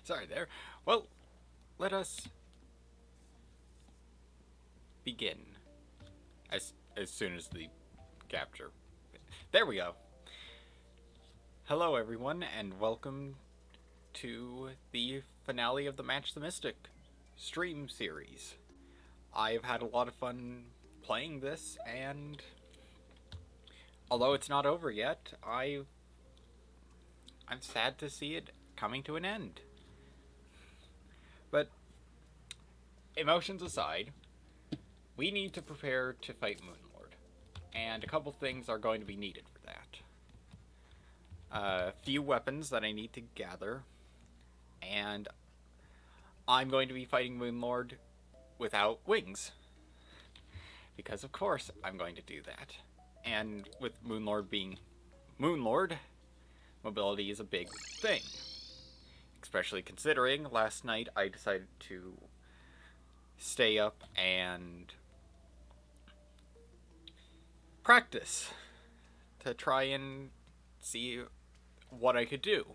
Sorry there. Well, let us begin as soon as the capture. There we go. Hello, everyone, and welcome to the finale of the Manch the Mystic stream series. I've had a lot of fun playing this, and although it's not over yet, I'm sad to see it coming to an end. But emotions aside, we need to prepare to fight Moonlord, and a couple things are going to be needed for that. A few weapons that I need to gather, and I'm going to be fighting Moonlord without wings, because of course I'm going to do that. And with Moonlord being Moonlord, mobility is a big thing, especially considering last night I decided to stay up and practice to try and see what I could do.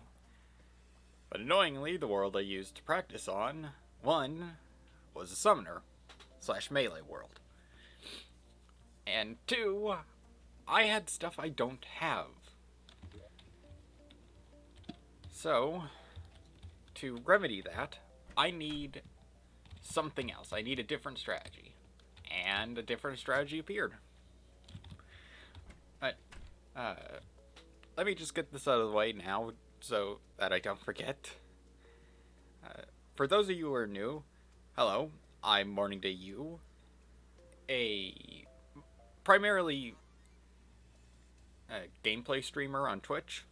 But annoyingly, the world I used to practice on, one, was a summoner / melee world. And two, I had stuff I don't have. So, to remedy that, I need something else. I need a different strategy. And a different strategy appeared. But, let me just get this out of the way now so that I don't forget. For those of you who are new, hello, I'm Morning Day You, a primarily gameplay streamer on Twitch,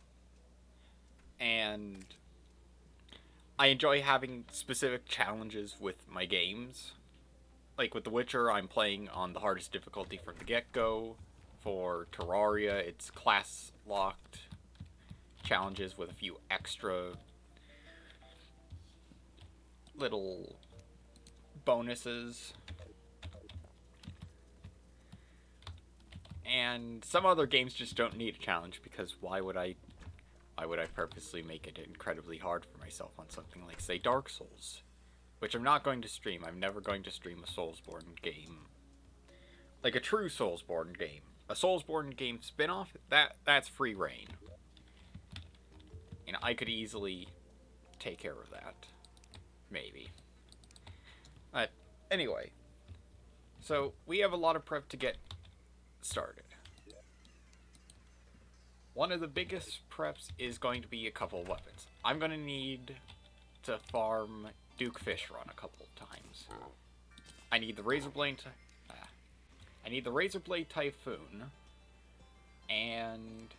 and I enjoy having specific challenges with my games. Like with The Witcher, I'm playing on the hardest difficulty from the get-go. For Terraria, it's class-locked challenges with a few extra little bonuses. And some other games just don't need a challenge, because why would I purposely make it incredibly hard for myself on something like, say, Dark Souls? Which I'm not going to stream. I'm never going to stream a Soulsborne game. Like a true Soulsborne game. A Soulsborne game spin-off, that's free reign. I could easily take care of that. Maybe. But, anyway. So, we have a lot of prep to get started. One of the biggest preps is going to be a couple of weapons. I'm going to need to farm Duke Fish Run a couple of times. I need the Razorblade Typhoon, and,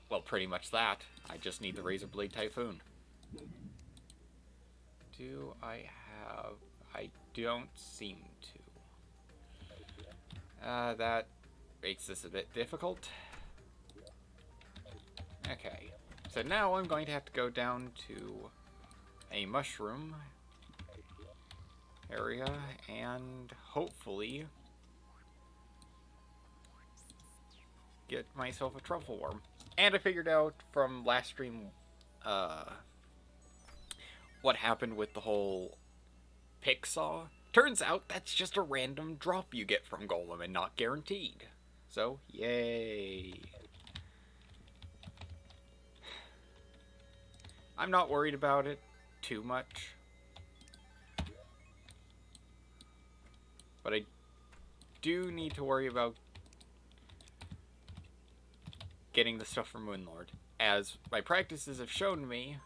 well, pretty much that. I just need the Razorblade Typhoon. Do I have... I don't seem to. That makes this a bit difficult. Okay, so now I'm going to have to go down to a mushroom area and hopefully get myself a truffle worm. And I figured out from last stream what happened with the whole pick saw. Turns out that's just a random drop you get from Golem and not guaranteed. So, yay. I'm not worried about it too much. But I do need to worry about getting the stuff from Moonlord. As my practices have shown me,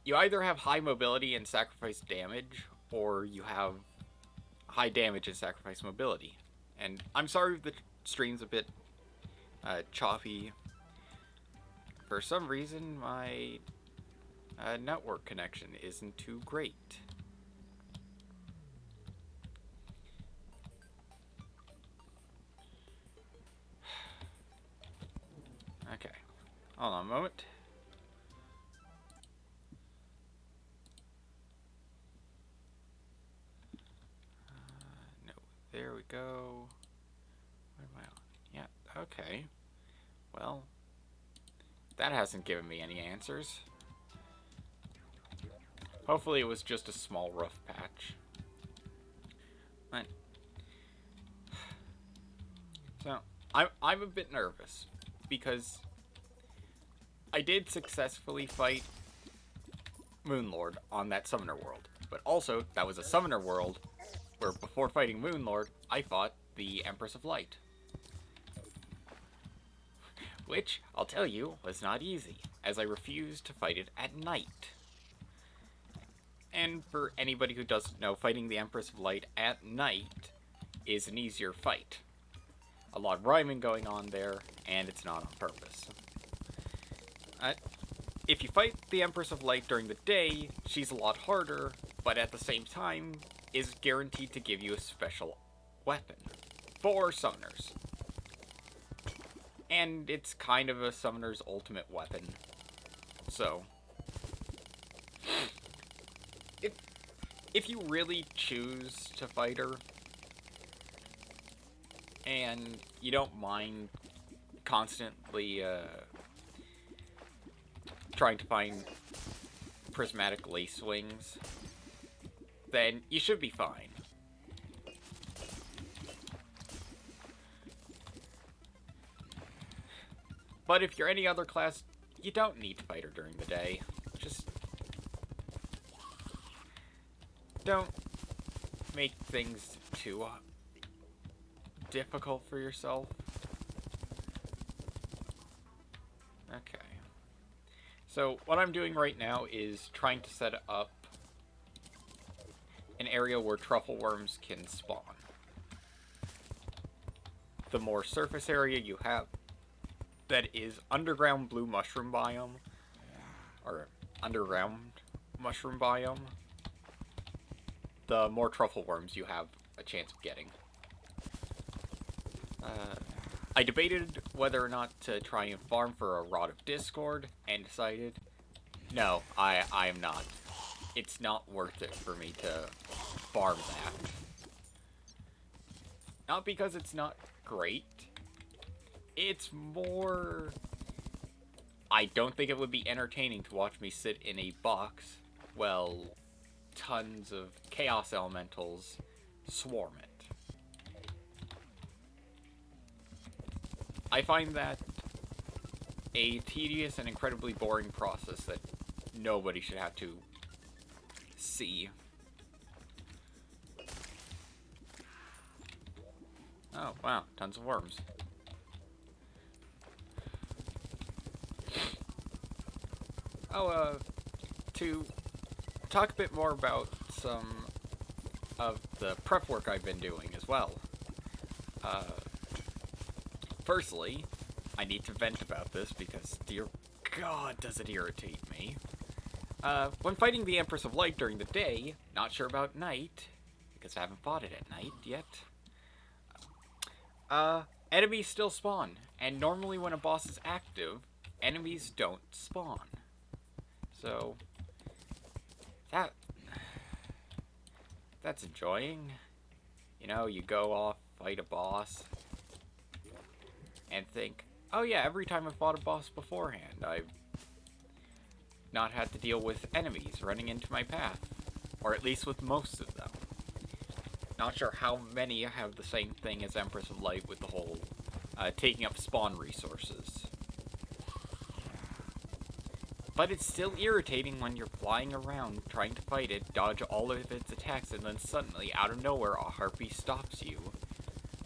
you either have high mobility and sacrifice damage, or you have high damage and sacrifice mobility. And I'm sorry if the stream's a bit choppy. For some reason, my network connection isn't too great. Okay, hold on a moment. No, there we go. What am I on? Yeah, okay. Well, That hasn't given me any answers. Hopefully it was just a small rough patch. But, so, I'm a bit nervous, because I did successfully fight Moonlord on that Summoner World. But also, that was a Summoner World where before fighting Moonlord, I fought the Empress of Light. Which, I'll tell you, was not easy, as I refused to fight it at night. And for anybody who doesn't know, fighting the Empress of Light at night is an easier fight. A lot of rhyming going on there, and it's not on purpose. If you fight the Empress of Light during the day, she's a lot harder, but at the same time, is guaranteed to give you a special weapon for summoners. And it's kind of a summoner's ultimate weapon. So, if you really choose to fight her, and you don't mind constantly trying to find prismatic lace wings, then you should be fine. But if you're any other class, you don't need to fight her during the day. Just don't make things too difficult for yourself. Okay. So what I'm doing right now is trying to set up an area where truffle worms can spawn. The more surface area you have that is underground blue mushroom biome, or underground mushroom biome, the more truffle worms you have a chance of getting. I debated whether or not to try and farm for a Rod of Discord, and decided, no, I am not. It's not worth it for me to farm that. Not because it's not great. It's more... I don't think it would be entertaining to watch me sit in a box while tons of Chaos Elementals swarm it. I find that a tedious and incredibly boring process that nobody should have to see. Oh, wow, tons of worms. Oh, to talk a bit more about some of the prep work I've been doing as well. Firstly, I need to vent about this because, dear God, does it irritate me. When fighting the Empress of Light during the day, not sure about night, because I haven't fought it at night yet, enemies still spawn, and normally when a boss is active, enemies don't spawn. So, that's enjoying. You know, you go off, fight a boss, and think, oh yeah, every time I've fought a boss beforehand, I've not had to deal with enemies running into my path. Or at least with most of them. Not sure how many have the same thing as Empress of Light with the whole taking up spawn resources. But it's still irritating when you're flying around trying to fight it, dodge all of its attacks, and then suddenly, out of nowhere, a harpy stops you.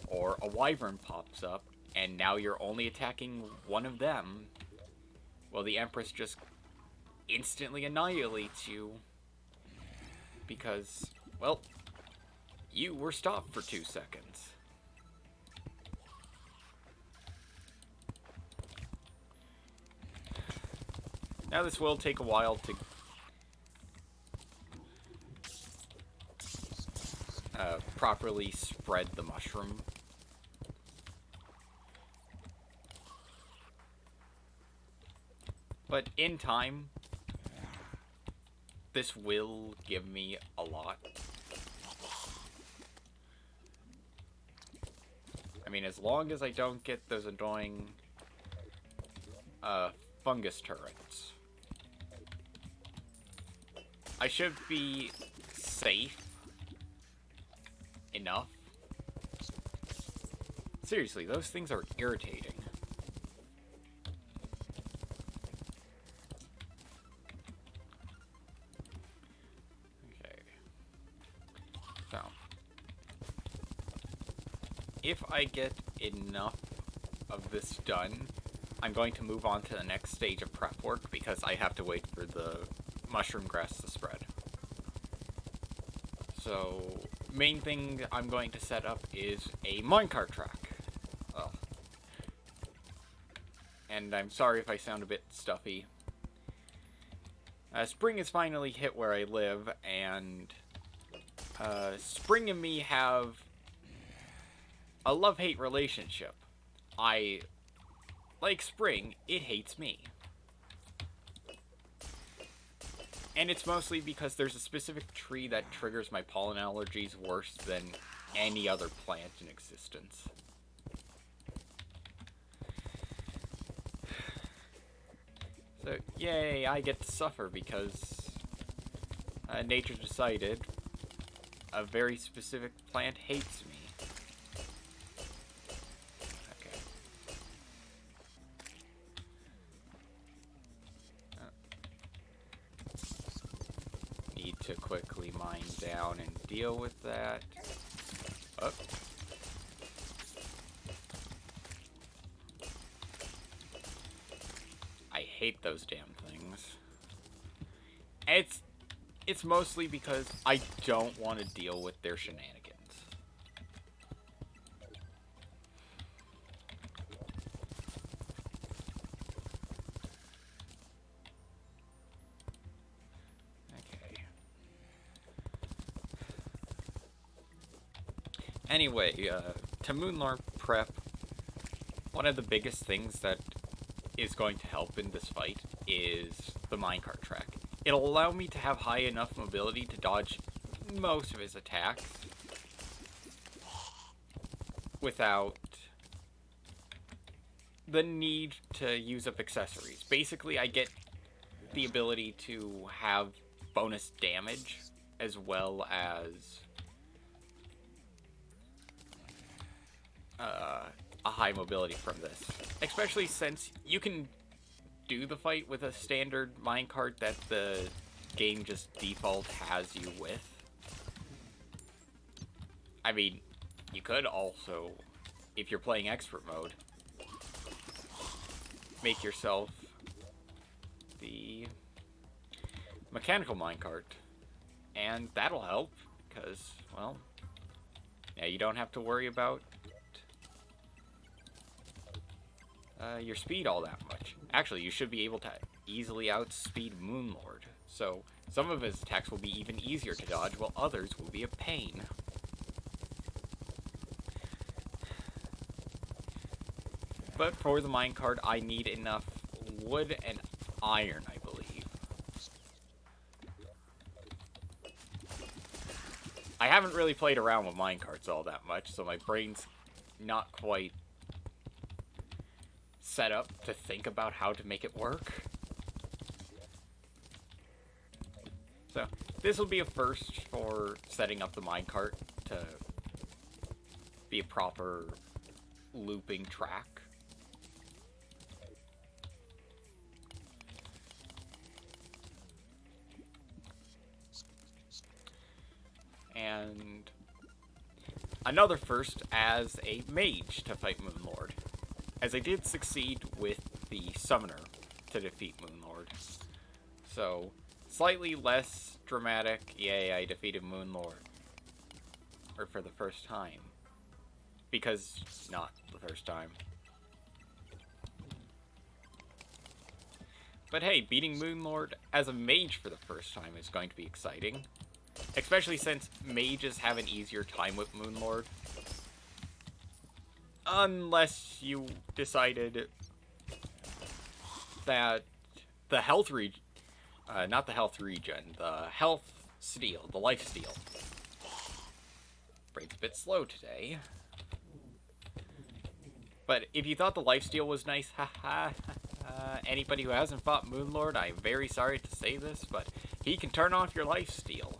Or a wyvern pops up, and now you're only attacking one of them. Well, the Empress just instantly annihilates you. Because, well, you were stopped for 2 seconds. Now this will take a while to properly spread the mushroom. But in time, this will give me a lot. I mean, as long as I don't get those annoying fungus turrets. I should be safe enough. Seriously, those things are irritating. Okay. So, if I get enough of this done, I'm going to move on to the next stage of prep work because I have to wait for the mushroom grass to spread. So, main thing I'm going to set up is a minecart track. Oh. And I'm sorry if I sound a bit stuffy. Spring has finally hit where I live, and Spring and me have a love-hate relationship. I like Spring, it hates me. And it's mostly because there's a specific tree that triggers my pollen allergies worse than any other plant in existence. So, yay, I get to suffer because nature decided a very specific plant hates me. Okay. Need to quickly mine down and deal with that. Oh. I hate those damn things. It's mostly because I don't want to deal with their shenanigans. Okay. Anyway, to Moonlord prep, one of the biggest things that is going to help in this fight is the minecart track. It'll allow me to have high enough mobility to dodge most of his attacks without the need to use up accessories. Basically, I get the ability to have bonus damage as well as a high mobility from this. Especially since you can do the fight with a standard minecart that the game just default has you with. I mean, you could also, if you're playing expert mode, make yourself the mechanical minecart, and that'll help because, well, now you don't have to worry about your speed all that much. Actually, you should be able to easily outspeed Moonlord, so some of his attacks will be even easier to dodge, while others will be a pain. But for the minecart, I need enough wood and iron, I believe. I haven't really played around with minecarts all that much, so my brain's not quite set up to think about how to make it work. So, this will be a first for setting up the minecart to be a proper looping track. And another first as a mage to fight Moonlord, as I did succeed with the summoner to defeat Moonlord. So, slightly less dramatic, yay, I defeated Moonlord. Or for the first time. Because, not the first time. But hey, beating Moonlord as a mage for the first time is going to be exciting. Especially since mages have an easier time with Moonlord. Unless you decided that the health not the health regen, the health steal, the life steal. Brain's a bit slow today. But if you thought the life steal was nice, haha, Anybody who hasn't fought Moonlord, I'm very sorry to say this, but he can turn off your lifesteal.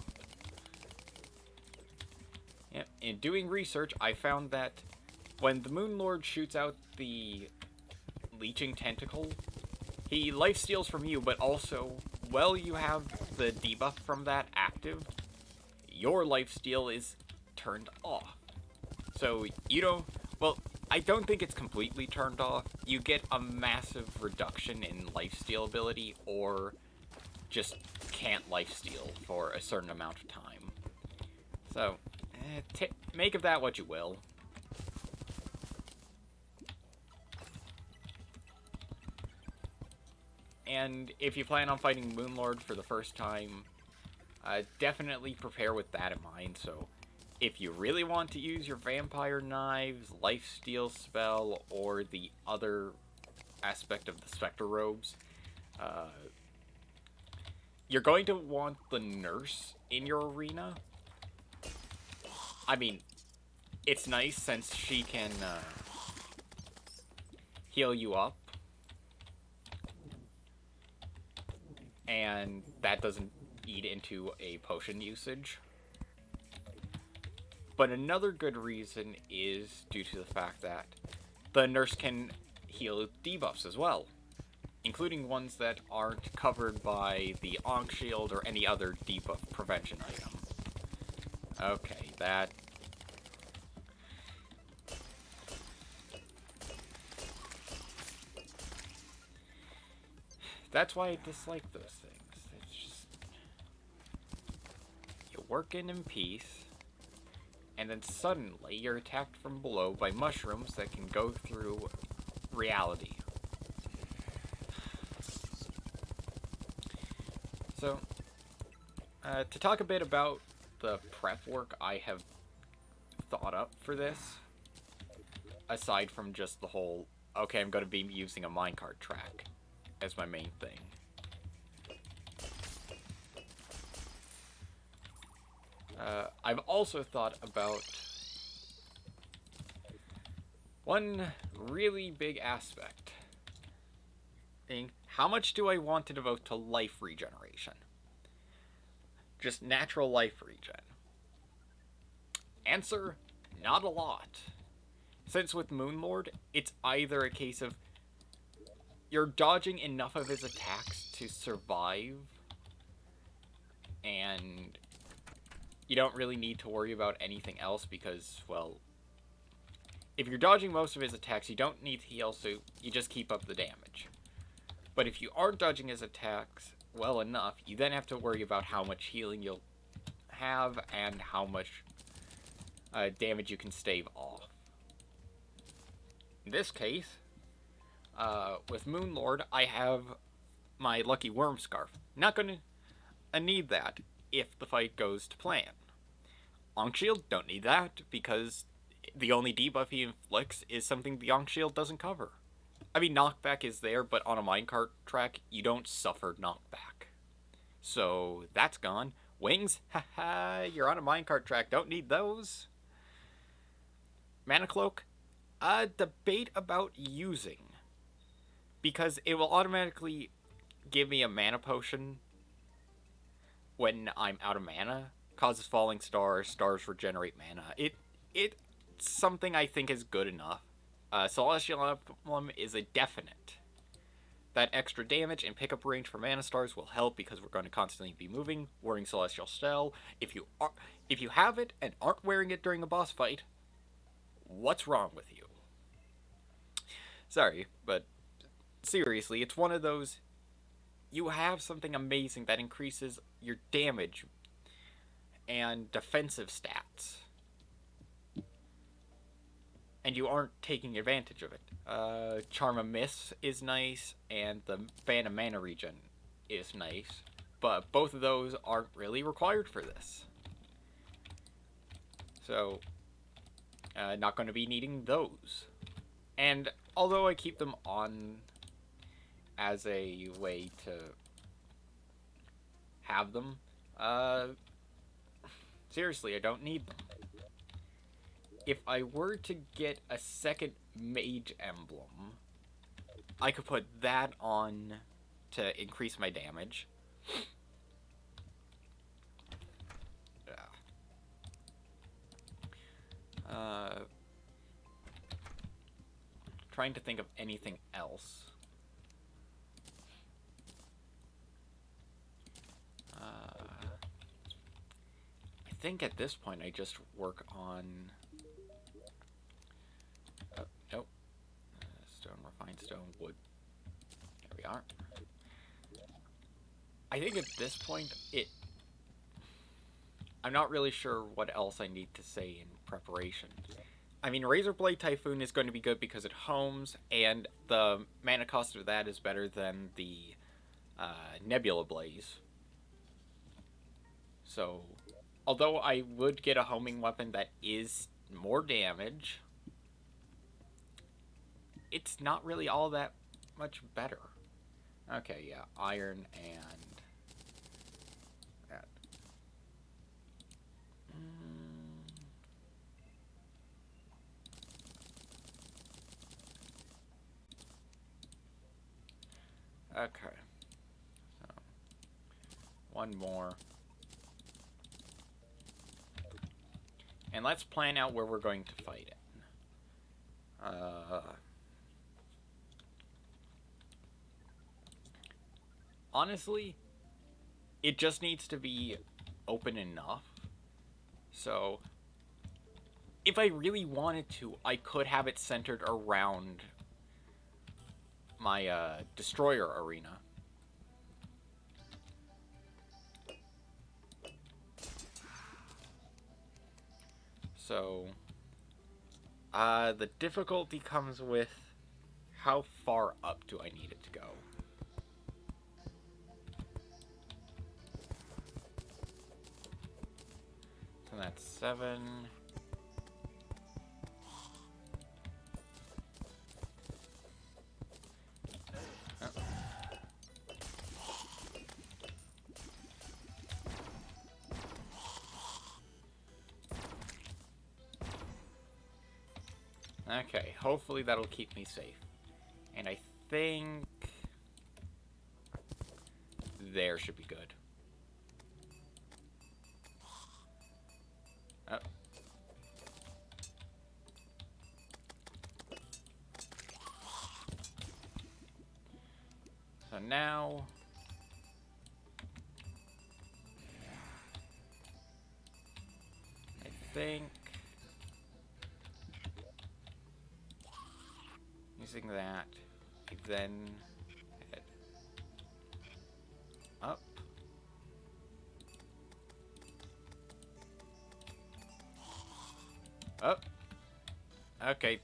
Yep. In doing research, I found that when the Moonlord shoots out the leeching tentacle, he lifesteals from you, but also, while you have the debuff from that active, your lifesteal is turned off. So you don't, well, I don't think it's completely turned off. You get a massive reduction in lifesteal ability, or just can't lifesteal for a certain amount of time. So, make of that what you will. And if you plan on fighting Moonlord for the first time, definitely prepare with that in mind. So, if you really want to use your Vampire Knives, Lifesteal spell, or the other aspect of the Spectre Robes, you're going to want the Nurse in your arena. I mean, it's nice since she can heal you up. And that doesn't eat into a potion usage. But another good reason is due to the fact that the Nurse can heal debuffs as well, including ones that aren't covered by the Ankh Shield or any other debuff prevention item. Okay, that's why I dislike those things. It's just, you're working in peace, and then suddenly you're attacked from below by mushrooms that can go through reality. So, to talk a bit about the prep work I have thought up for this, aside from just the whole, okay, I'm going to be using a minecart track as my main thing. I've also thought about one really big aspect. How much do I want to devote to life regeneration? Just natural life regen. Answer, not a lot. Since with Moonlord, it's either a case of you're dodging enough of his attacks to survive, and you don't really need to worry about anything else because, well, if you're dodging most of his attacks, you don't need to heal, so you just keep up the damage. But if you aren't dodging his attacks well enough, you then have to worry about how much healing you'll have and how much damage you can stave off. In this case, with Moonlord, I have my Lucky Worm Scarf. Not gonna need that if the fight goes to plan. Ankh Shield, don't need that, because the only debuff he inflicts is something the Ankh Shield doesn't cover. I mean, knockback is there, but on a minecart track, you don't suffer knockback. So, that's gone. Wings, haha, you're on a minecart track, don't need those. Mana Cloak, debate about using, because it will automatically give me a mana potion when I'm out of mana. Causes falling stars, stars regenerate mana. It's something I think is good enough. Celestial Emblem is a definite. That extra damage and pickup range for mana stars will help because we're going to constantly be moving, wearing Celestial Shell. If you have it and aren't wearing it during a boss fight, what's wrong with you? Sorry, but seriously, it's one of those, you have something amazing that increases your damage and defensive stats, and you aren't taking advantage of it. Charm of Mists is nice, and the Ban of Mana regen is nice, but both of those aren't really required for this. So, not going to be needing those. And although I keep them on as a way to have them, seriously, I don't need them. If I were to get a second Mage Emblem, I could put that on to increase my damage. Trying to think of anything else. I think at this point I just work on... Oh, nope. Stone, refined stone, wood. There we are. I think at this point, I'm not really sure what else I need to say in preparation. I mean, Razorblade Typhoon is going to be good because it homes, and the mana cost of that is better than the Nebula Blaze. So, although I would get a homing weapon that is more damage, it's not really all that much better. Okay, yeah, iron and that. Okay. So, one more. And let's plan out where we're going to fight it. Honestly, it just needs to be open enough. So, if I really wanted to, I could have it centered around my destroyer arena. So, the difficulty comes with how far up do I need it to go? So that's 7. Okay, hopefully that'll keep me safe. And I think there should be good. Oh. So now I think using that, then head up. Oh. Okay,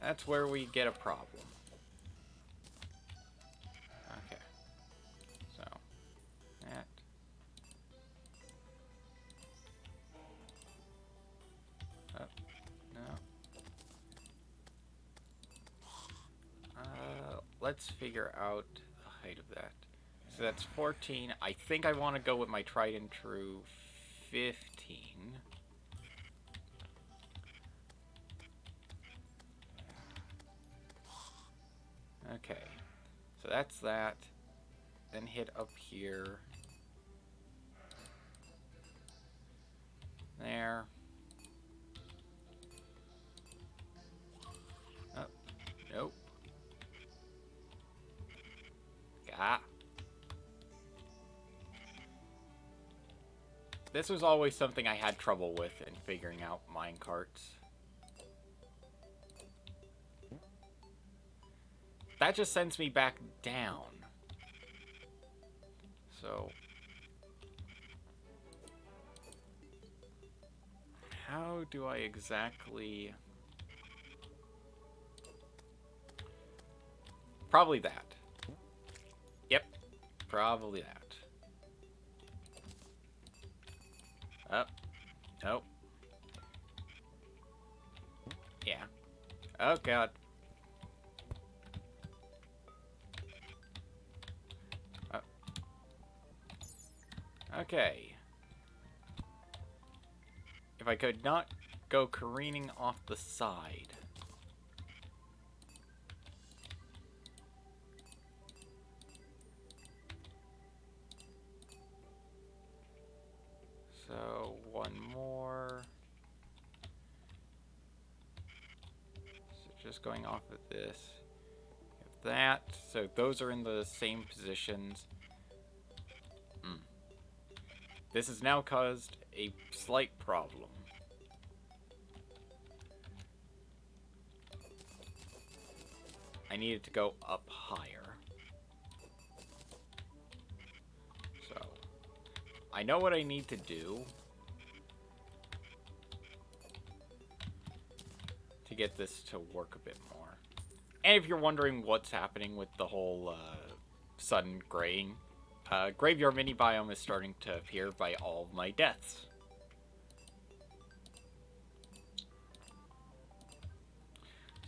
that's where we get a problem. Okay. So, that. Oh, no. Let's figure out the height of that. So that's 14. I think I want to go with my tried and true 15. Okay. So that's that. Then hit up here. There. Oh, nope. Ah. This was always something I had trouble with in figuring out minecarts. That just sends me back down. So, how do I exactly... Probably that. Yep, probably that. Oh, nope. Yeah. Oh, God. Oh. Okay. If I could not go careening off the side. So, one more. So just going off of this. That. So those are in the same positions. This has now caused a slight problem. I needed to go up higher. So, I know what I need to do to get this to work a bit more. And if you're wondering what's happening with the whole sudden graying, graveyard mini biome is starting to appear by all of my deaths.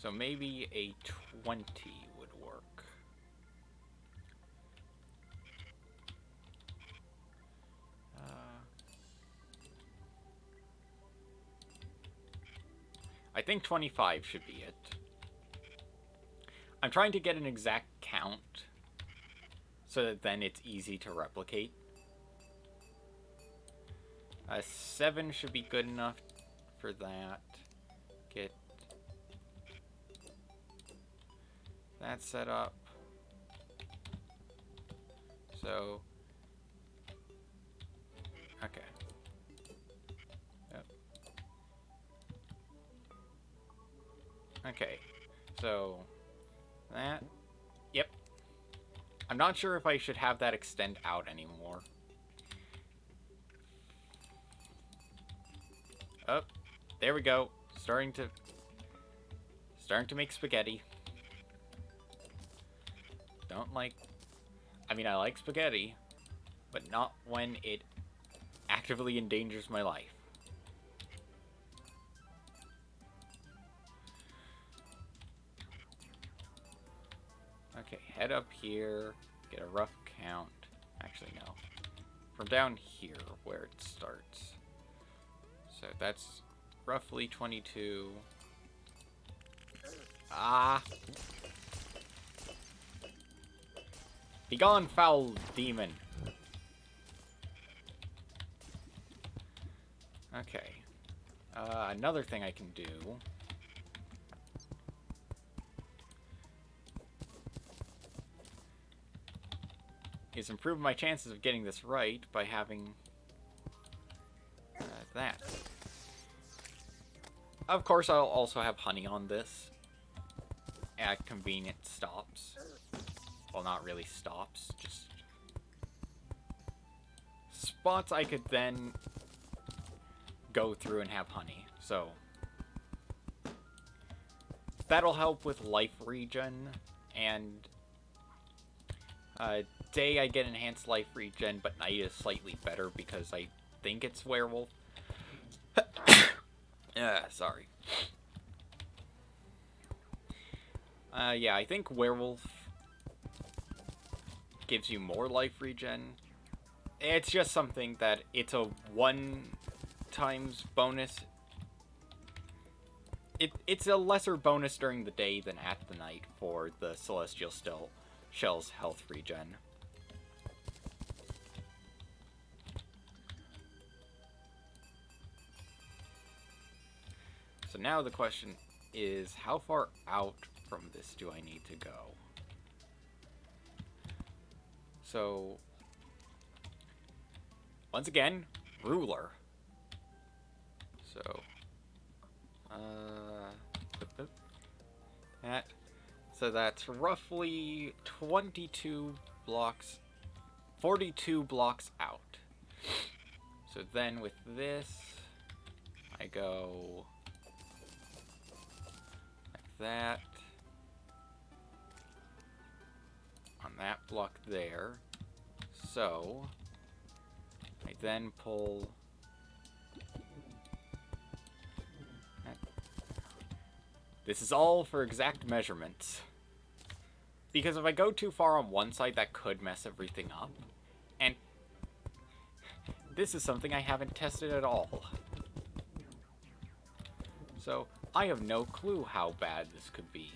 So maybe a 20 would work. I think 25 should be it. I'm trying to get an exact count so that then it's easy to replicate. 7 should be good enough for that. Get that set up. So, okay. Yep. Okay, so that, yep. I'm not sure if I should have that extend out anymore. Oh, there we go. Starting to make spaghetti. I like spaghetti, but not when it actively endangers my life. Okay, head up here, get a rough count. Actually, no. From down here, where it starts. So that's roughly 22. Ah! Begone, foul demon! Okay. Another thing I can do is improve my chances of getting this right by having that. Of course, I'll also have honey on this at convenient stops. Well, not really stops, just spots I could then go through and have honey. So that'll help with life regen, and day I get enhanced life regen, but night is slightly better because I think it's werewolf. Sorry. Yeah, I think werewolf gives you more life regen. It's just something that it's a 1 times bonus. It's a lesser bonus during the day than at the night for the Celestial Shell's health regen. So now the question is, how far out from this do I need to go? So, once again, ruler. So, so that's roughly 22 blocks, 42 blocks out. So then with this, I go like that on that block there. So I then pull that. This is all for exact measurements, because if I go too far on one side, that could mess everything up, and this is something I haven't tested at all. So I have no clue how bad this could be.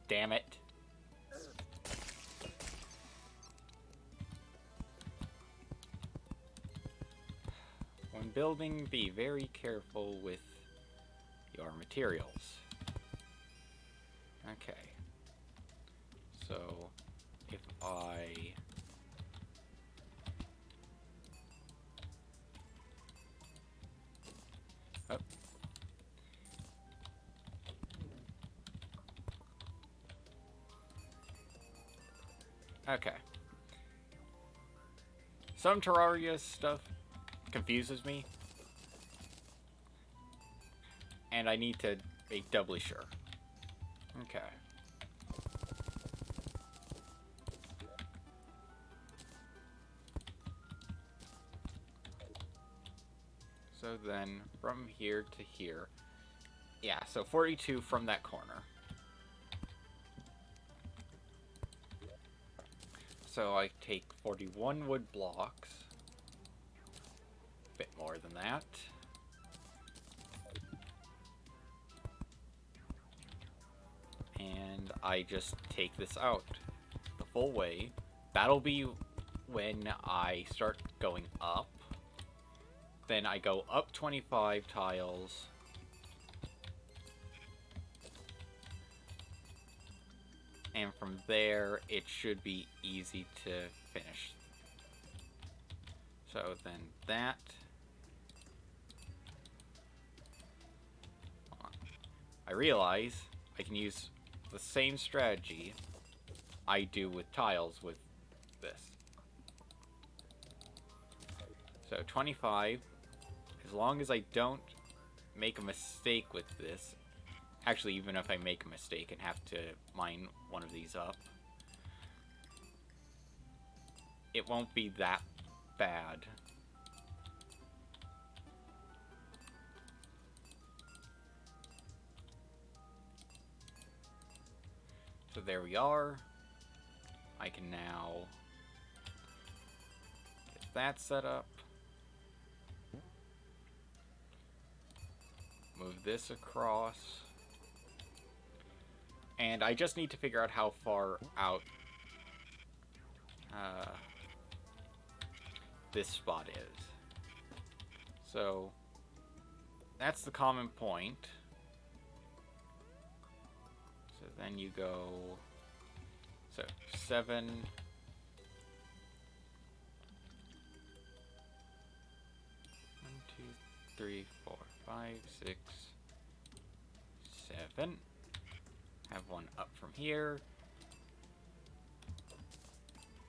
Damn it. when building, be very careful with your materials. Okay. So, if I... Oh. Okay. Some Terraria stuff confuses me, and I need to make doubly sure. Okay. So then, from here to here, yeah, so 42 from that corner. So I take 41 wood blocks, a bit more than that. And I just take this out the full way. That'll be when I start going up. Then I go up 25 tiles. And from there, it should be easy to finish. So then that. I realize I can use the same strategy I do with tiles with this. So 25, as long as I don't make a mistake with this, actually even if I make a mistake and have to mine one of these up, it won't be that bad. So there we are. I can now get that set up. Move this across. And I just need to figure out how far out this spot is. So that's the common point. So then you go, so 7, 1, 2, 3, 4, 5, 6, 7. Have one up from here.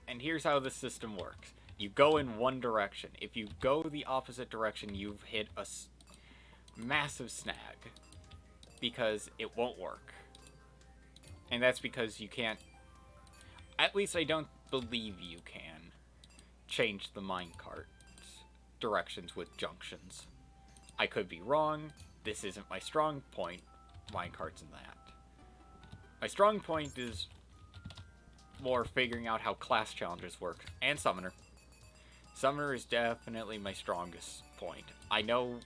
And here's how the system works. You go in one direction. If you go the opposite direction, you've hit a massive snag. Because it won't work. And that's because you can't... At least I don't believe you can change the minecart's directions with junctions. I could be wrong. This isn't my strong point. Minecarts and that. My strong point is more figuring out how class challenges work, and Summoner. Summoner is definitely my strongest point. I know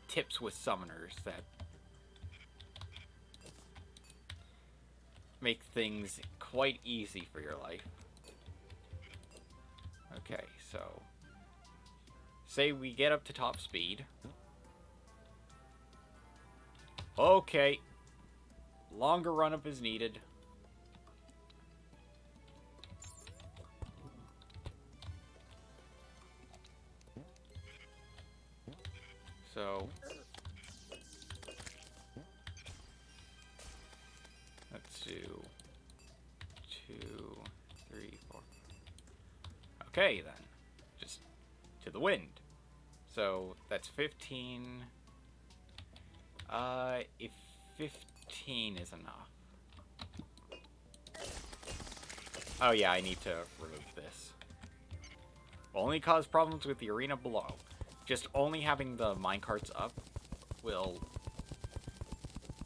tips with Summoners that make things quite easy for your life. Okay, so say we get up to top speed. Okay. Longer run-up is needed. So let's do 2, 3, 4. Okay, then. Just to the wind. So that's 15. If 15 is enough. Oh yeah, I need to remove this. Will only cause problems with the arena below. Just only having the minecarts up will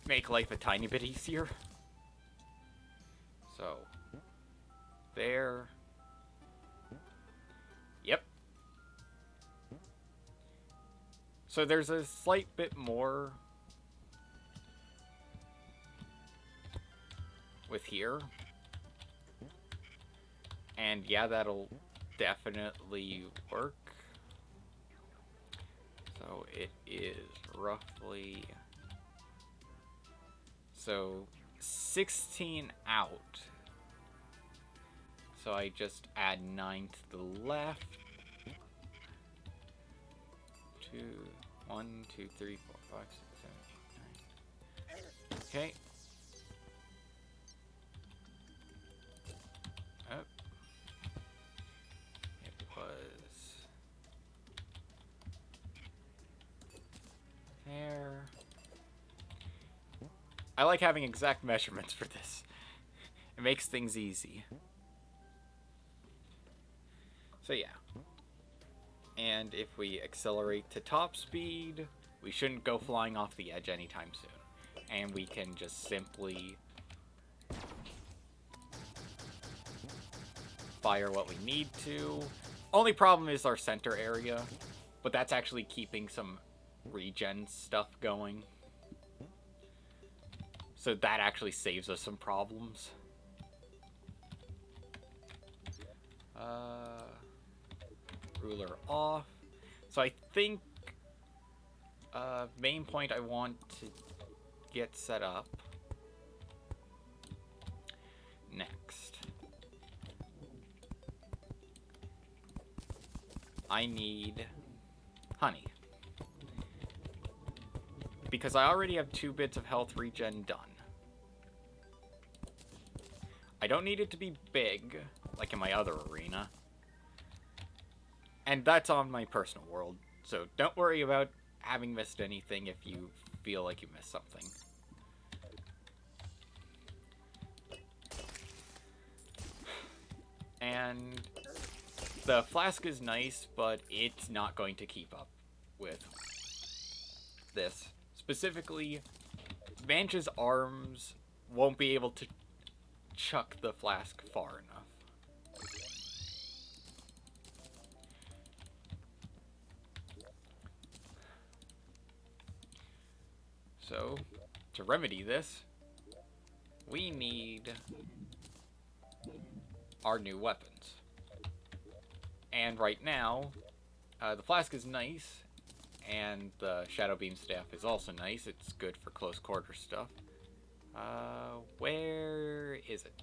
make life a tiny bit easier. So, there. Yep. So there's a slight bit more with here. And yeah, that'll definitely work. So it is roughly... So 16 out. So I just add 9 to the left. 2, 1, 2, 3, 4, 5, 6, 7, 8, 9. Okay. Oh. It was there. I like having exact measurements for this. It makes things easy. So yeah. And if we accelerate to top speed, we shouldn't go flying off the edge anytime soon. And we can just simply fire what we need to. Only problem is our center area, but that's actually keeping some regen stuff going. So that actually saves us some problems. Ruler off. So I think main point I want to get set up next. I need honey. Because I already have 2 bits of health regen done. I don't need it to be big, like in my other arena. And that's on my personal world, so don't worry about having missed anything if you feel like you missed something. And the flask is nice, but it's not going to keep up with this. Specifically, Manch's arms won't be able to chuck the flask far enough. So, to remedy this, we need our new weapons. And right now, the flask is nice, and the Shadow Beam Staff is also nice. It's good for close quarter stuff. Where is it?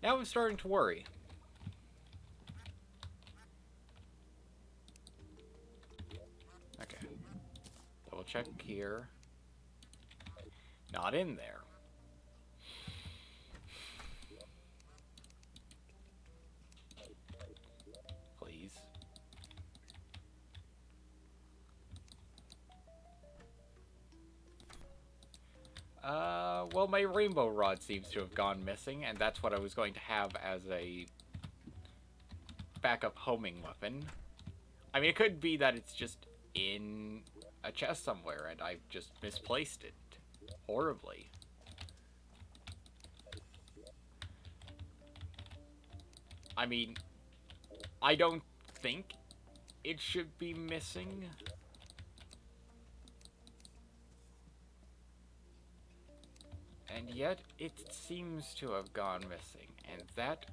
Now I'm starting to worry. Okay. Double check here. Not in there. Please. Well, my rainbow rod seems to have gone missing, and that's what I was going to have as a backup homing weapon. I mean, it could be that it's just in a chest somewhere, and I've just misplaced it horribly. I mean, I don't think it should be missing. And yet, it seems to have gone missing, and that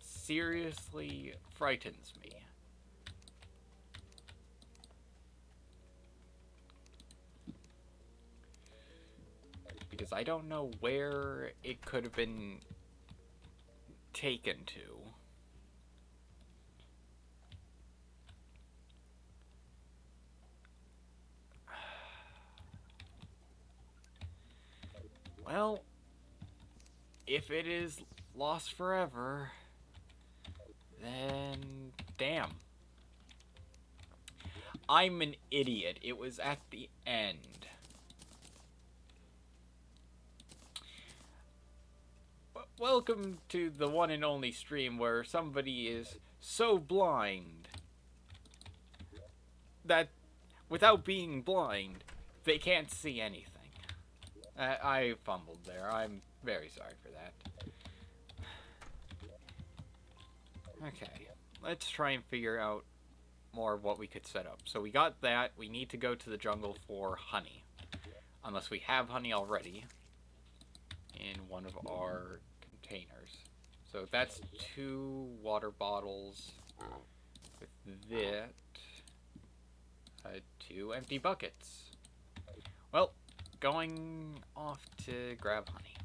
seriously frightens me. Because I don't know where it could have been taken to. Well, if it is lost forever, then damn. I'm an idiot. It was at the end. Welcome to the one and only stream where somebody is so blind that without being blind, they can't see anything. I fumbled there. I'm very sorry for that. Okay, let's try and figure out more of what we could set up. So we got that. We need to go to the jungle for honey. Unless we have honey already in one of our containers. So that's 2 water bottles with that. 2 empty buckets. Well, going off to grab honey.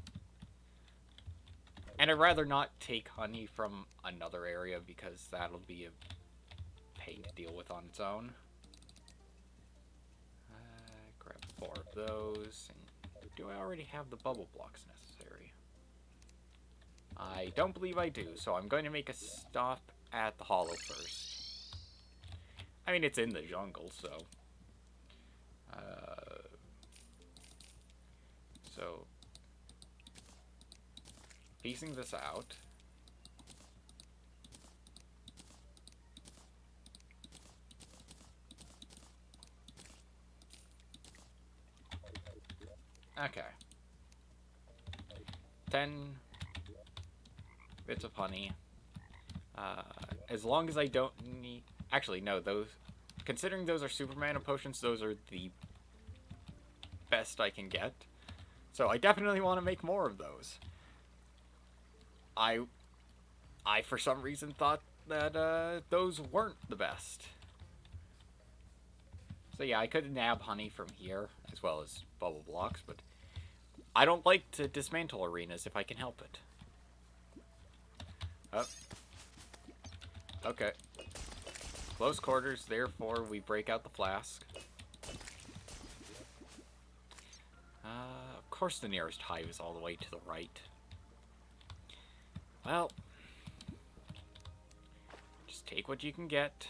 And I'd rather not take honey from another area because that'll be a pain to deal with on its own. Grab 4 of those. And do I already have the bubble blocks necessary? I don't believe I do, so I'm going to make a stop at the hollow first. I mean, it's in the jungle, so... piecing this out. Okay. 10 bits of honey. As long as I don't need... Actually, no, those... Considering those are super mana potions, those are the best I can get. So I definitely want to make more of those. I for some reason thought that those weren't the best. So yeah, I could nab honey from here, as well as bubble blocks, but I don't like to dismantle arenas if I can help it. Oh. Okay. Close quarters, therefore we break out the flask. Of course the nearest hive is all the way to the right. Well, just take what you can get.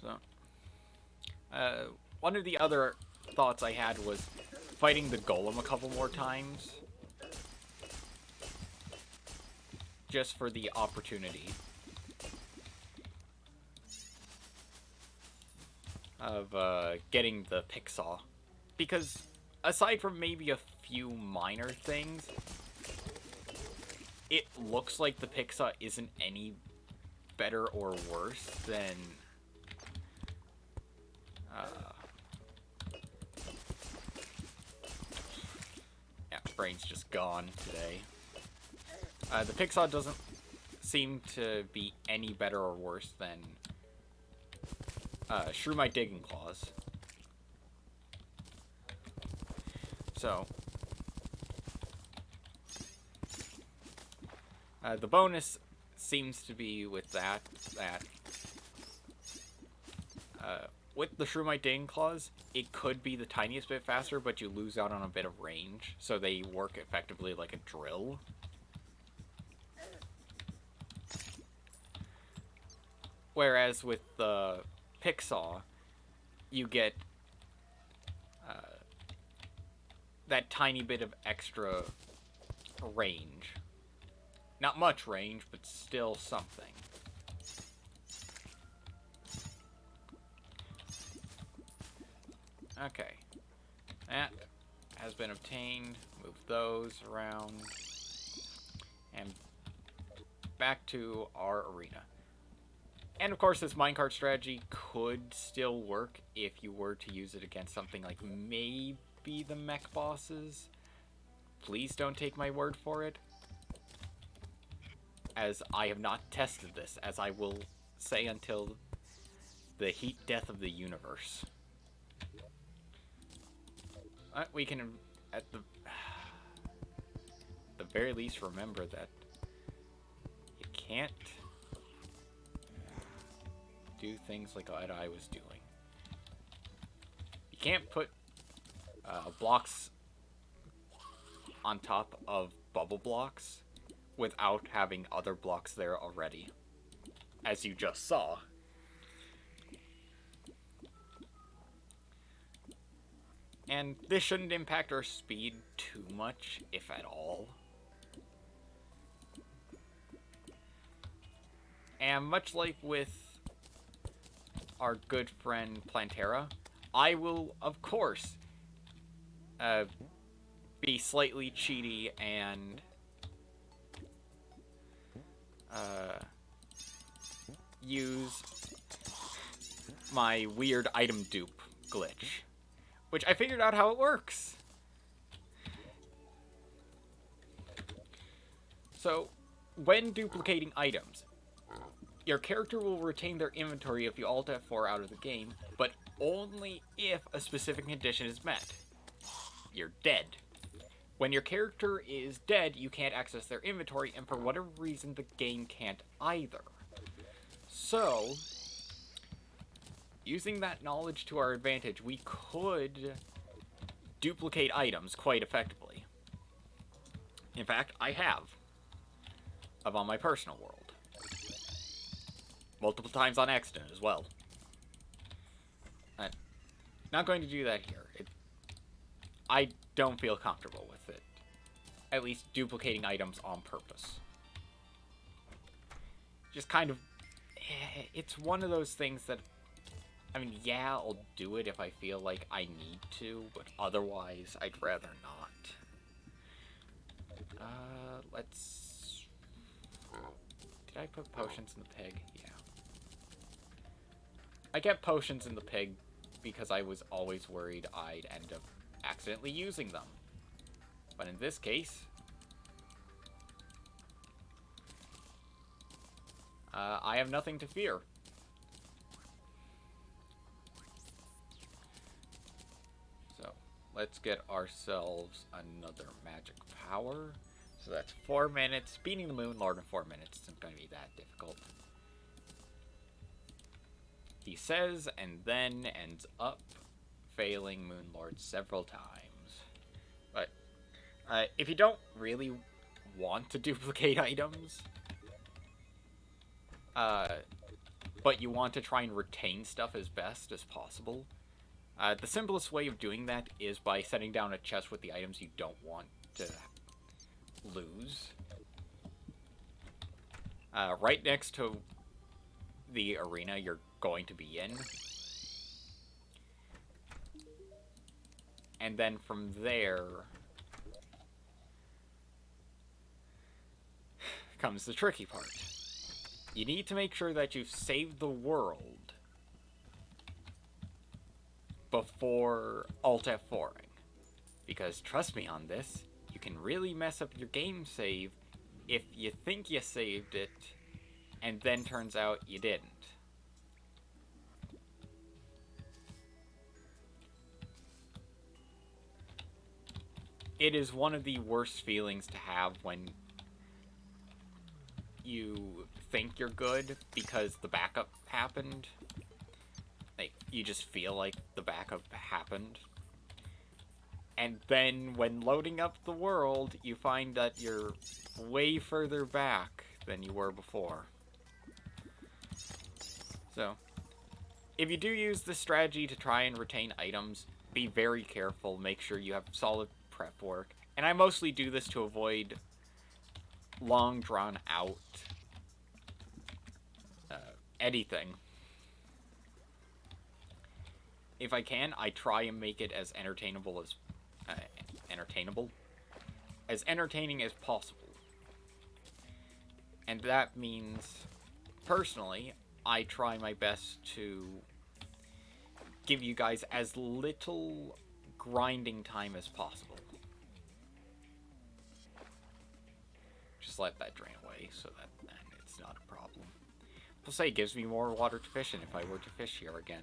So, one of the other thoughts I had was fighting the golem a couple more times. Just for the opportunity of getting the pick saw. Because aside from maybe a few minor things, it looks like the pick saw isn't any better or worse than yeah, brain's just gone today. The pick saw doesn't seem to be any better or worse than Shroomite Digging Claws. So, the bonus seems to be with that with the Shroomite Digging Claws, it could be the tiniest bit faster, but you lose out on a bit of range, so they work effectively like a drill. Whereas with the pick saw, you get that tiny bit of extra range. Not much range, but still something. Okay. That has been obtained. Move those around. And back to our arena. And of course, this minecart strategy could still work if you were to use it against something like maybe the mech bosses. Please don't take my word for it, as I have not tested this, as I will say until the heat death of the universe. We can, at the very least, remember that you can't do things like what I was doing. You can't put blocks on top of bubble blocks without having other blocks there already, as you just saw. And this shouldn't impact our speed too much, if at all. And much like with our good friend Plantera, I will, of course, be slightly cheaty and use my weird item dupe glitch, which I figured out how it works. So, when duplicating items, your character will retain their inventory if you Alt F4 out of the game, but only if a specific condition is met. You're dead. When your character is dead, you can't access their inventory, and for whatever reason, the game can't either. So, using that knowledge to our advantage, we could duplicate items quite effectively. In fact, I have on my personal world. Multiple times on accident as well. Not going to do that here. I don't feel comfortable with it. At least duplicating items on purpose. Just kind of... It's one of those things that... I mean, yeah, I'll do it if I feel like I need to, but otherwise, I'd rather not. Let's... Did I put potions in the pig? Yeah. I kept potions in the pig because I was always worried I'd end up accidentally using them. But in this case... I have nothing to fear. So, let's get ourselves another magic power. So that's 4 minutes. Beating the Moon Lord in 4 minutes isn't going to be that difficult. He says, and then ends up failing Moon Lord several times. But, if you don't really want to duplicate items, but you want to try and retain stuff as best as possible, the simplest way of doing that is by setting down a chest with the items you don't want to lose. Right next to the arena you're going to be in. And then from there comes the tricky part. You need to make sure that you've saved the world before Alt F4ing. Because trust me on this, you can really mess up your game save if you think you saved it and then turns out you didn't. It is one of the worst feelings to have when you think you're good because the backup happened. Like, you just feel like the backup happened. And then when loading up the world, you find that you're way further back than you were before. So, if you do use this strategy to try and retain items, be very careful, make sure you have solid prep work. And I mostly do this to avoid long drawn out anything. If I can, I try and make it as entertaining as possible. And that means, personally, I try my best to give you guys as little grinding time as possible. Just let that drain away so that then it's not a problem. We'll say it gives me more water to fish in if I were to fish here again.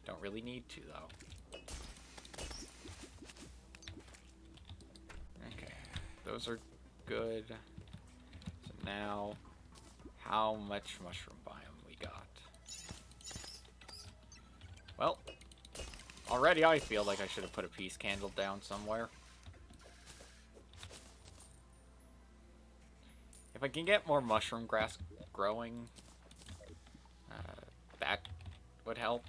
Don't really need to, though. Okay, those are good. So now, how much mushroom biome we got? Well, already I feel like I should have put a peace candle down somewhere. If I can get more mushroom grass growing, that would help.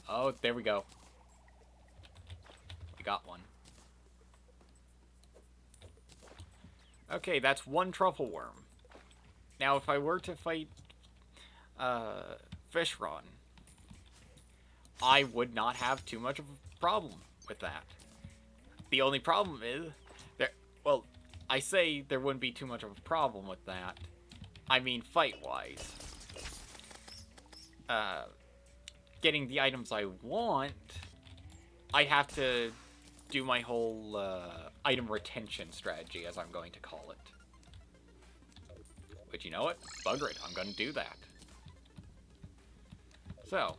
Oh, there we go. We got one. Okay, that's one truffle worm. Now, if I were to fight Fish Run, I would not have too much of a problem with that. The only problem is, well, I say there wouldn't be too much of a problem with that, I mean fight-wise. Getting the items I want, I have to do my whole item retention strategy, as I'm going to call it. But you know what? Bugger it, I'm going to do that. So,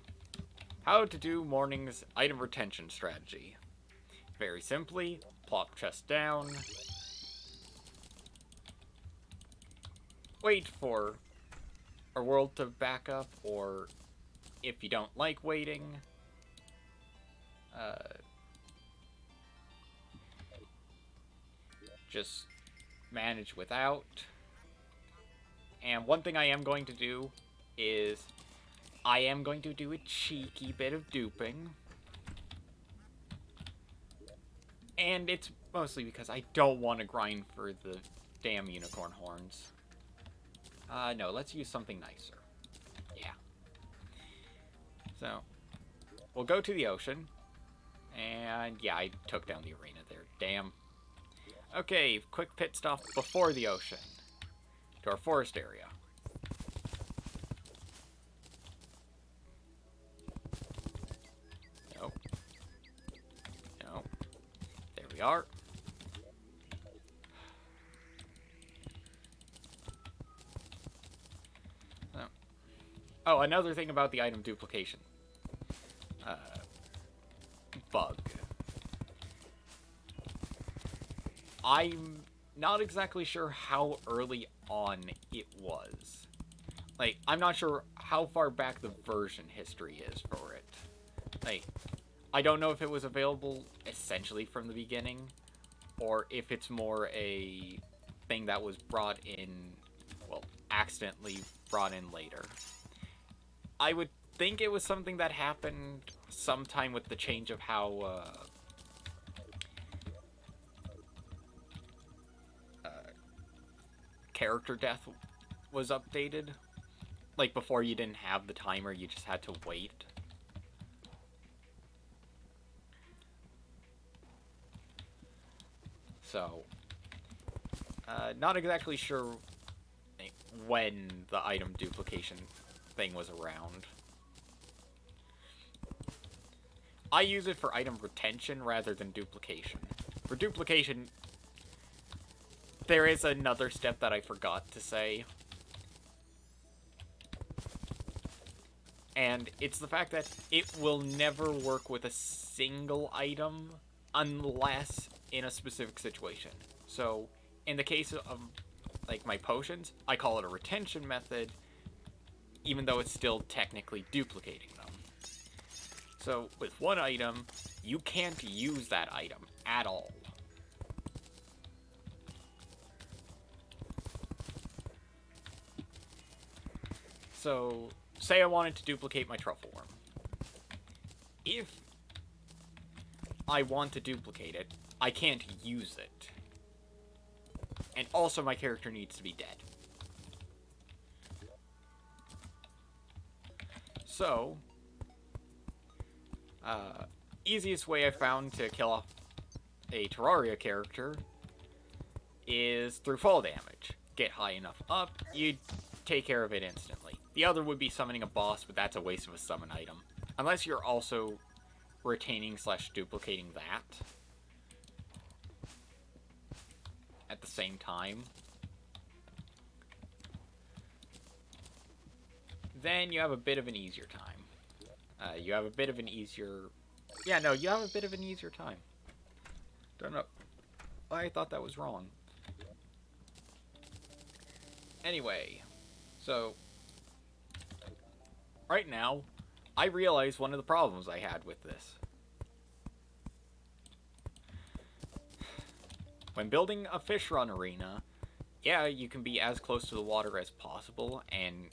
how to do morning's item retention strategy. Very simply, plop chest down, wait for a world to back up, or if you don't like waiting, just manage without. And one thing I am going to do is I am going to do a cheeky bit of duping. And it's mostly because I don't want to grind for the damn unicorn horns. No, let's use something nicer. Yeah. So, we'll go to the ocean. And yeah, I took down the arena there. Damn. Okay, quick pit stop before the ocean. To our forest area. Nope. No. There we are. Oh, another thing about the item duplication. Bug. I'm not exactly sure how early on it was. Like, I'm not sure how far back the version history is for it. Like, I don't know if it was available essentially from the beginning, or if it's more a thing that was brought in, well, accidentally brought in later. I would think it was something that happened sometime with the change of how character death was updated. Like, before you didn't have the timer, you just had to wait. So, not exactly sure when the item duplication thing was around. I use it for item retention rather than duplication. For duplication, there is another step that I forgot to say. And it's the fact that it will never work with a single item unless in a specific situation. So, in the case of, like, my potions, I call it a retention method, even though it's still technically duplicating them. So, with one item, you can't use that item at all. So, say I wanted to duplicate my truffle worm. If I want to duplicate it, I can't use it. And also my character needs to be dead. So, easiest way I found to kill off a Terraria character is through fall damage. Get high enough up, you take care of it instantly. The other would be summoning a boss, but that's a waste of a summon item. Unless you're also retaining / duplicating that at the same time. Then you have a bit of an easier time. You have a bit of an easier... Yeah, no, you have a bit of an easier time. Don't know. I thought that was wrong. Anyway, so... right now, I realize one of the problems I had with this. When building a fish run arena, yeah, you can be as close to the water as possible, and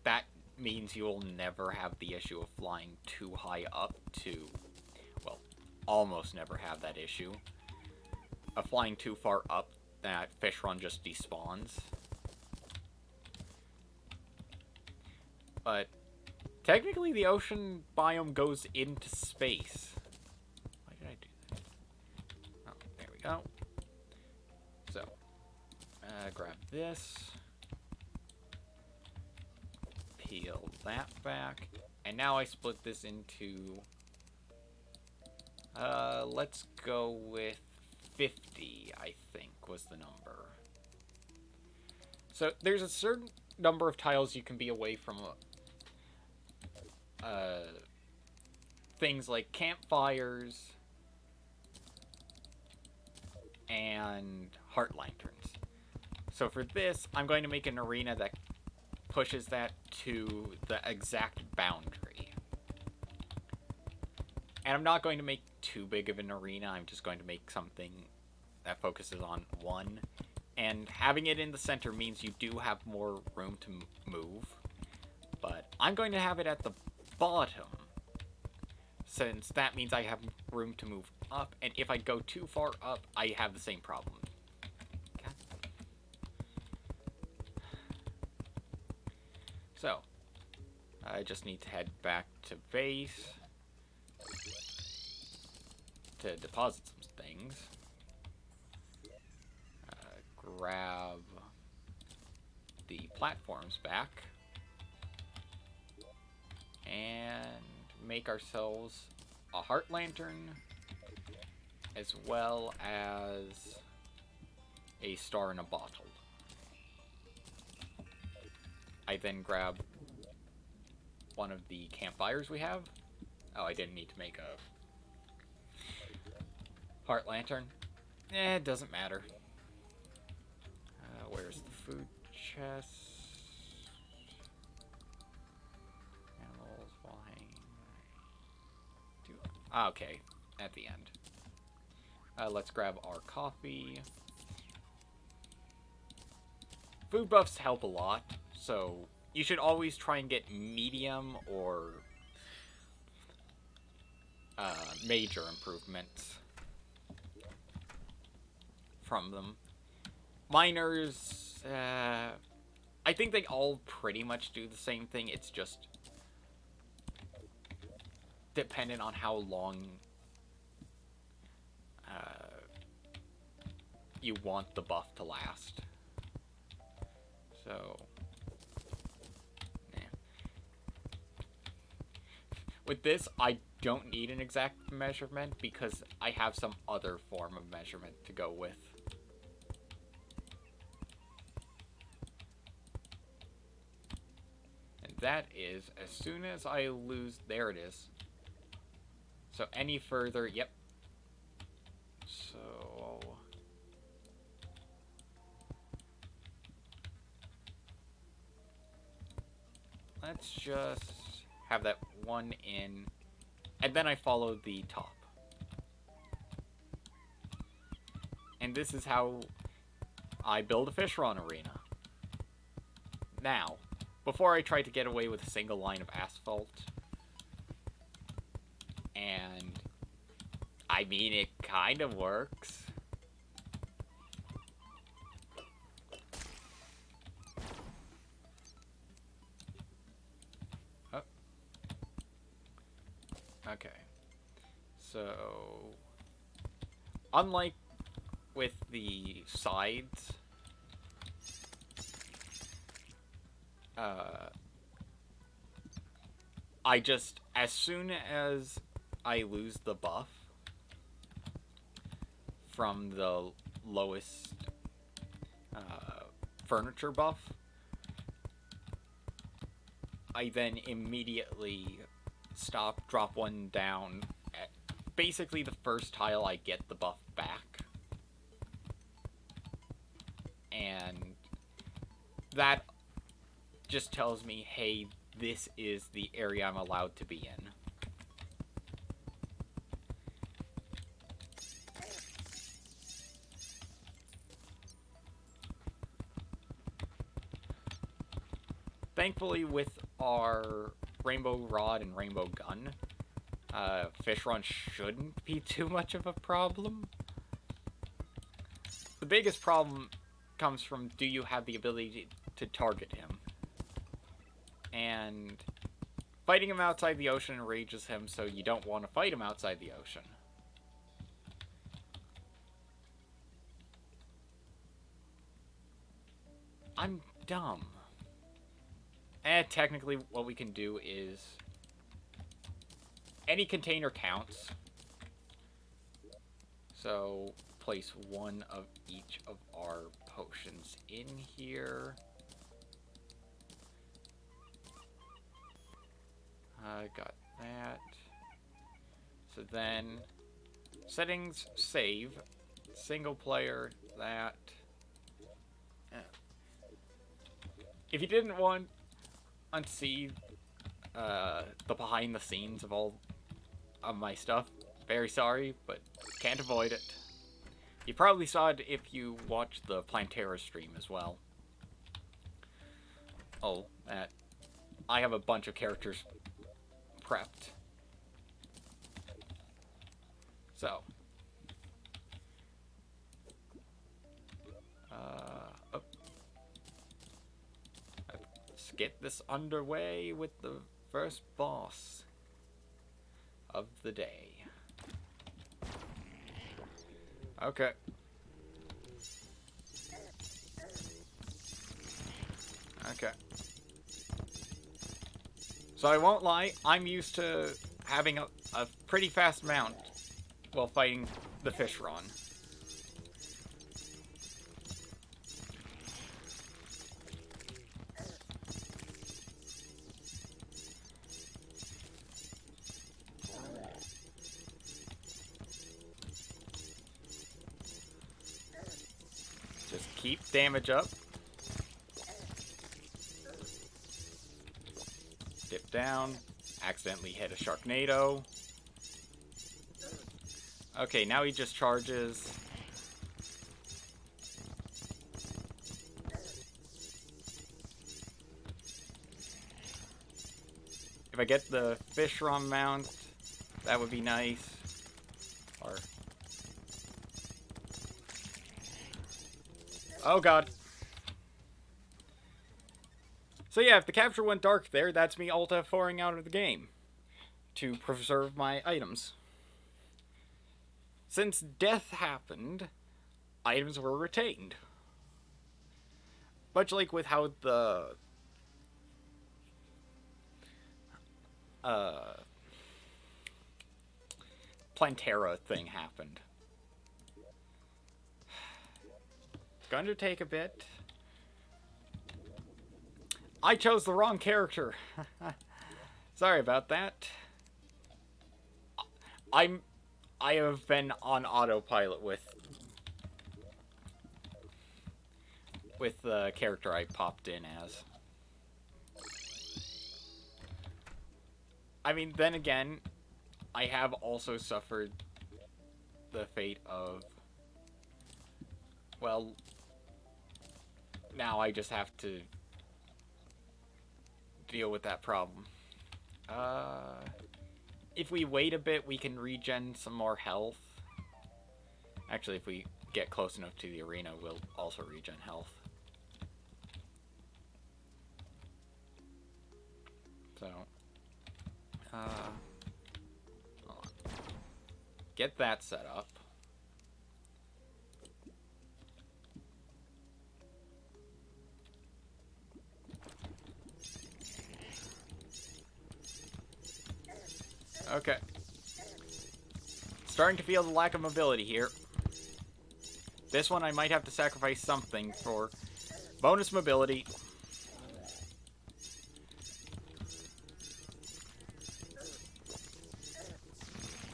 that means you'll never have the issue of flying too high up to, well, almost never have that issue of flying too far up that fish run just despawns. But technically the ocean biome goes into space. Why did I do that? Oh, there we go. So, grab this. that back. And now I split this into... let's go with 50, I think, was the number. So, there's a certain number of tiles you can be away from things like campfires and heart lanterns. So for this, I'm going to make an arena that pushes that to the exact boundary. And I'm not going to make too big of an arena, I'm just going to make something that focuses on one. And having it in the center means you do have more room to move. But I'm going to have it at the bottom, since that means I have room to move up, and if I go too far up, I have the same problem. Okay. So, I just need to head back to base to deposit some things. Grab the platforms back. And make ourselves a heart lantern, as well as a star in a bottle. I then grab one of the campfires we have. Oh, I didn't need to make a heart lantern. It doesn't matter. Where's the food chest? Animals while hanging. Okay, at the end. Let's grab our coffee. Food buffs help a lot, so you should always try and get medium or major improvements from them. Miners, I think they all pretty much do the same thing, it's just dependent on how long you want the buff to last. So, with this, I don't need an exact measurement because I have some other form of measurement to go with. And that is, as soon as I lose, there it is. So any further, yep. So... let's just have that one in, and then I follow the top. And this is how I build a fishron arena. Now, before I tried to get away with a single line of asphalt, and I mean, it kind of works. Oh. Okay. So, unlike with the sides, I just, as soon as I lose the buff from the lowest furniture buff, I then immediately stop, drop one down at basically the first tile I get the buff back. And that just tells me, hey, this is the area I'm allowed to be in. Thankfully, with our rainbow rod and rainbow gun, fishron shouldn't be too much of a problem. The biggest problem comes from, do you have the ability to target him? And fighting him outside the ocean enrages him, so you don't want to fight him outside the ocean. I'm dumb. And technically what we can do is any container counts. So place one of each of our potions in here. I got that. So then, settings, save, single player, that. If you didn't want to see the behind the scenes of all of my stuff, very sorry, but can't avoid it. You probably saw it if you watched the Terraria stream as well. Oh, that. I have a bunch of characters prepped. So. Oh. Let's get this underway with the first boss of the day. Okay. Okay. So I won't lie, I'm used to having a pretty fast mount while fighting the fish run. Just keep damage up. Dip down. Accidentally hit a Sharknado. Okay, now he just charges. If I get the fish run mount, that would be nice. Or... oh god. So yeah, if the capture went dark there, that's me alt F4ing out of the game to preserve my items. Since death happened, items were retained. Much like with how the Plantera thing happened. It's going to take a bit. I chose the wrong character. Sorry about that. I have been on autopilot with the character I popped in as. I mean, then again, I have also suffered the fate of, well, now I just have to deal with that problem. If we wait a bit, we can regen some more health. Actually, if we get close enough to the arena, we'll also regen health. So, hold on. Get that set up. Okay. Starting to feel the lack of mobility here. This one I might have to sacrifice something for bonus mobility.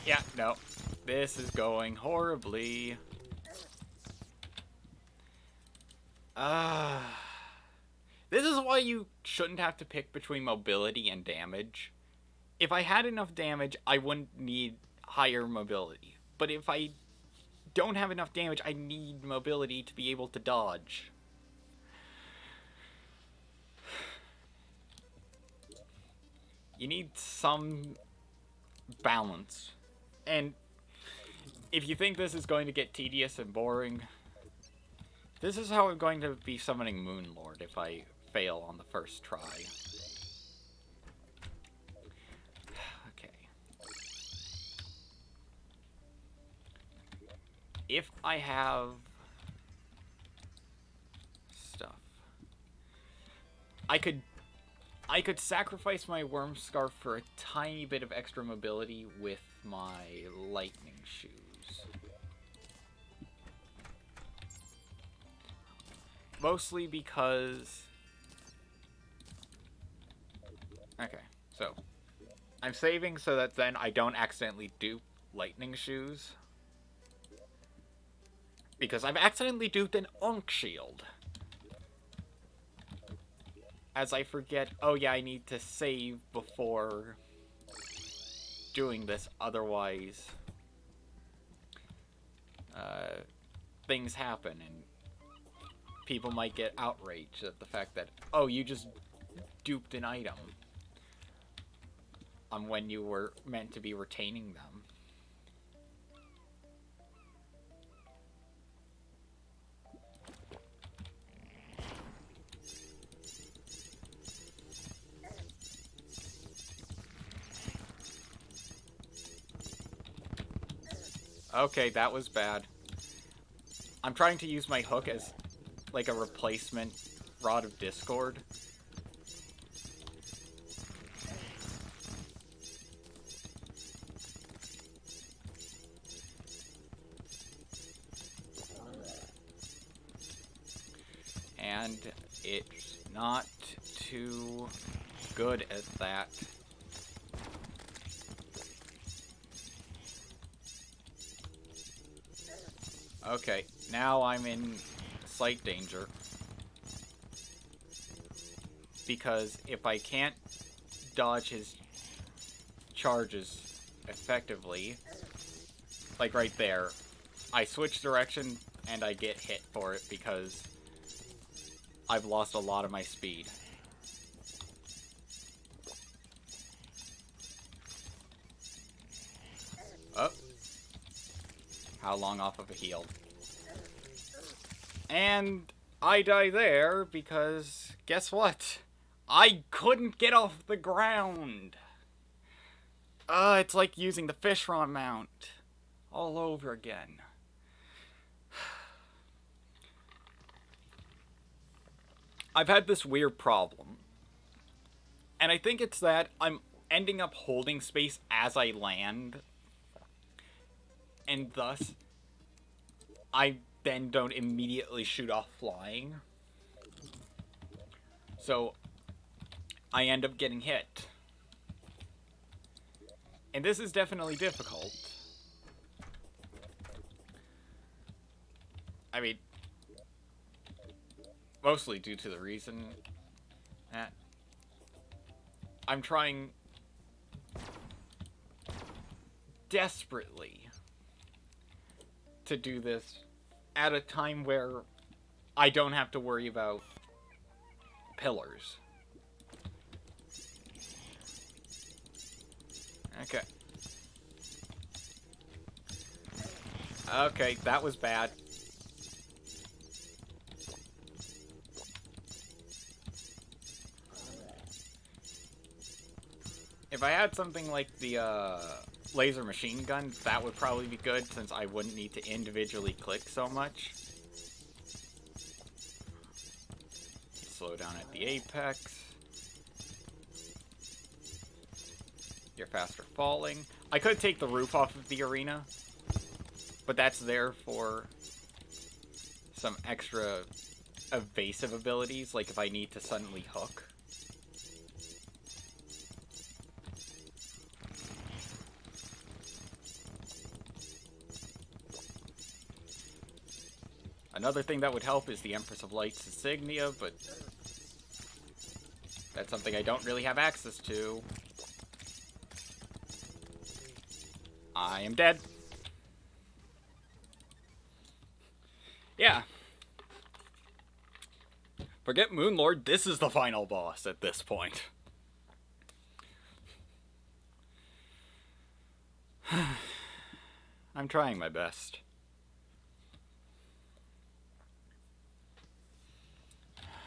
Yeah, no. This is going horribly. This is why you shouldn't have to pick between mobility and damage. If I had enough damage, I wouldn't need higher mobility. But if I don't have enough damage, I need mobility to be able to dodge. You need some balance. And if you think this is going to get tedious and boring, this is how I'm going to be summoning Moonlord if I fail on the first try. If I have I I could sacrifice my worm scarf for a tiny bit of extra mobility with my lightning shoes. Mostly because... Okay, so... I'm saving so that then I don't accidentally dupe lightning shoes. Because I've accidentally duped an Onk shield. As I forget, oh yeah, I need to save before doing this, otherwise things happen and people might get outraged at the fact that, oh, you just duped an item on when you were meant to be retaining them. Okay, that was bad. I'm trying to use my hook as, like, a replacement Rod of Discord. And it's not too good at that. Okay, now I'm in slight danger. Because if I can't dodge his charges effectively, like right there, I switch direction and I get hit for it because I've lost a lot of my speed. Oh. How long off of a heal? And I die there because, guess what? I couldn't get off the ground! It's like using the fish rod mount all over again. I've had this weird problem. And I think it's that I'm ending up holding space as I land. And thus, I then don't immediately shoot off flying. So, I end up getting hit. And this is definitely difficult. I mean, mostly due to the reason that I'm trying desperately to do this at a time where I don't have to worry about pillars. Okay. Okay, that was bad. If I had something like the laser machine gun, that would probably be good since I wouldn't need to individually click so much. Slow down at the apex. You're faster falling. I could take the roof off of the arena, but that's there for some extra evasive abilities, like if I need to suddenly hook. Another thing that would help is the Empress of Light's insignia, but that's something I don't really have access to. I am dead. Yeah. Forget Moonlord, this is the final boss at this point. I'm trying my best.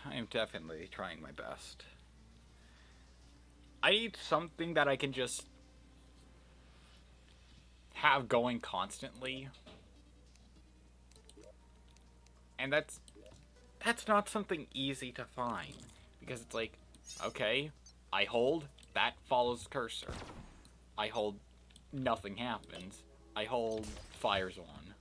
I am definitely trying my best. I need something that I can just have going constantly. And that's not something easy to find. Because it's like, okay, I hold, that follows cursor. I hold, nothing happens. I hold, fire's on.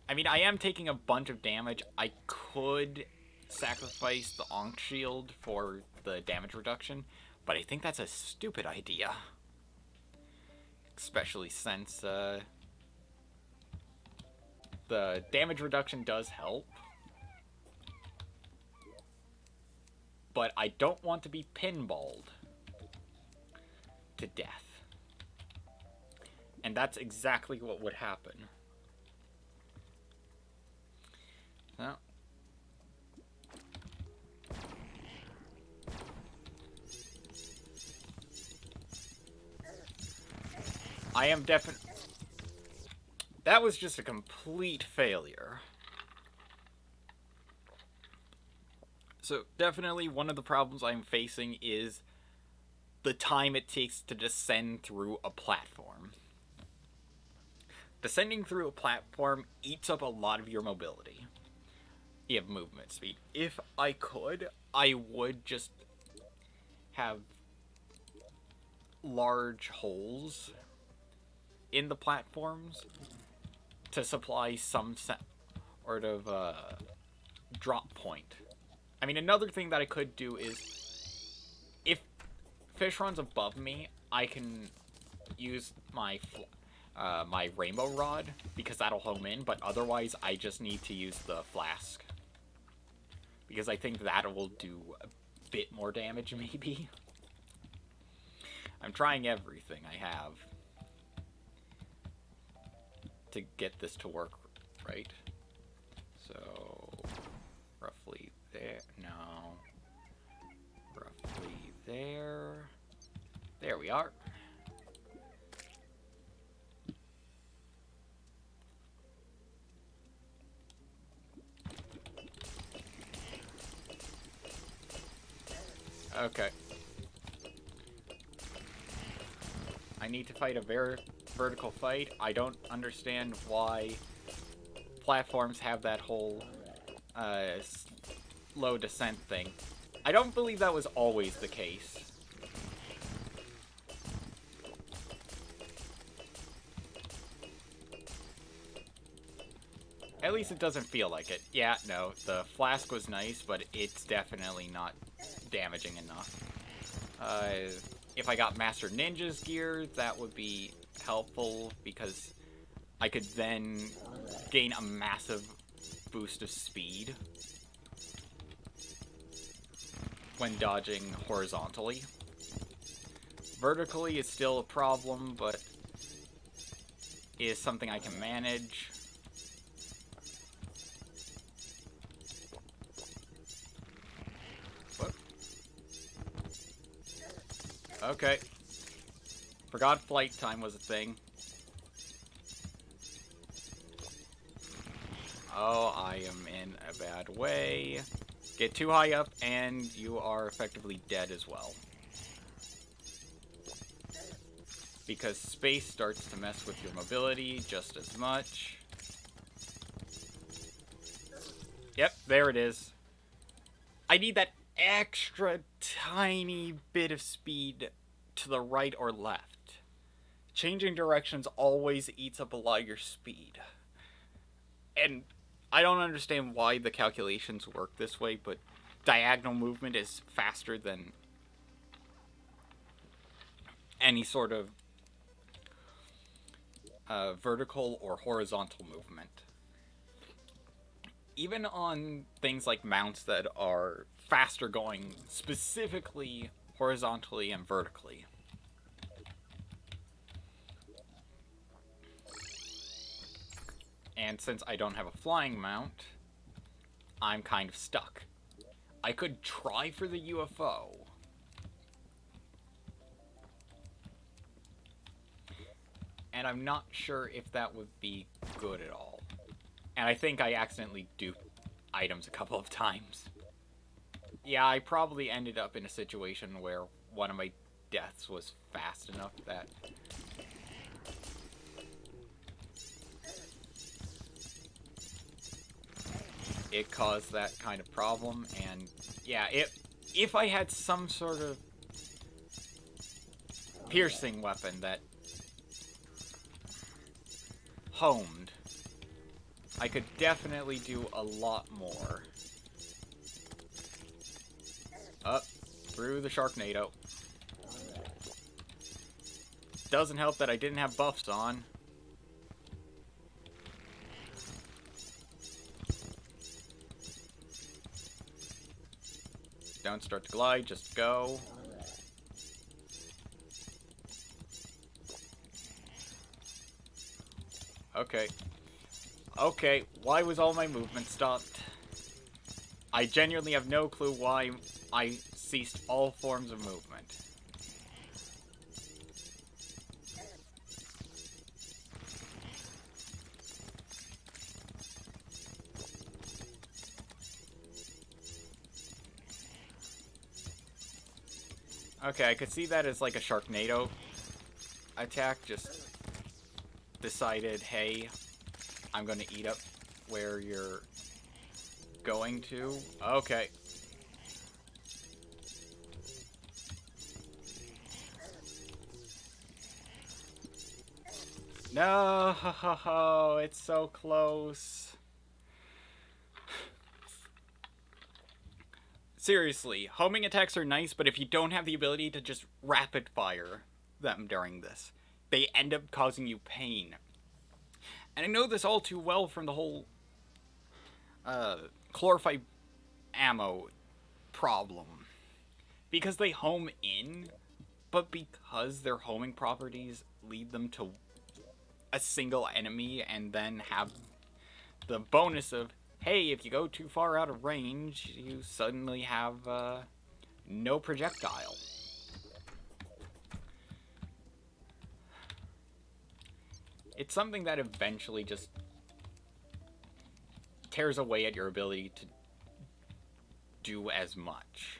I mean, I am taking a bunch of damage. I could sacrifice the Ankh shield for the damage reduction, but I think that's a stupid idea. Especially since the damage reduction does help. But I don't want to be pinballed to death. And that's exactly what would happen. So. I am definitely... That was just a complete failure. So definitely one of the problems I'm facing is the time it takes to descend through a platform. Descending through a platform eats up a lot of your mobility. You have movement speed. If I could, I would just have large holes in the platforms to supply some sort of drop point. I mean, another thing that I could do is, if fish runs above me, I can use my my rainbow rod, because that'll home in, but otherwise I just need to use the flask. Because I think that will do a bit more damage, maybe. I'm trying everything I have to get this to work right. So, roughly there. No. Roughly there. There we are. Okay. I need to fight a vertical fight. I don't understand why platforms have that whole low descent thing. I don't believe that was always the case. At least it doesn't feel like it. Yeah, no, the flask was nice, but it's definitely not damaging enough. If I got Master Ninja's gear, that would be helpful, because I could then gain a massive boost of speed when dodging horizontally. Vertically is still a problem, but is something I can manage. Okay. Forgot flight time was a thing. Oh, I am in a bad way. Get too high up and you are effectively dead as well. Because space starts to mess with your mobility just as much. Yep, there it is. I need that extra tiny bit of speed to the right or left. Changing directions always eats up a lot of your speed. And I don't understand why the calculations work this way, but diagonal movement is faster than any sort of vertical or horizontal movement. Even on things like mounts that are faster going specifically horizontally and vertically. And since I don't have a flying mount, I'm kind of stuck. I could try for the UFO. And I'm not sure if that would be good at all. And I think I accidentally duped items a couple of times. Yeah, I probably ended up in a situation where one of my deaths was fast enough that it caused that kind of problem, and yeah, if I had some sort of piercing weapon that homed, I could definitely do a lot more. Up through the Sharknado. Doesn't help that I didn't have buffs on. Don't start to glide, just go. Okay. Okay, why was all my movement stopped? I genuinely have no clue why I ceased all forms of movement. Okay, I could see that as like a Sharknado attack, just decided, hey, I'm gonna eat up where you're going to. Okay. No, it's so close. Seriously, homing attacks are nice, but if you don't have the ability to just rapid fire them during this, they end up causing you pain. And I know this all too well from the whole chlorophyte ammo problem. Because they home in, but because their homing properties lead them to a single enemy and then have the bonus of, hey, if you go too far out of range, you suddenly have no projectile. It's something that eventually just tears away at your ability to do as much.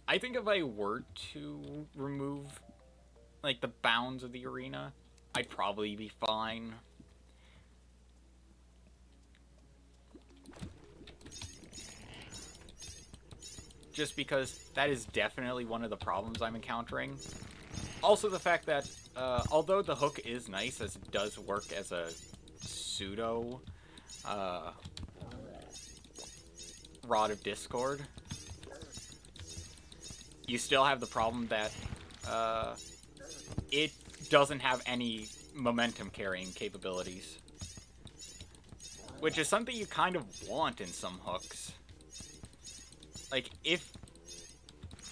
I think if I were to remove, like, the bounds of the arena, I'd probably be fine. Just because that is definitely one of the problems I'm encountering. Also the fact that, although the hook is nice, as it does work as a pseudo Rod of Discord, you still have the problem that it doesn't have any momentum carrying capabilities. Which is something you kind of want in some hooks. Like, if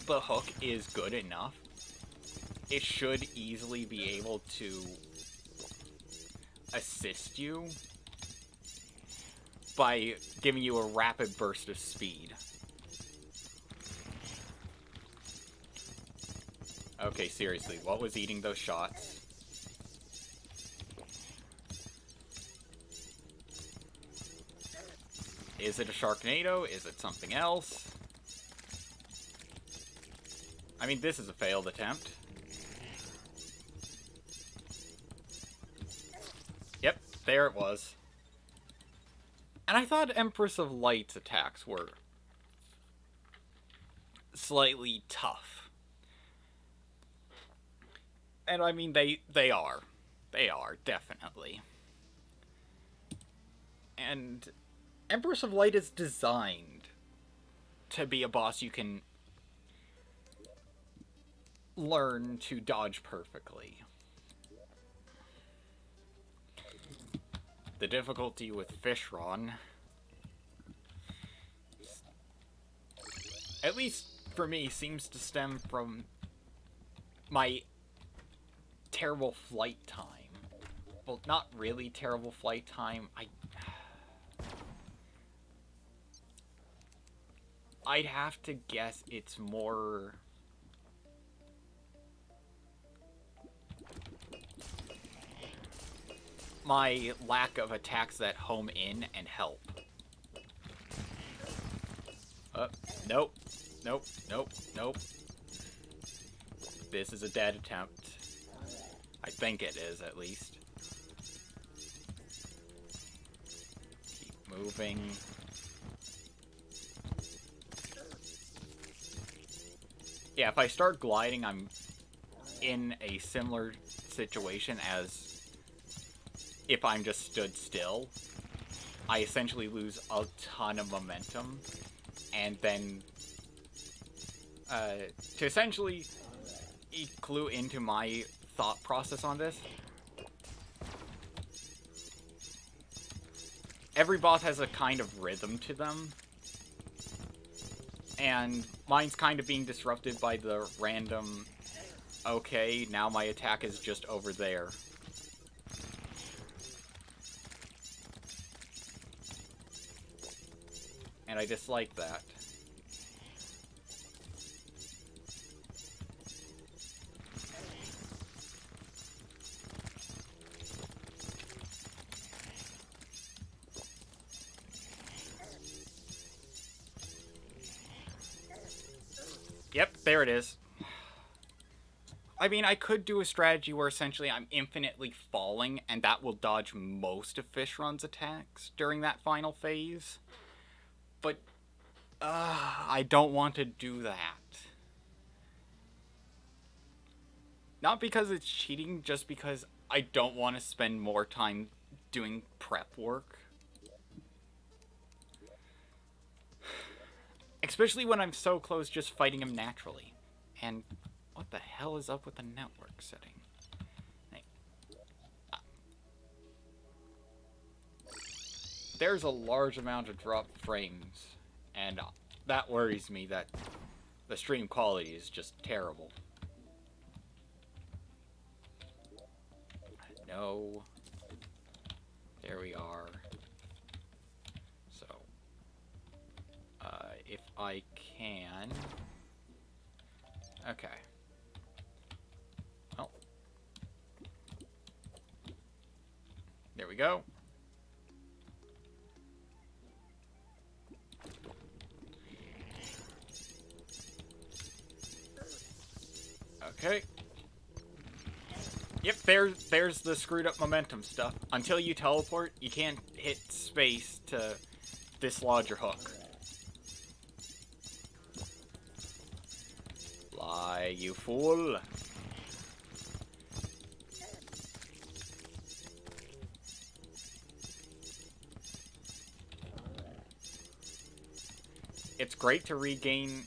the hook is good enough, it should easily be able to assist you by giving you a rapid burst of speed. Okay, seriously, what was eating those shots? Is it a Sharknado? Is it something else? I mean, this is a failed attempt. Yep, there it was. And I thought Empress of Light's attacks were slightly tough. And I mean, they are. They are, definitely. And Empress of Light is designed to be a boss you can learn to dodge perfectly. The difficulty with Fishron, at least for me, seems to stem from my terrible flight time. Well, not really terrible flight time. I'd have to guess it's more my lack of attacks that home in and help. Nope. Nope. Nope. Nope. This is a dead attempt. I think it is, at least. moving. Yeah, if I start gliding, I'm in a similar situation as if I'm just stood still. I essentially lose a ton of momentum, and then to essentially clue into my thought process on this, every boss has a kind of rhythm to them, and mine's kind of being disrupted by the random, okay, now my attack is just over there. And I dislike that. Yep, there it is. I mean, I could do a strategy where essentially I'm infinitely falling, and that will dodge most of Fishrun's attacks during that final phase. But, I don't want to do that. Not because it's cheating, just because I don't want to spend more time doing prep work. Especially when I'm so close just fighting him naturally. And what the hell is up with the network setting? Hey. There's a large amount of dropped frames, and that worries me that the stream quality is just terrible. No. There we are. So, if I can... Okay. Well. There we go. Okay. Yep, there's the screwed up momentum stuff. Until you teleport, you can't hit space to dislodge your hook. Fly, you fool. It's great to regain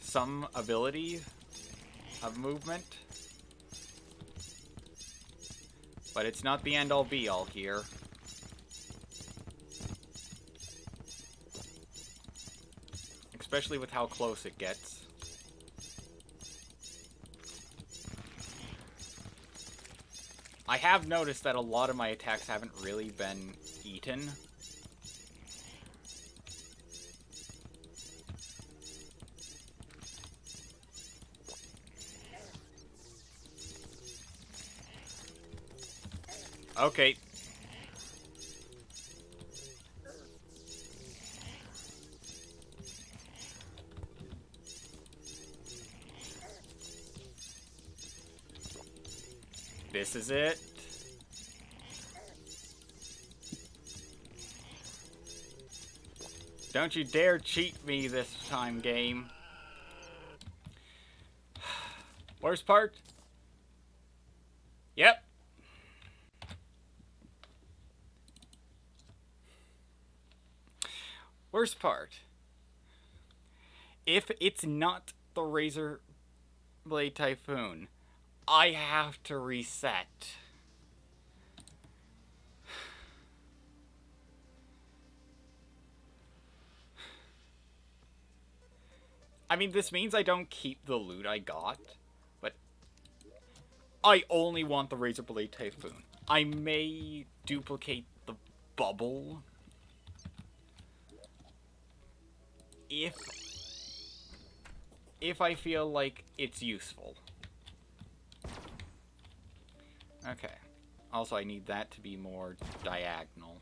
some ability of movement, but it's not the end-all be-all here. Especially with how close it gets. I have noticed that a lot of my attacks haven't really been eaten. Okay. This is it. Don't you dare cheat me this time, game. Worst part? Yep. Worst part. If it's not the Razor Blade Typhoon, I have to reset. I mean, this means I don't keep the loot I got, but I only want the Razor Blade Typhoon. I may duplicate the bubble if I feel like it's useful. Okay. Also, I need that to be more diagonal.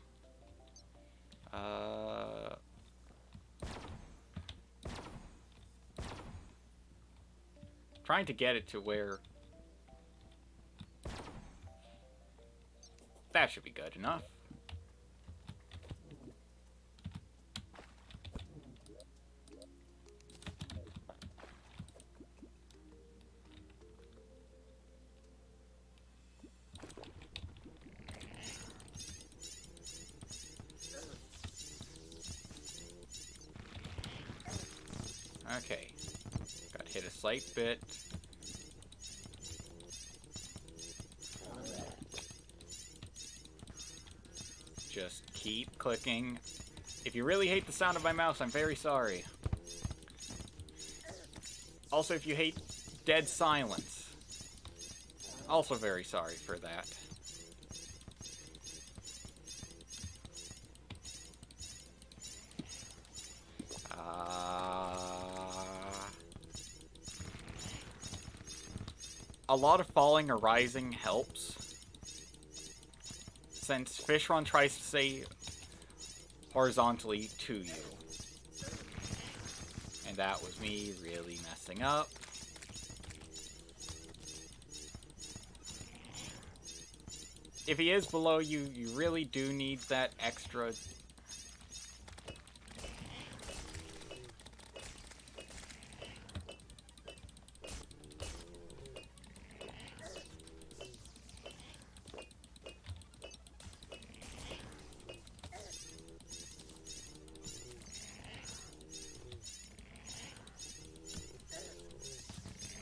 Trying to get it to where... That should be good enough. Okay. Got hit a slight bit. Just keep clicking. If you really hate the sound of my mouse, I'm very sorry. Also, if you hate dead silence, also very sorry for that. A lot of falling or rising helps, since Fishron tries to stay horizontally to you. And that was me really messing up. If he is below you, you really do need that extra...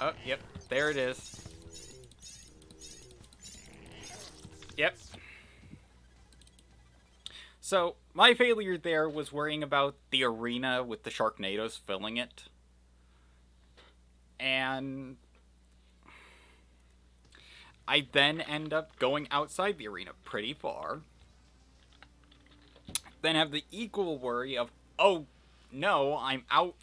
Oh, yep, there it is. Yep. So, my failure there was worrying about the arena with the Sharknadoes filling it. And I then end up going outside the arena pretty far. Then have the equal worry of, oh no, I'm out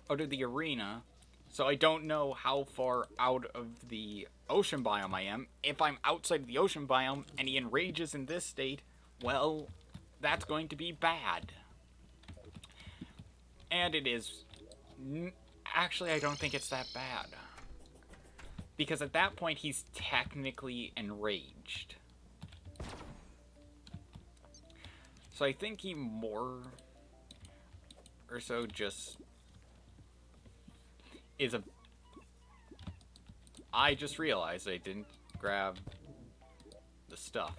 of the arena, so I don't know how far out of the ocean biome I am. If I'm outside of the ocean biome and he enrages in this state, well, that's going to be bad. And it is... Actually, I don't think it's that bad. Because at that point, he's technically enraged. So I think he more or so just is a... I just realized I didn't grab the stuff.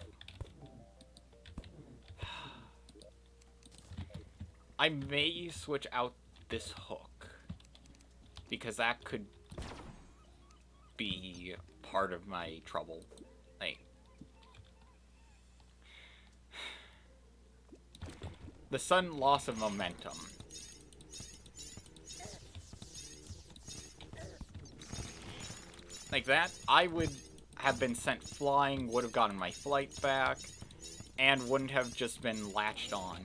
I may switch out this hook, because that could be part of my trouble. Like, the sudden loss of momentum. Like that, I would have been sent flying, would have gotten my flight back, and wouldn't have just been latched on.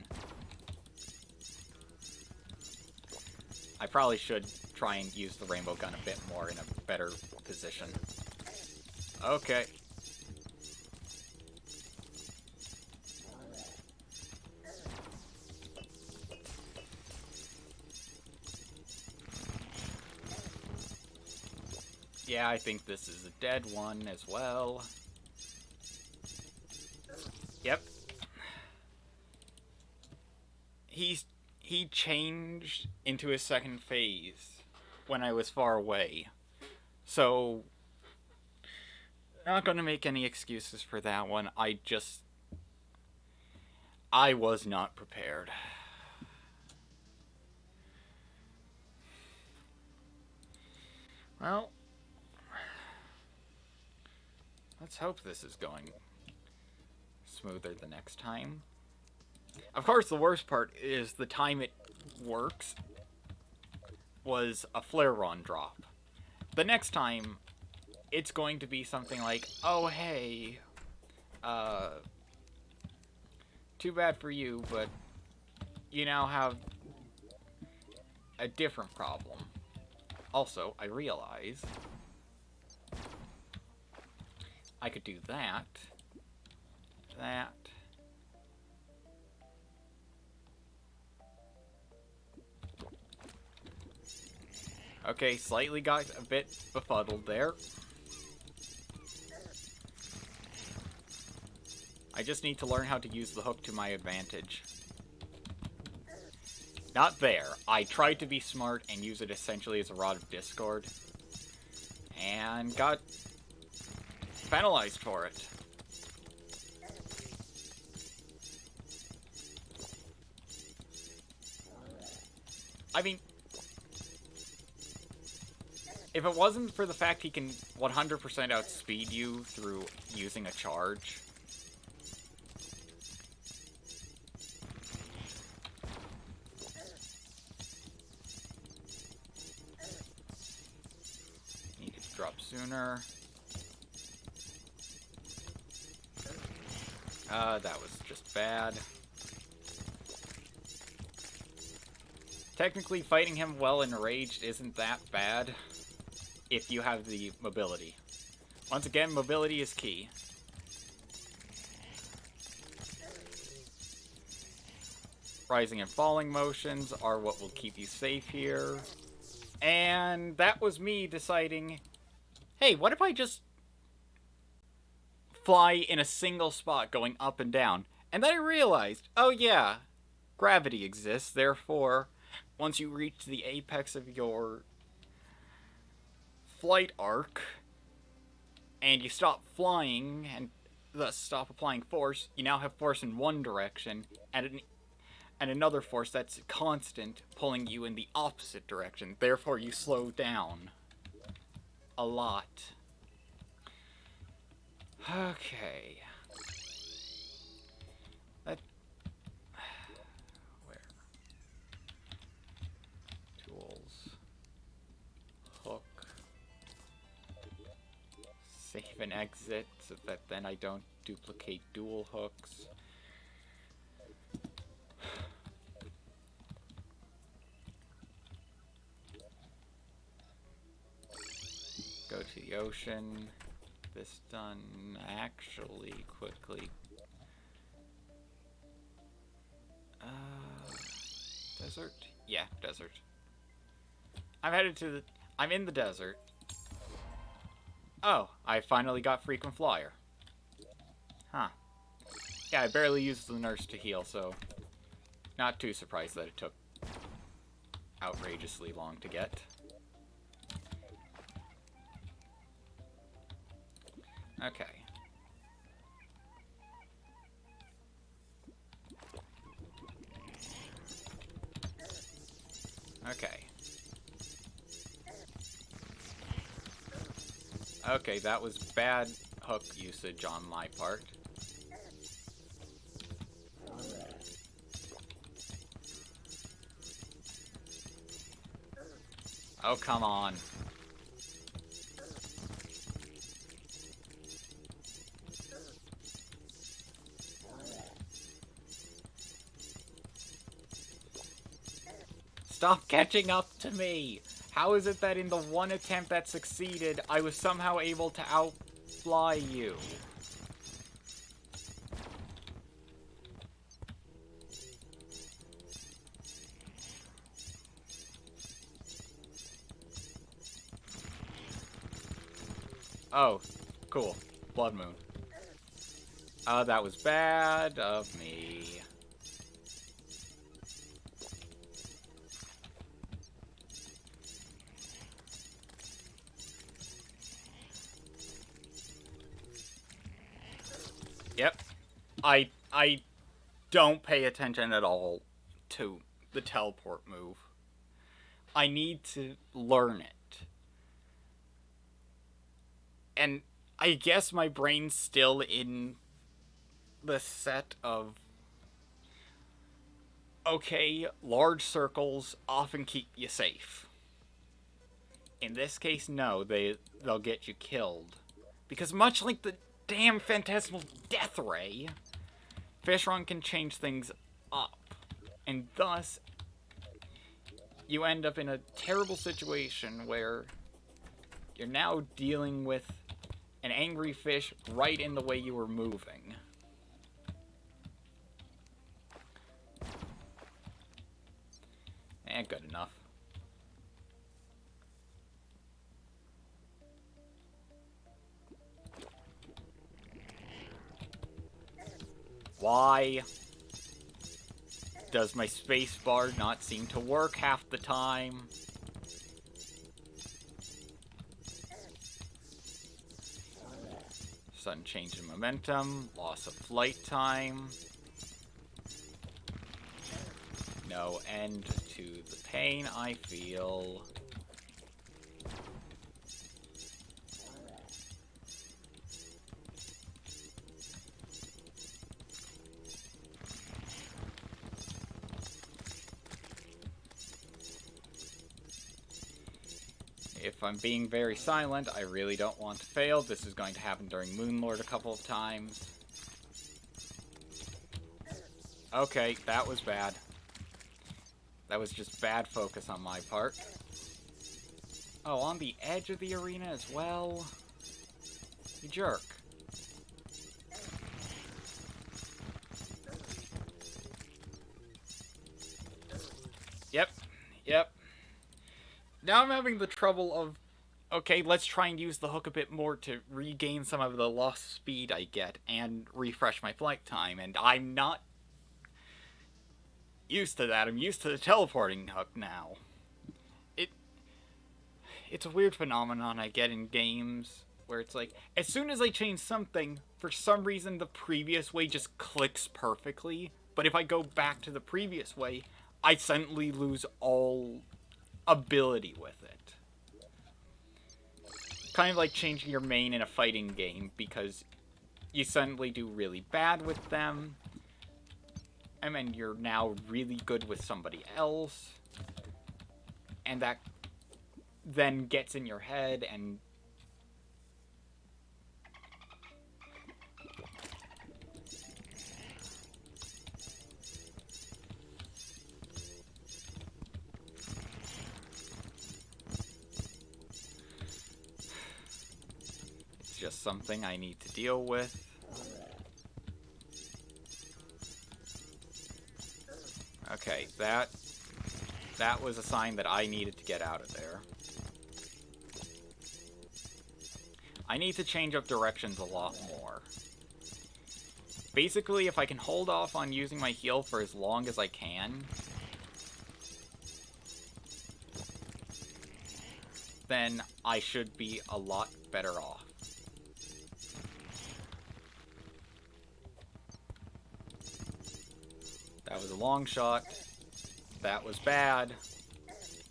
I probably should try and use the rainbow gun a bit more in a better position. Okay. Yeah, I think this is a dead one as well. Yep. He changed into his second phase when I was far away. So, not gonna make any excuses for that one. I was not prepared. Well, let's hope this is going smoother the next time. Of course, the worst part is the time it works was a flare-on drop. The next time, it's going to be something like, oh hey, too bad for you, but you now have a different problem. Also, I realize I could do that. Okay, slightly got a bit befuddled there. I just need to learn how to use the hook to my advantage. Not there. I tried to be smart and use it essentially as a Rod of Discord. And got penalized for it. I mean, If it wasn't for the fact he can 100% outspeed you through using a charge... Need to drop sooner. That was just bad. Technically, fighting him well enraged isn't that bad if you have the mobility. Once again, mobility is key. Rising and falling motions are what will keep you safe here. And that was me deciding, hey, what if I just fly in a single spot going up and down? And then I realized, oh yeah, gravity exists, therefore, once you reach the apex of your flight arc, and you stop flying, and thus stop applying force, you now have force in one direction, and another force that's constant, pulling you in the opposite direction. Therefore, you slow down a lot. Okay. Where? Tools. Hook. Save and exit, so that then I don't duplicate dual hooks. Go to the ocean. This done actually quickly. Desert? Yeah, desert. I'm headed to the... I'm in the desert. Oh, I finally got frequent flyer. Huh. Yeah, I barely used the nurse to heal, so... Not too surprised that it took outrageously long to get. Okay. Okay. Okay, that was bad hook usage on my part. Oh, come on. Stop catching up to me! How is it that in the one attempt that succeeded, I was somehow able to outfly you? Oh, cool. Blood Moon. That was bad of me. Yep. I don't pay attention at all to the teleport move. I need to learn it. And I guess my brain's still in the set of, okay, large circles often keep you safe. In this case, no, they'll get you killed. Because much like the damn Phantasmal Death Ray, Fish Run can change things up. And thus, you end up in a terrible situation where you're now dealing with an angry fish right in the way you were moving. Good enough. Why does my space bar not seem to work half the time? Sudden change in momentum, loss of flight time. No end to the pain I feel. If I'm being very silent, I really don't want to fail. This is going to happen during Moonlord a couple of times. Okay, that was bad. That was just bad focus on my part. Oh, on the edge of the arena as well? You jerk. Yep. Now I'm having the trouble of, okay, let's try and use the hook a bit more to regain some of the lost speed I get and refresh my flight time, and I'm not used to that. I'm used to the teleporting hook now. It's a weird phenomenon I get in games where it's like, as soon as I change something, for some reason the previous way just clicks perfectly, but if I go back to the previous way, I suddenly lose all ability with it. Kind of like changing your main in a fighting game, because you suddenly do really bad with them, and then you're now really good with somebody else, and that then gets in your head, and it's just something I need to deal with. Okay, that was a sign that I needed to get out of there. I need to change up directions a lot more. Basically, if I can hold off on using my heal for as long as I can, then I should be a lot better off. That was a long shot. That was bad,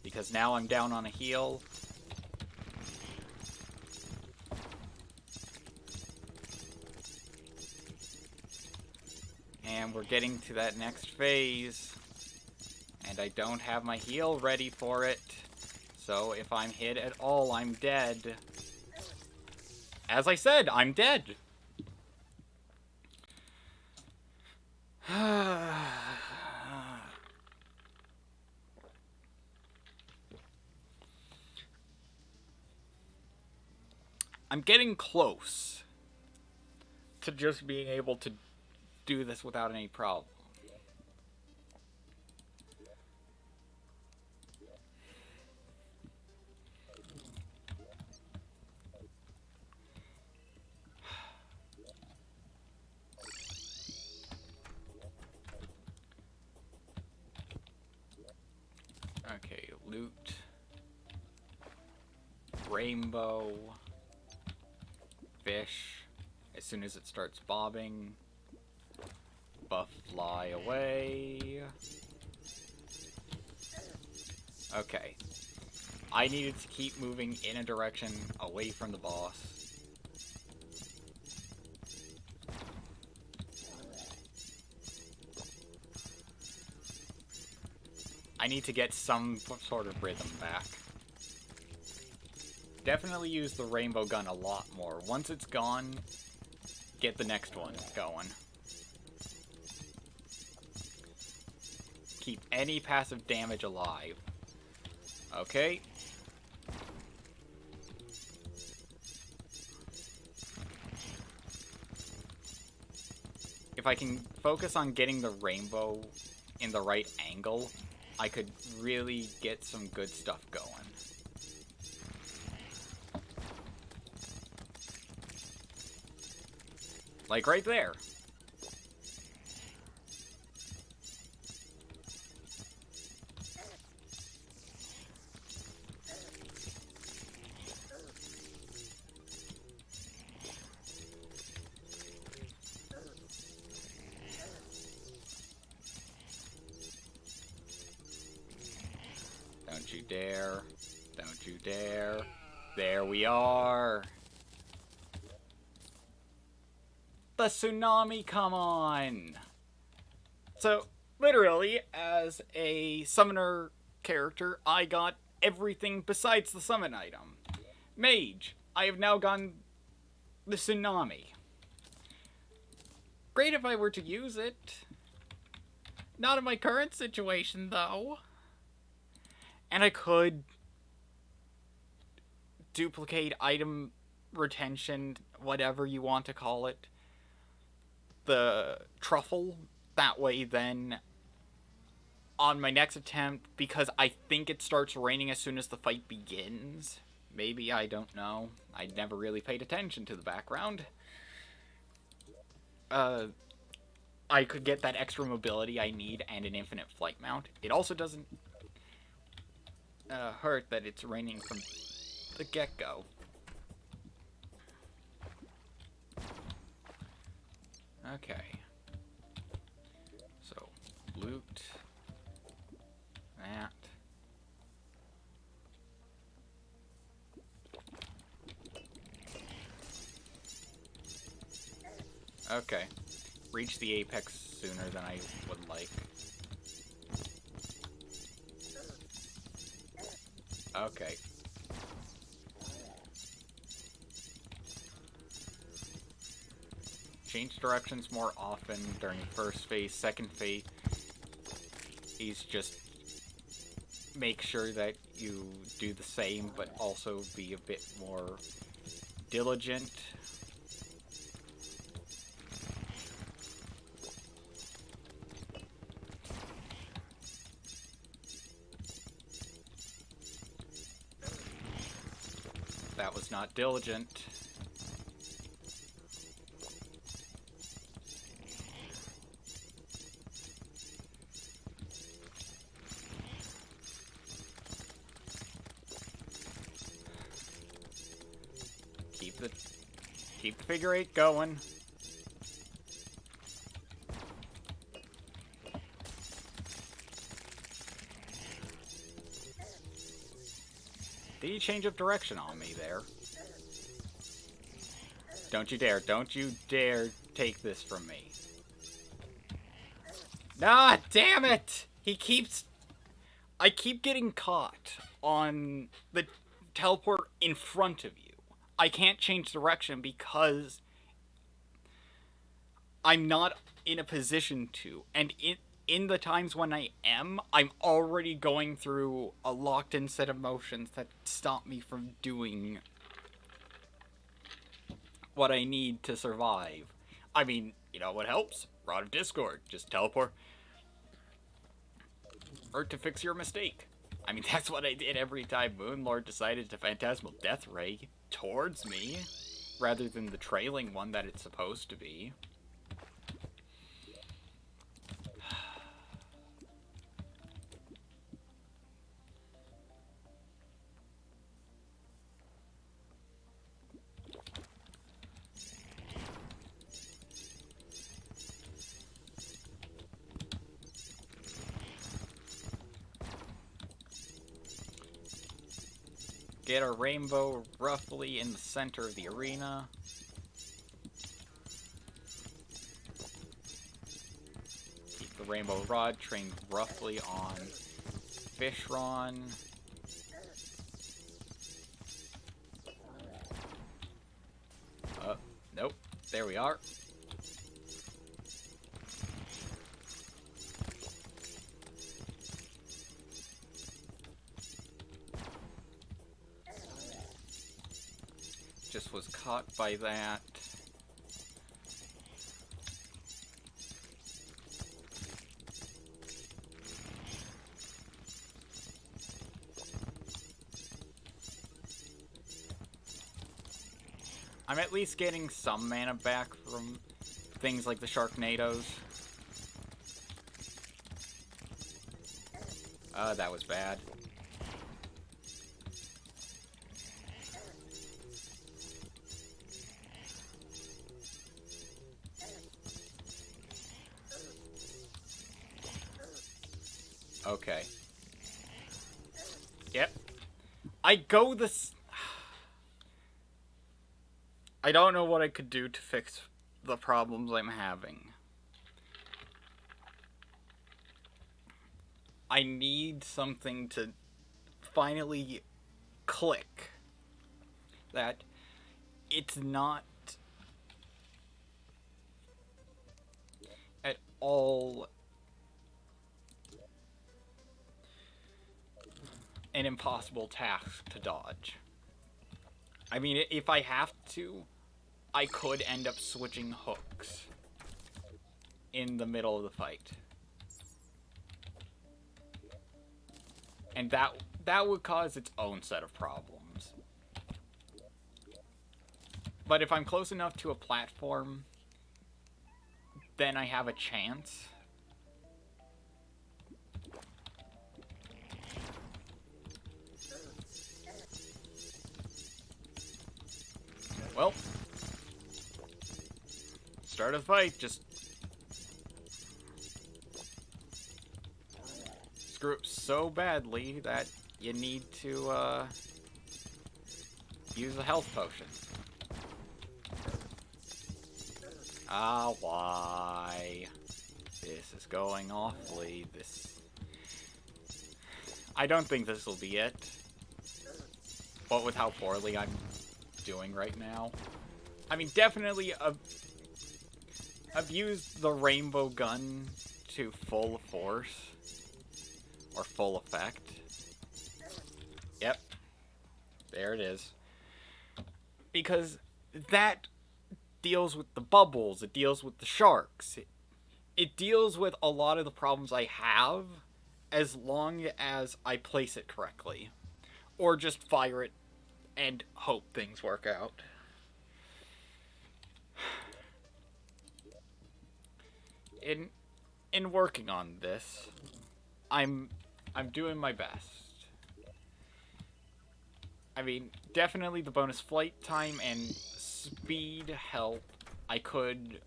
because now I'm down on a heal. And we're getting to that next phase, and I don't have my heal ready for it, so if I'm hit at all, I'm dead. As I said, I'm dead! I'm getting close to just being able to do this without any problem. Okay, loot. Rainbow. Fish. As soon as it starts bobbing. Buff fly away. Okay. I needed to keep moving in a direction away from the boss. I need to get some sort of rhythm back. Definitely use the rainbow gun a lot more. Once it's gone, get the next one going. Keep any passive damage alive. Okay. If I can focus on getting the rainbow in the right angle, I could really get some good stuff going. Like right there. Don't you dare. Don't you dare. There we are. The tsunami, come on! So, literally, as a summoner character, I got everything besides the summon item. Mage, I have now gone the tsunami. Great if I were to use it. Not in my current situation, though. And I could duplicate item retention, whatever you want to call it, the truffle. That way, then, on my next attempt, because I think it starts raining as soon as the fight begins. Maybe, I don't know. I never really paid attention to the background. I could get that extra mobility I need and an infinite flight mount. It also doesn't hurt that it's raining from the get-go. Okay. So, loot. That. Okay. Reach the apex sooner than I would like. Okay. Change directions more often during first phase, second phase. He's just make sure that you do the same, but also be a bit more diligent. That was not diligent. Keep the figure eight going. Did he change up direction on me there? Don't you dare take this from me. Ah, damn it! I keep getting caught on the teleport in front of you. I can't change direction because I'm not in a position to. And in the times when I am, I'm already going through a locked-in set of motions that stop me from doing what I need to survive. I mean, you know what helps? Rod of Discord. Just teleport. Or to fix your mistake. I mean, that's what I did every time Moonlord decided to Phantasmal Death Ray towards me, rather than the trailing one that it's supposed to be. Get a rainbow roughly in the center of the arena. Keep the rainbow rod trained roughly on Fishron. Nope. There we are. Just was caught by that. I'm at least getting some mana back from things like the Sharknadoes. That was bad. Okay. Yep. I don't know what I could do to fix the problems I'm having. I need something to finally click that it's not at all an impossible task to dodge. I mean, if I have to, I could end up switching hooks in the middle of the fight. And that would cause its own set of problems. But if I'm close enough to a platform, then I have a chance. Well, start of the fight, just screw up so badly that you need to use a health potion. Ah, why? This is going awfully. I don't think this will be it. What with how poorly I'm doing right now. I mean, definitely I've used the rainbow gun to full force. Or full effect. Yep. There it is. Because that deals with the bubbles, it deals with the sharks. It deals with a lot of the problems I have as long as I place it correctly. Or just fire it and hope things work out. In working on this, I'm doing my best. I mean, definitely the bonus flight time and speed help. I could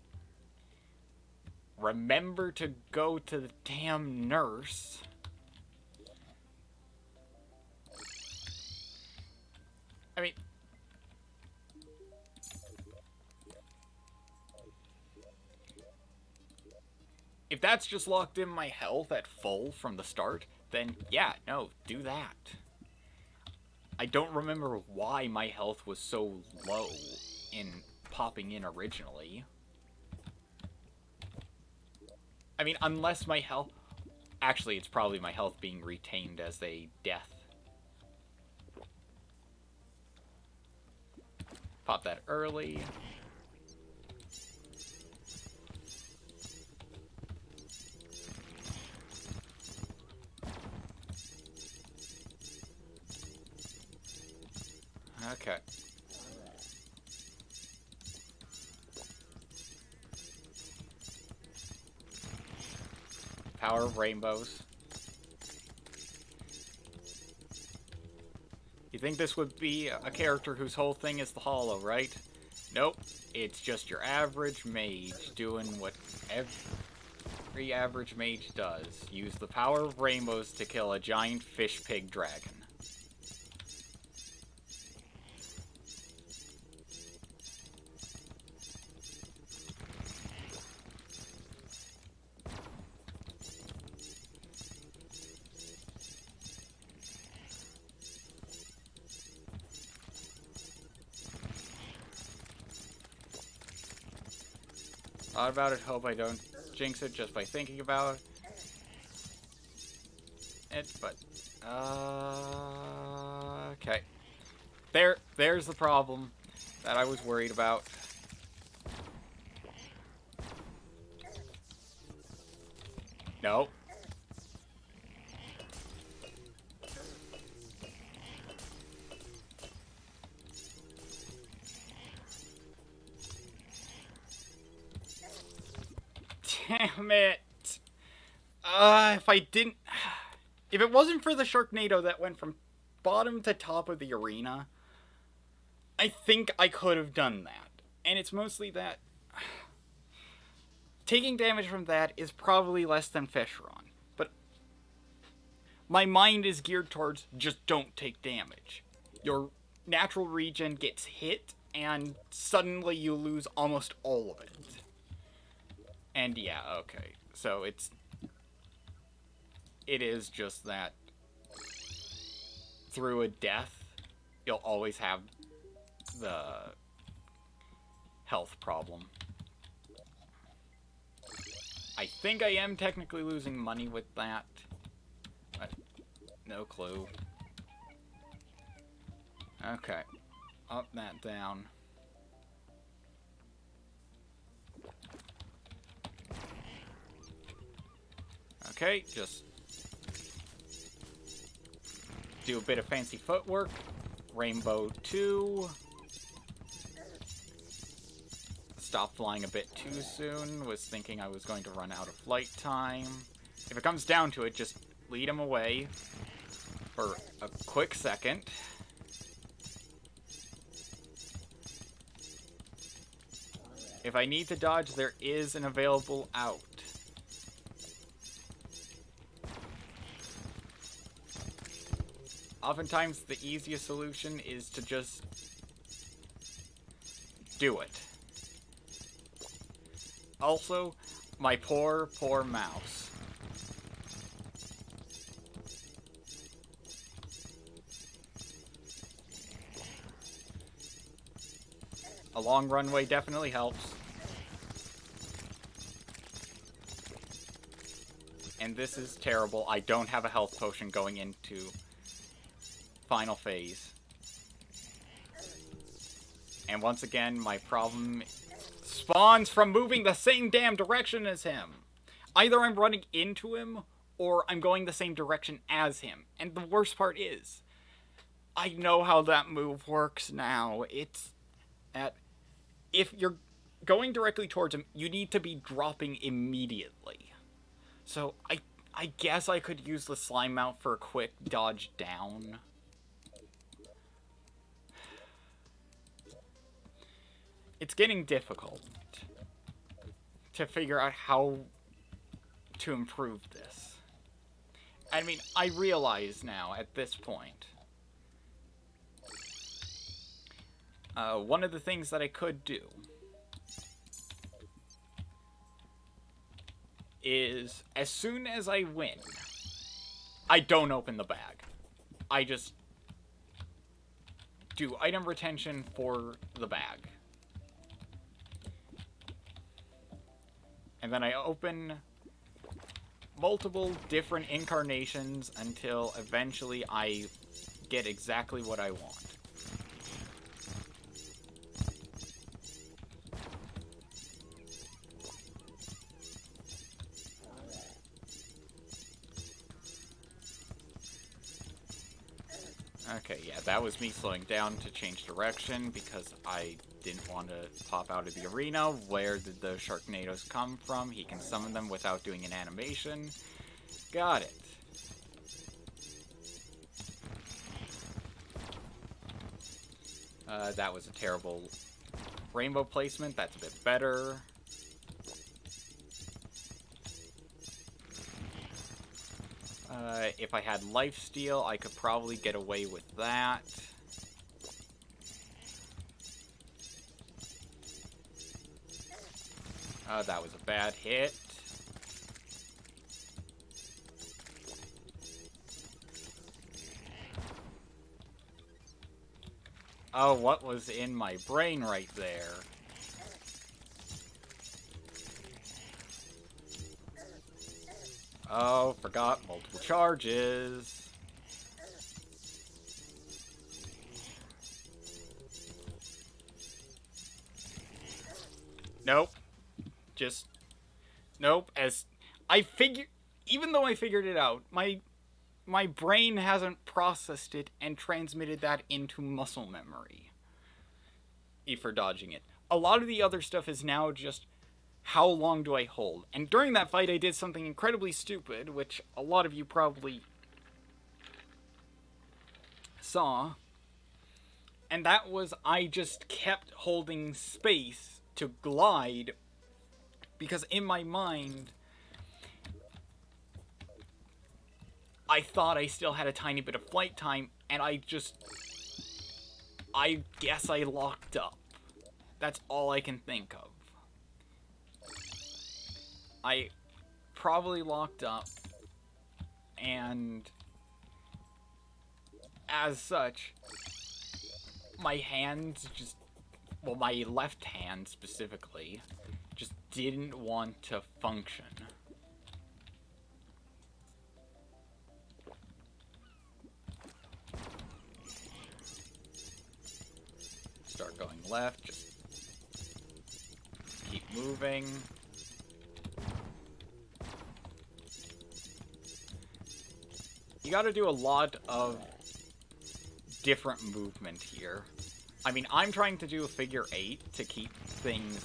remember to go to the damn nurse. I mean, if that's just locked in my health at full from the start, then yeah, no, do that. I don't remember why my health was so low in popping in originally. I mean, unless my health... Actually, it's probably my health being retained as a death. Pop that early. Okay. Power of rainbows. You think this would be a character whose whole thing is the hollow, right? Nope. It's just your average mage doing what every average mage does. Use the power of rainbows to kill a giant fish pig dragon. Thought about it, hope I don't jinx it just by thinking about it, but, okay. There's the problem that I was worried about. No. Damn it. If I didn't... If it wasn't for the Sharknado that went from bottom to top of the arena, I think I could have done that. And it's mostly that... Taking damage from that is probably less than Fishron. But my mind is geared towards just don't take damage. Your natural regen gets hit, and suddenly you lose almost all of it. And yeah, okay. So it is just that through a death, you'll always have the health problem. I think I am technically losing money with that, but no clue. Okay, up that down. Okay, just do a bit of fancy footwork. Rainbow 2. Stop flying a bit too soon. Was thinking I was going to run out of flight time. If it comes down to it, just lead him away for a quick second. If I need to dodge, there is an available out. Oftentimes, the easiest solution is to just do it. Also, my poor, poor mouse. A long runway definitely helps. And this is terrible. I don't have a health potion going into final phase. And once again, my problem spawns from moving the same damn direction as him. Either I'm running into him, or I'm going the same direction as him. And the worst part is, I know how that move works now. It's that if you're going directly towards him, you need to be dropping immediately. So I guess I could use the slime mount for a quick dodge down. It's getting difficult to figure out how to improve this. I mean, I realize now at this point, one of the things that I could do is, as soon as I win, I don't open the bag. I just do item retention for the bag. And then I open multiple different incarnations until eventually I get exactly what I want. Okay, yeah, that was me slowing down to change direction because I didn't want to pop out of the arena. Where did the Sharknadoes come from? He can summon them without doing an animation. Got it. That was a terrible rainbow placement. That's a bit better. If I had lifesteal, I could probably get away with that. That was a bad hit. Oh, what was in my brain right there? Oh, forgot multiple charges. Nope. Just... Nope. As I figured... Even though I figured it out, my brain hasn't processed it and transmitted that into muscle memory. For dodging it. A lot of the other stuff is now just... How long do I hold? And during that fight, I did something incredibly stupid, which a lot of you probably saw. And that was I just kept holding space to glide, because in my mind, I thought I still had a tiny bit of flight time, and I guess I locked up. That's all I can think of. I probably locked up, and as such, my hands just, well, my left hand specifically, just didn't want to function. Start going left, just keep moving. You gotta do a lot of different movement here. I mean, I'm trying to do a figure 8 to keep things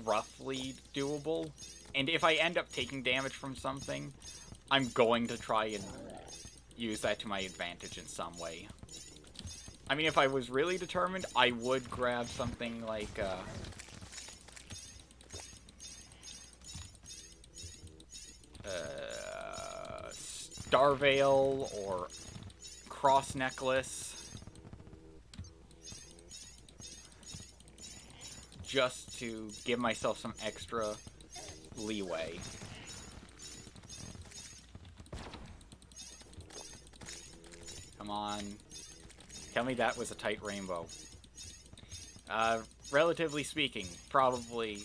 roughly doable. And if I end up taking damage from something, I'm going to try and use that to my advantage in some way. I mean, if I was really determined, I would grab something like, Star Veil or Cross Necklace. Just to give myself some extra leeway. Come on. Tell me that was a tight rainbow. Relatively speaking, probably.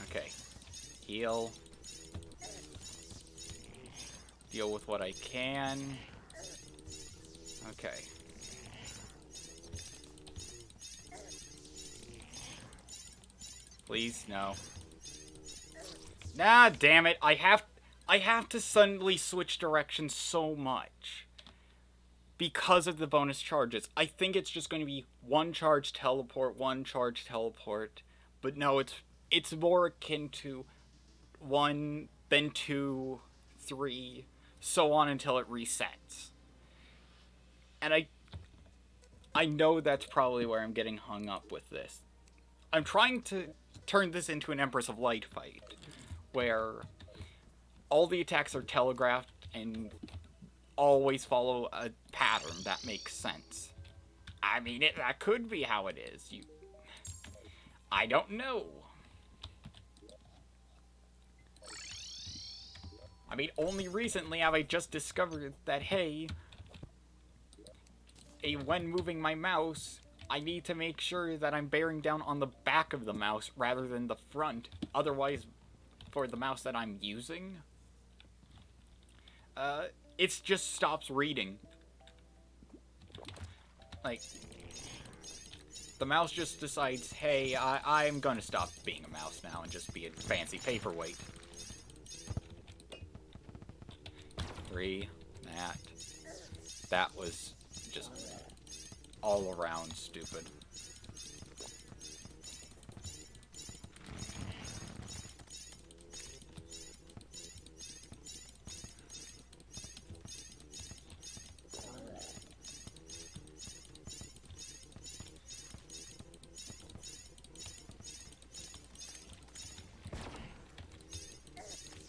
Okay. Heal. Deal with what I can. Okay. Please, no. Nah, damn it. I have to suddenly switch directions so much. Because of the bonus charges. I think it's just going to be one charge teleport, one charge teleport. But no, it's more akin to 1, then 2, 3, so on until it resets. And I know that's probably where I'm getting hung up with this. I'm trying to turn this into an Empress of Light fight, where all the attacks are telegraphed and always follow a pattern that makes sense. I mean, that could be how it is. I don't know. I mean, only recently have I just discovered that, hey, when moving my mouse, I need to make sure that I'm bearing down on the back of the mouse rather than the front. Otherwise, for the mouse that I'm using, it just stops reading. Like, the mouse just decides, hey, I'm gonna stop being a mouse now and just be a fancy paperweight. 3, that was just all around stupid.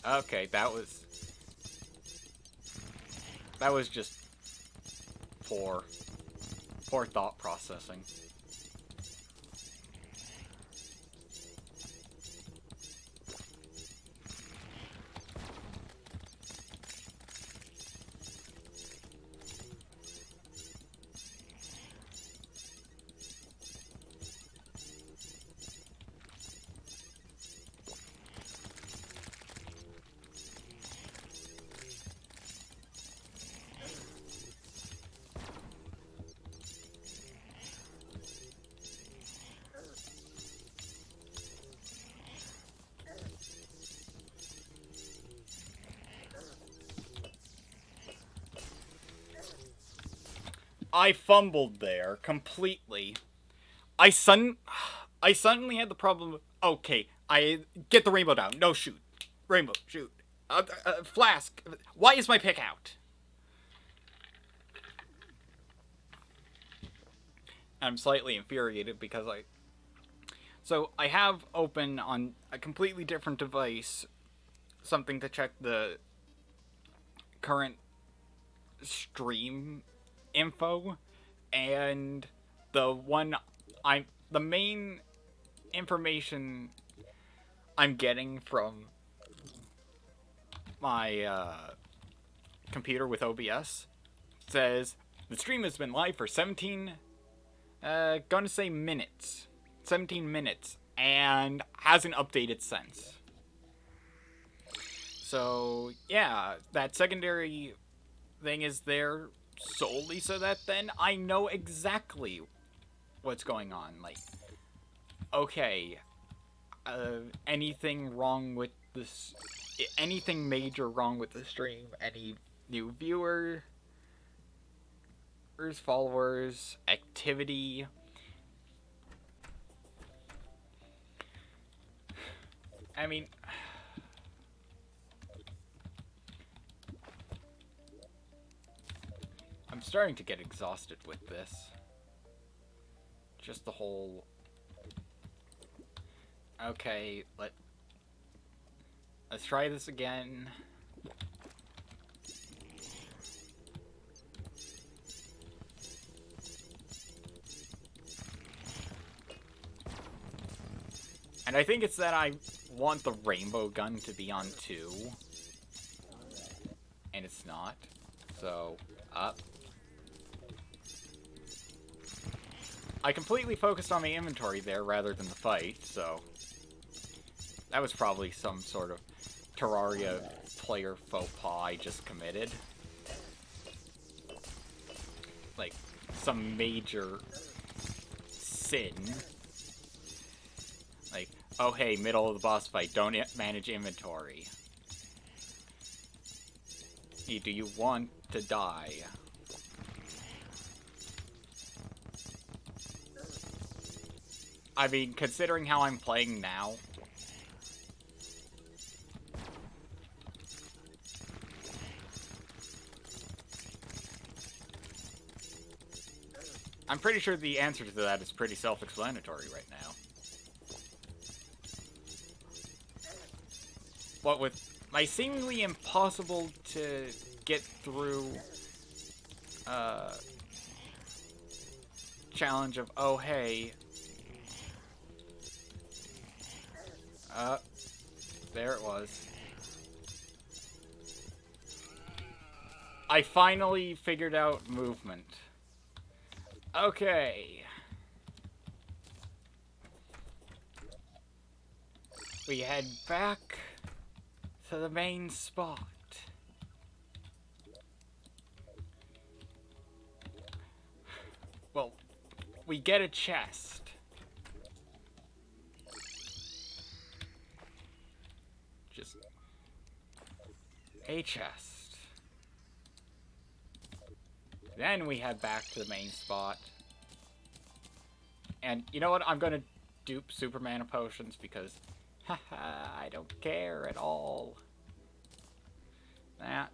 Okay, that was just poor thought processing. I fumbled there completely. I suddenly had the problem of, okay, I get the rainbow down. No, shoot. Rainbow, shoot. Flask. Why is my pick out? I'm slightly infuriated because So, I have open on a completely different device something to check the current stream info, and the main information I'm getting from my computer with OBS. It says the stream has been live for 17, gonna say minutes. 17 minutes, and hasn't updated since. So, yeah, that secondary thing is there solely so that then I know exactly what's going on. Like, okay, anything wrong with this, anything major wrong with the stream, any new viewers, followers, activity. I mean, I'm starting to get exhausted with this. Just the whole... Okay, let's try this again. And I think it's that I want the rainbow gun to be on 2. And it's not. So, up. I completely focused on my inventory there rather than the fight, so... That was probably some sort of Terraria player faux pas I just committed. Like, some major sin. Like, oh hey, middle of the boss fight, don't manage inventory. Do you want to die? I mean, considering how I'm playing now... I'm pretty sure the answer to that is pretty self-explanatory right now. What with my seemingly impossible to get through challenge of, oh hey, there it was. I finally figured out movement. Okay. We head back to the main spot. Well, we get a chest. Just a chest. Then we head back to the main spot. And you know what? I'm gonna dupe super mana potions because haha, I don't care at all. That.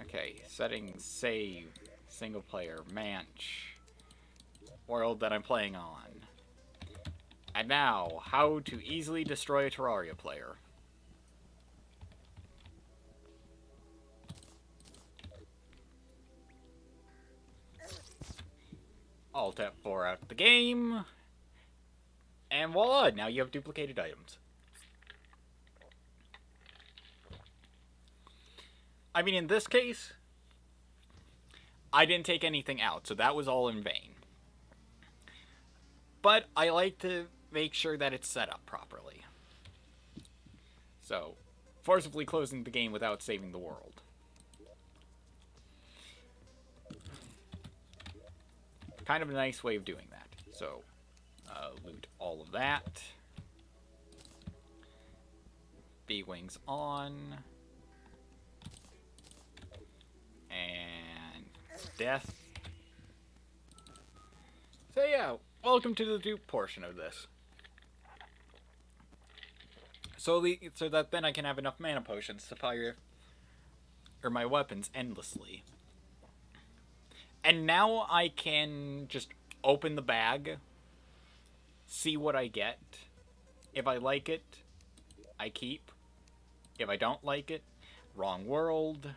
Okay, settings, save, single player, Manch. World that I'm playing on. And now, how to easily destroy a Terraria player. Alt F4 out the game. And voila, now you have duplicated items. I mean, in this case, I didn't take anything out, so that was all in vain. But I like to make sure that it's set up properly. So, forcibly closing the game without saving the world. Kind of a nice way of doing that. So, loot all of that. B-Wings on. And death. So yeah, welcome to the dupe portion of this. So that then I can have enough mana potions to fire my weapons endlessly. And now I can just open the bag, see what I get. If I like it, I keep. If I don't like it, wrong world.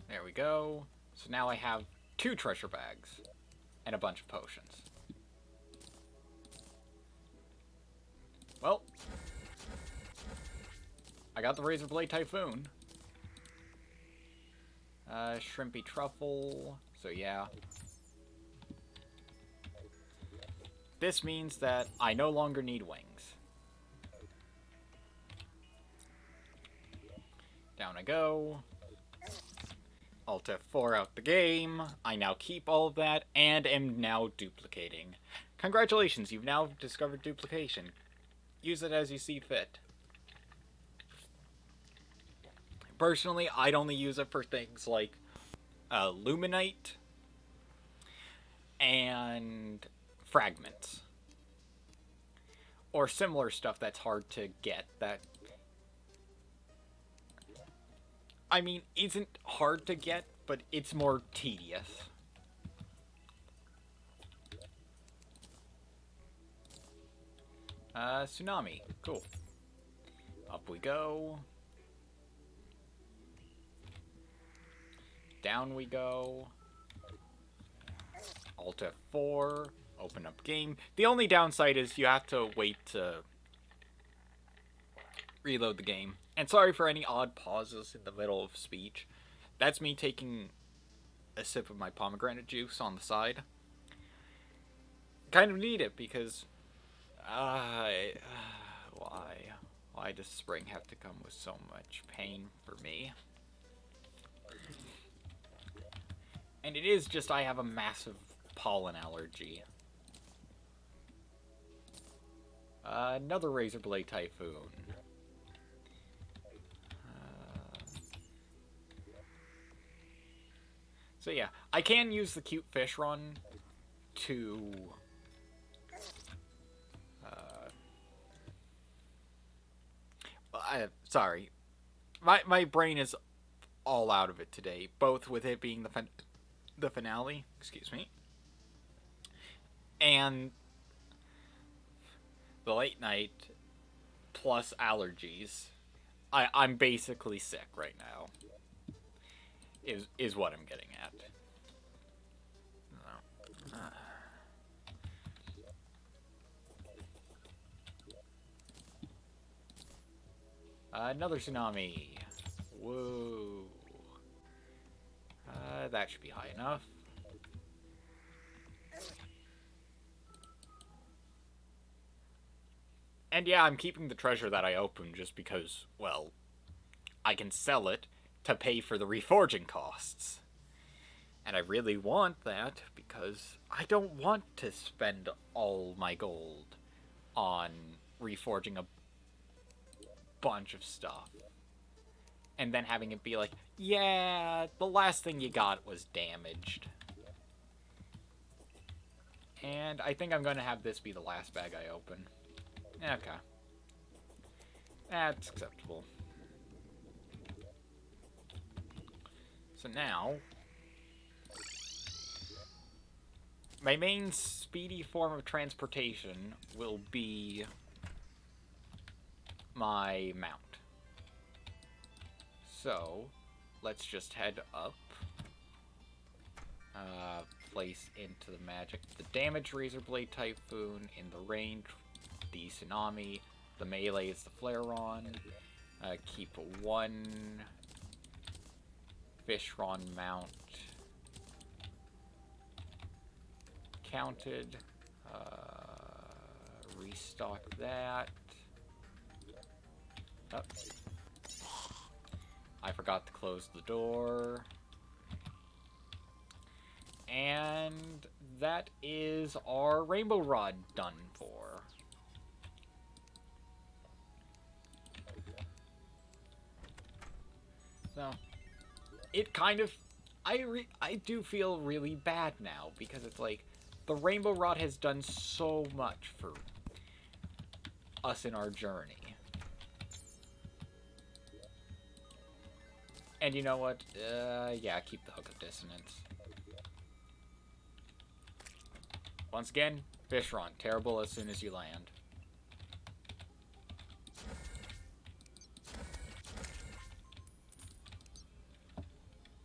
There we go. So now I have 2 treasure bags and a bunch of potions. Well, I got the Razor Blade Typhoon. Shrimpy Truffle. So yeah. This means that I no longer need wings. Down I go. Alt F4 out the game. I now keep all of that and am now duplicating. Congratulations, you've now discovered duplication. Use it as you see fit. Personally, I'd only use it for things like Luminite and fragments. Or similar stuff that's hard to get that, I mean, isn't hard to get, but it's more tedious. Tsunami. Cool. Up we go. Down we go. Alt F4. Open up game. The only downside is you have to wait to reload the game. And sorry for any odd pauses in the middle of speech. That's me taking a sip of my pomegranate juice on the side. Kind of need it because why does spring have to come with so much pain for me? And it is just I have a massive pollen allergy. Another Razor Blade Typhoon. So yeah, I can use the cute fish run to sorry. My brain is all out of it today, both with it being the finale, excuse me, and the late night plus allergies. I'm basically sick right now. Is what I'm getting at. Another tsunami. Whoa. That should be high enough. And yeah, I'm keeping the treasure that I opened just because, well, I can sell it to pay for the reforging costs. And I really want that because I don't want to spend all my gold on reforging a bunch of stuff. And then having it be like, yeah, the last thing you got was damaged. And I think I'm going to have this be the last bag I open. Okay. That's acceptable. So now, my main speedy form of transportation will be my mount. So, let's just head up. Place into the magic. The damage Razor Blade Typhoon, in the range, the Tsunami, the melee is the Flare-On. Keep 1 Fish-Ron mount counted. Restock that. Oh. I forgot to close the door. And that is our Rainbow Rod done for. So, it kind of, I do feel really bad now because it's like, the Rainbow Rod has done so much for us in our journey. And you know what? Yeah, keep the Hook of Dissonance. Once again, fish run. Terrible as soon as you land.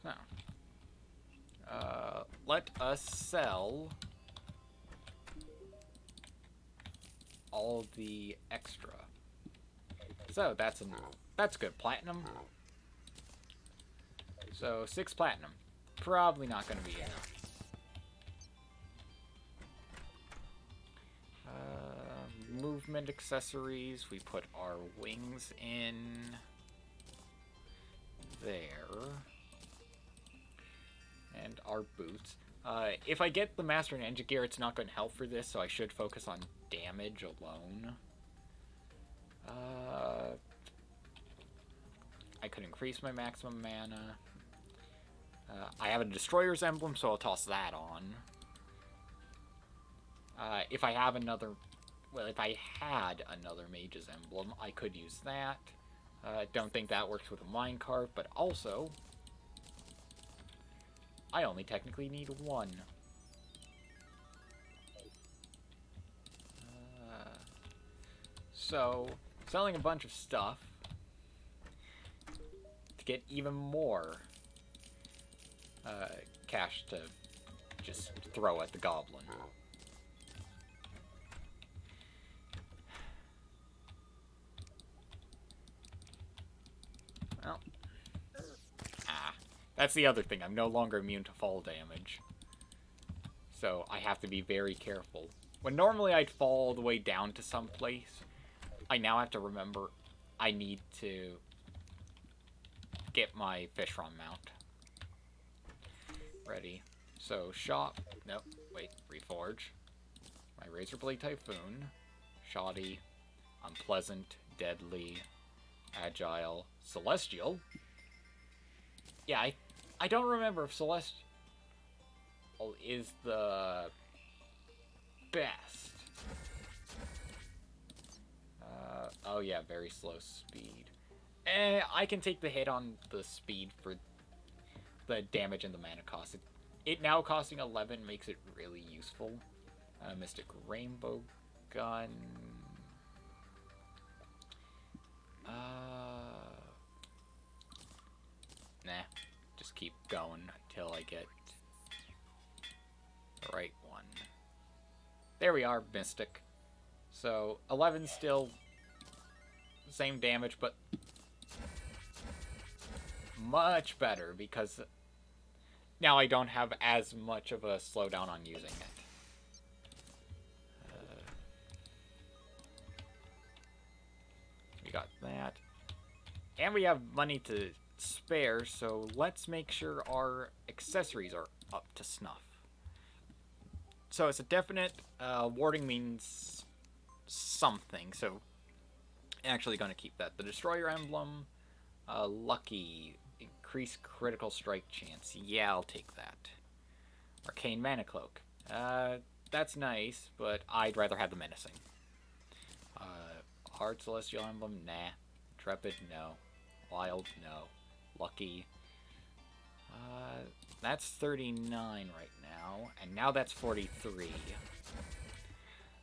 So, let us sell all the extra. So that's good. Platinum. So 6 platinum. Probably not going to be enough. Movement accessories. We put our wings in there. And our boots. If I get the Master and Ninja gear, it's not going to help for this, so I should focus on damage alone. I could increase my maximum mana. I have a Destroyer's Emblem, so I'll toss that on. If I have another... Well, if I had another Mage's Emblem, I could use that. Don't think that works with a minecart, but also... I only technically need 1. So, selling a bunch of stuff to get even more cash to just throw at the goblin. Well, that's the other thing. I'm no longer immune to fall damage. So I have to be very careful. When normally I'd fall all the way down to some place, I now have to remember I need to get my Fishron mount ready. So shop, nope, wait, reforge. My Razorblade Typhoon, shoddy, unpleasant, deadly, agile, celestial. Yeah, I don't remember if celestial is the best. Oh yeah, very slow speed. I can take the hit on the speed for the damage and the mana cost. It now costing 11 makes it really useful. Mystic Rainbow Gun. Nah, just keep going until I get the right one. There we are, Mystic. So 11 still same damage, but much better because now I don't have as much of a slowdown on using it. We got that. And we have money to spare, so let's make sure our accessories are up to snuff. So it's a definite, warding means something, so actually going to keep that. The Destroyer Emblem, lucky, increase critical strike chance. Yeah, I'll take that. Arcane Mana Cloak. That's nice, but I'd rather have the Menacing. Hard Celestial Emblem, nah. Intrepid, no. Wild, no. Lucky. That's 39 right now, and now that's 43.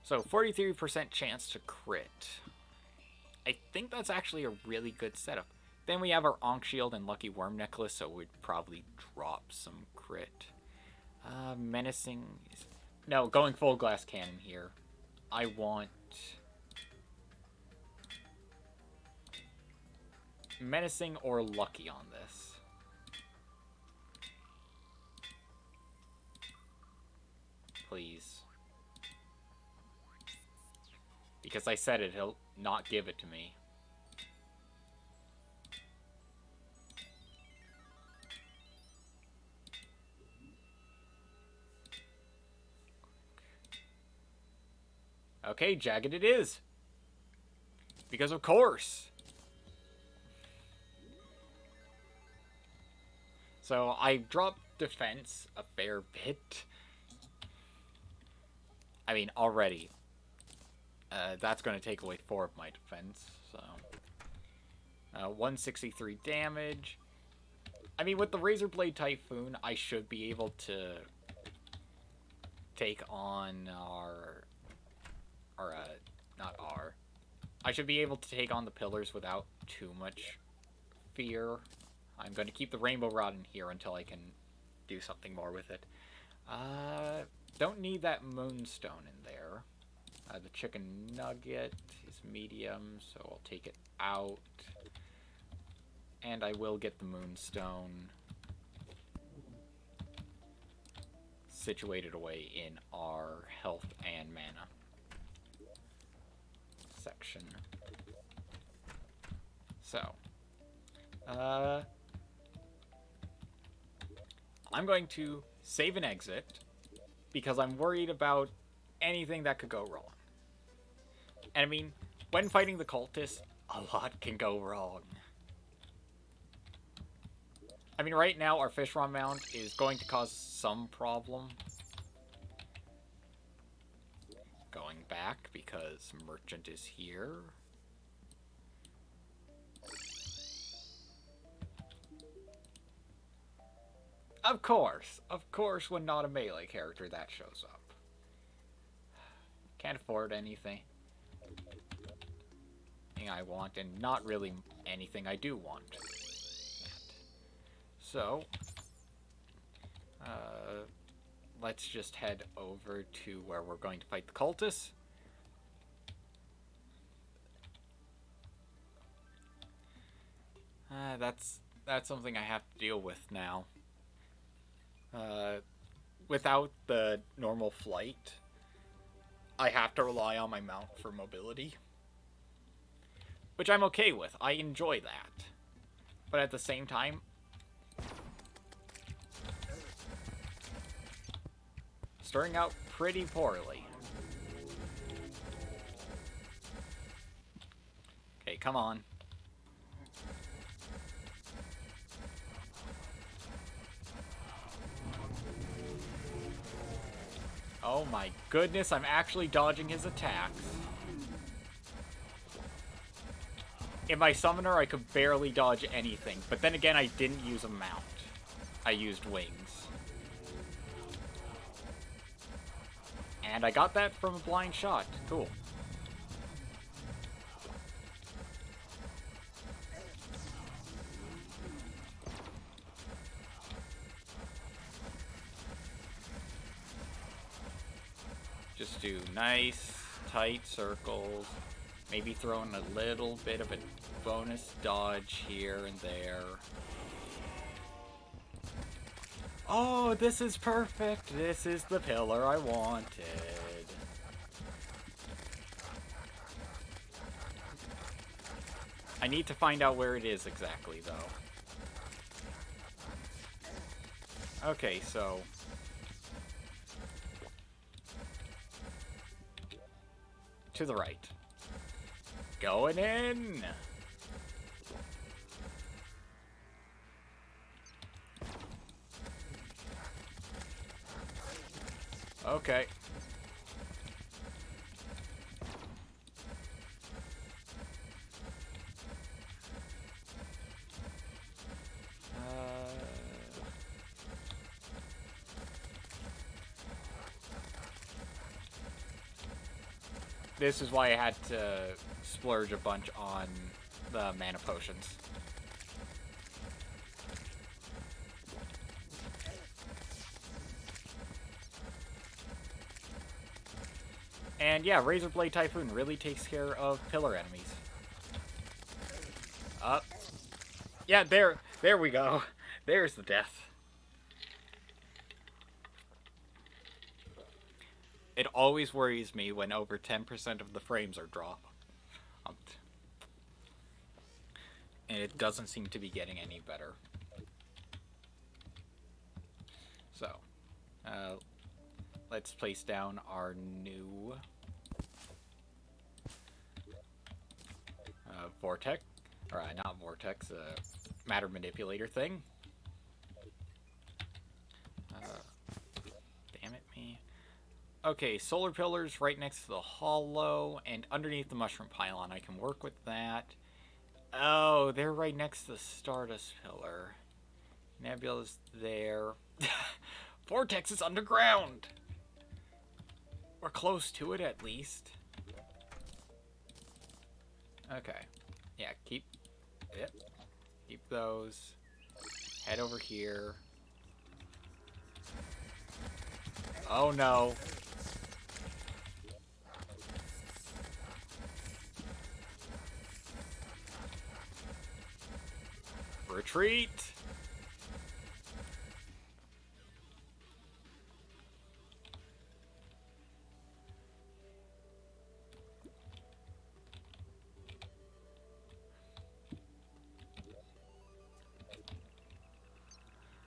So 43% chance to crit. I think that's actually a really good setup. Then we have our Ankh Shield and Lucky Worm Necklace, so we'd probably drop some crit. Menacing... No, going full glass cannon here. I want... Menacing or Lucky on this. Please. Because I said it, he'll not give it to me. Okay, Jagged it is. Because of course. So I dropped defense a fair bit. I mean, already. That's going to take away 4 of my defense, so... 163 damage. I mean, with the Razorblade Typhoon, I should be able to take on I should be able to take on the pillars without too much fear. I'm going to keep the Rainbow Rod in here until I can do something more with it. Don't need that moonstone in there. The chicken nugget is medium, so I'll take it out. And I will get the moonstone situated away in our health and mana section. So, I'm going to save and exit because I'm worried about anything that could go wrong. And I mean, when fighting the cultists, a lot can go wrong. I mean, right now, our fish rod mount is going to cause some problem. Going back, because merchant is here. Of course, when not a melee character, that shows up. Can't afford anything I want, and not really anything I do want. So, let's just head over to where we're going to fight the cultists. That's something I have to deal with now. Without the normal flight, I have to rely on my mount for mobility. Which I'm okay with. I enjoy that. But at the same time, starting out pretty poorly. Okay, come on. Oh my goodness, I'm actually dodging his attacks. In my summoner, I could barely dodge anything, but then again, I didn't use a mount. I used wings. And I got that from a blind shot. Cool. Just do nice, tight circles. Maybe throw in a little bit of a bonus dodge here and there. Oh, this is perfect. This is the pillar I wanted. I need to find out where it is exactly, though. Okay, so to the right. Going in! Okay. This is why I had to splurge a bunch on the mana potions. And yeah, Razor Blade Typhoon really takes care of pillar enemies. Yeah, there we go. There's the death. It always worries me when over 10% of the frames are dropped. And it doesn't seem to be getting any better. So, let's place down our new vortex, or not vortex, matter manipulator thing. Damn it, me. Okay, solar pillars right next to the hollow, and underneath the mushroom pylon. I can work with that. Oh, they're right next to the Stardust pillar. Nebula's there. Vortex is underground! We're close to it, at least. Okay. Yeah, keep those. Head over here. Oh no. Retreat!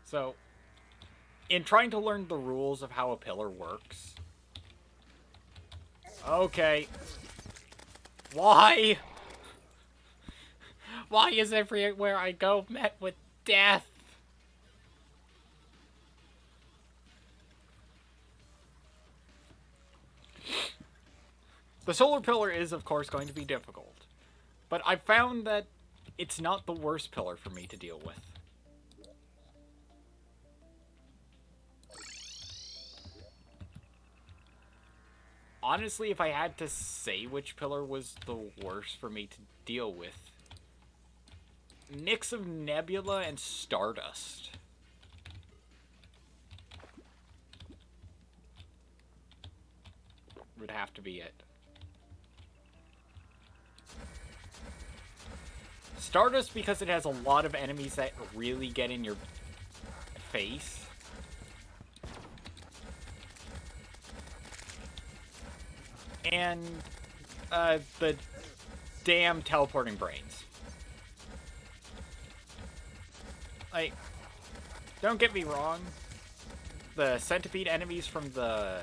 So, in trying to learn the rules of how a pillar works... Okay. Why? Why is everywhere I go met with death? The solar pillar is, of course, going to be difficult. But I found that it's not the worst pillar for me to deal with. Honestly, if I had to say which pillar was the worst for me to deal with, mix of Nebula and Stardust. Would have to be it. Stardust because it has a lot of enemies that really get in your face. And the damn teleporting brains. Like, don't get me wrong, the centipede enemies from the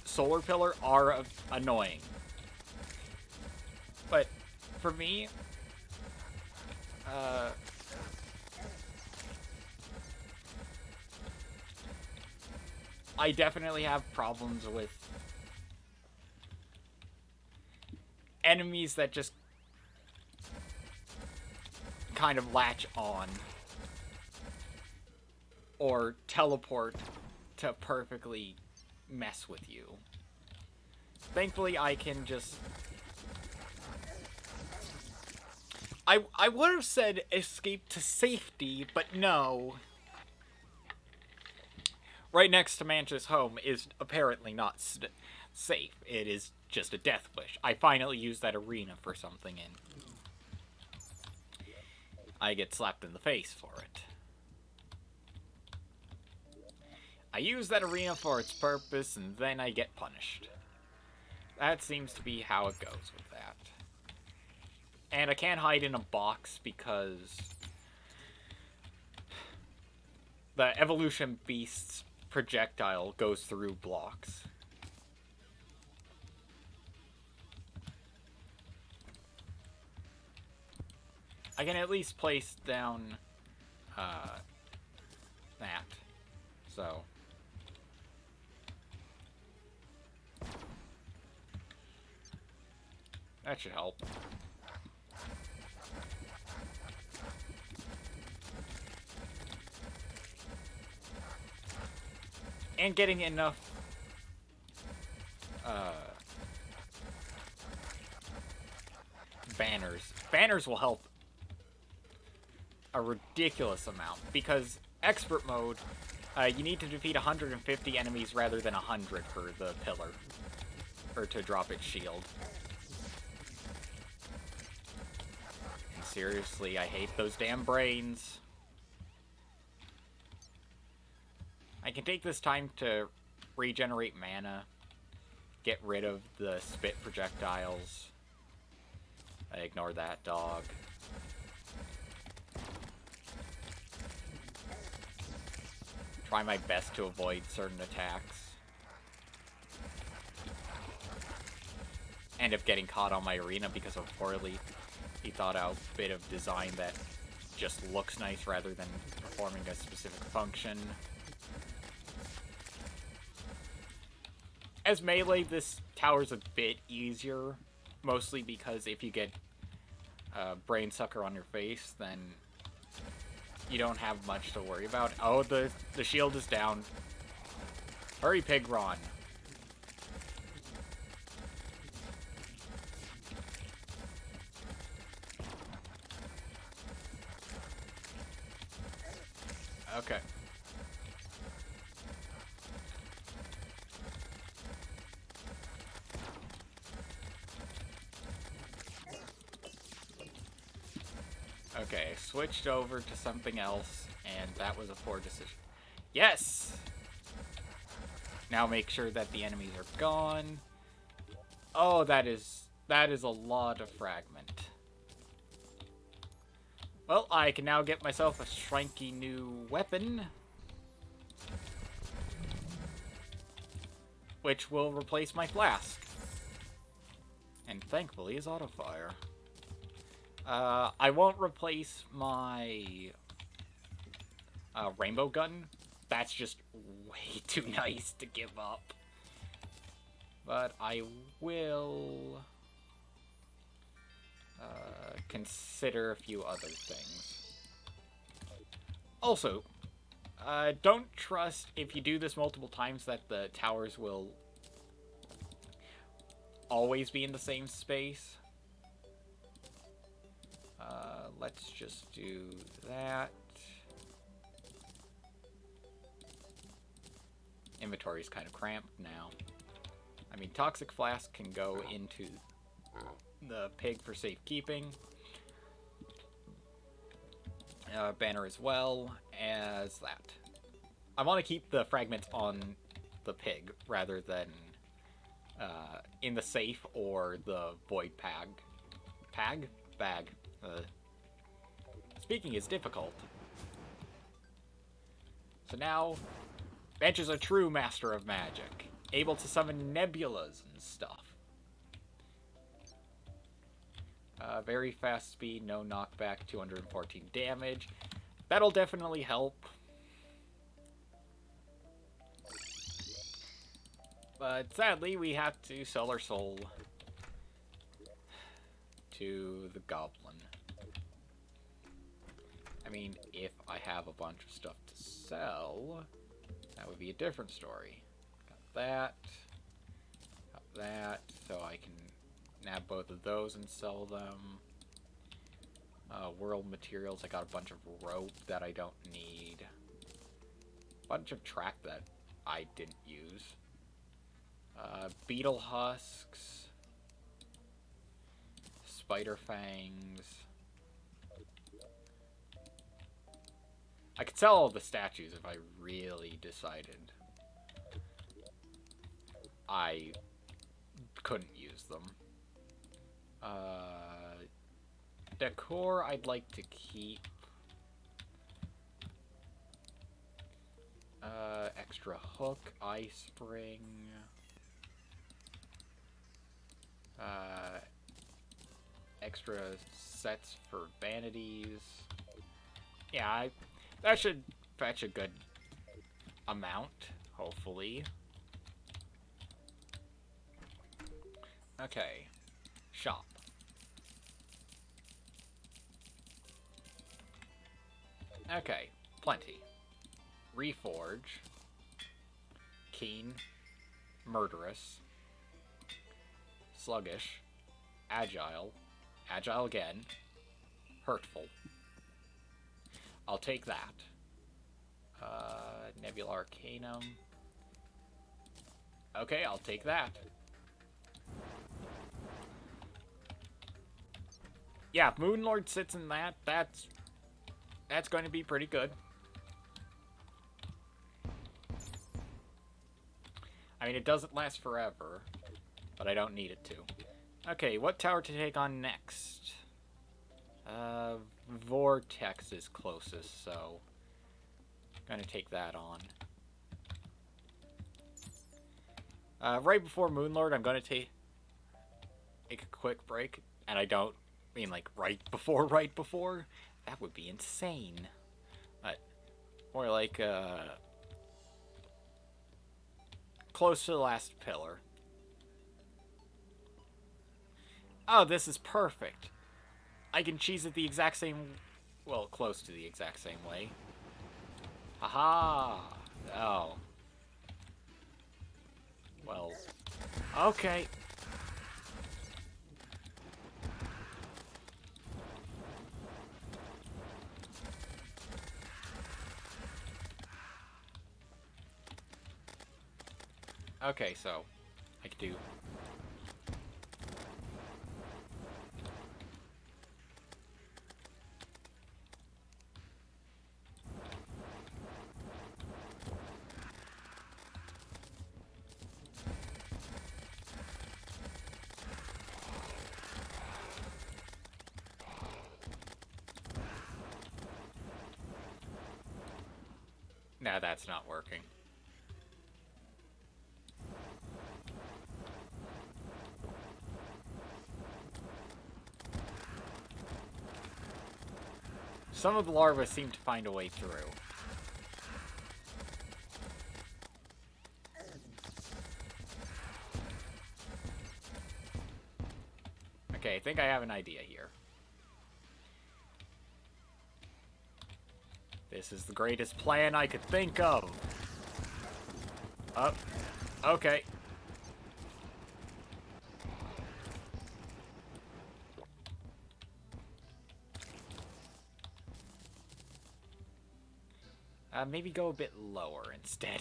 solar pillar are annoying. But for me, I definitely have problems with enemies that just kind of latch on or teleport to perfectly mess with you. Thankfully, I can just... I would have said escape to safety, but no. Right next to Manch's home is apparently not safe. It is just a death wish. I finally used that arena for something, and I get slapped in the face for it. I use that arena for its purpose, and then I get punished. That seems to be how it goes with that. And I can't hide in a box because the Evolution Beast's projectile goes through blocks. I can at least place down that. So... that should help. And getting enough banners. Banners will help a ridiculous amount, because expert mode, you need to defeat 150 enemies rather than 100 for the pillar, or to drop its shield. And seriously, I hate those damn brains. I can take this time to regenerate mana, get rid of the spit projectiles. I ignore that dog. Try my best to avoid certain attacks. End up getting caught on my arena because of a poorly thought out bit of design that just looks nice rather than performing a specific function. As melee, this tower's a bit easier, mostly because if you get Brain Sucker on your face, then you don't have much to worry about. Oh, the shield is down. Hurry, Pigron. Okay. Okay, switched over to something else, and that was a poor decision. Yes! Now make sure that the enemies are gone. Oh, that is a lot of fragment. Well, I can now get myself a shrinky new weapon, which will replace my flask. And thankfully is auto-fire. I won't replace my rainbow gun. That's just way too nice to give up. But I will consider a few other things. Also, don't trust if you do this multiple times that the towers will always be in the same space. Let's just do that. Inventory's kind of cramped now. I mean, Toxic Flask can go into the pig for safekeeping. Banner as well as that. I want to keep the fragments on the pig rather than in the safe or the void bag. Speaking is difficult. So now, Manch is a true master of magic, able to summon nebulas and stuff. Very fast speed, no knockback, 214 damage. That'll definitely help. But sadly, we have to sell our soul to the goblin. I mean, if I have a bunch of stuff to sell, that would be a different story. Got that, so I can nab both of those and sell them. World materials, I got a bunch of rope that I don't need. A bunch of track that I didn't use. Beetle husks. Spider fangs. I could sell all the statues if I really decided I couldn't use them. Decor I'd like to keep. Extra hook, eye spring. Extra sets for vanities. Yeah, that should fetch a good amount, hopefully. Okay. Shop. Okay, plenty. Reforge. Keen. Murderous. Sluggish. Agile. Agile again. Hurtful. I'll take that. Nebula Arcanum. Okay, I'll take that. Yeah, if Moonlord sits in that, that's going to be pretty good. I mean, it doesn't last forever, but I don't need it to. Okay, what tower to take on next? Vortex is closest, so I'm gonna take that on. Right before Moonlord, I'm gonna take a quick break, and I don't mean like right before. That would be insane. But more like close to the last pillar. Oh, this is perfect. I can cheese it the exact same, well, close to the exact same way. Haha. Oh. Well, okay. Okay, so I could do Nah, that's not working. Some of the larvae seem to find a way through. Okay, I think I have an idea here. This is the greatest plan I could think of. Oh, okay. Maybe go a bit lower instead.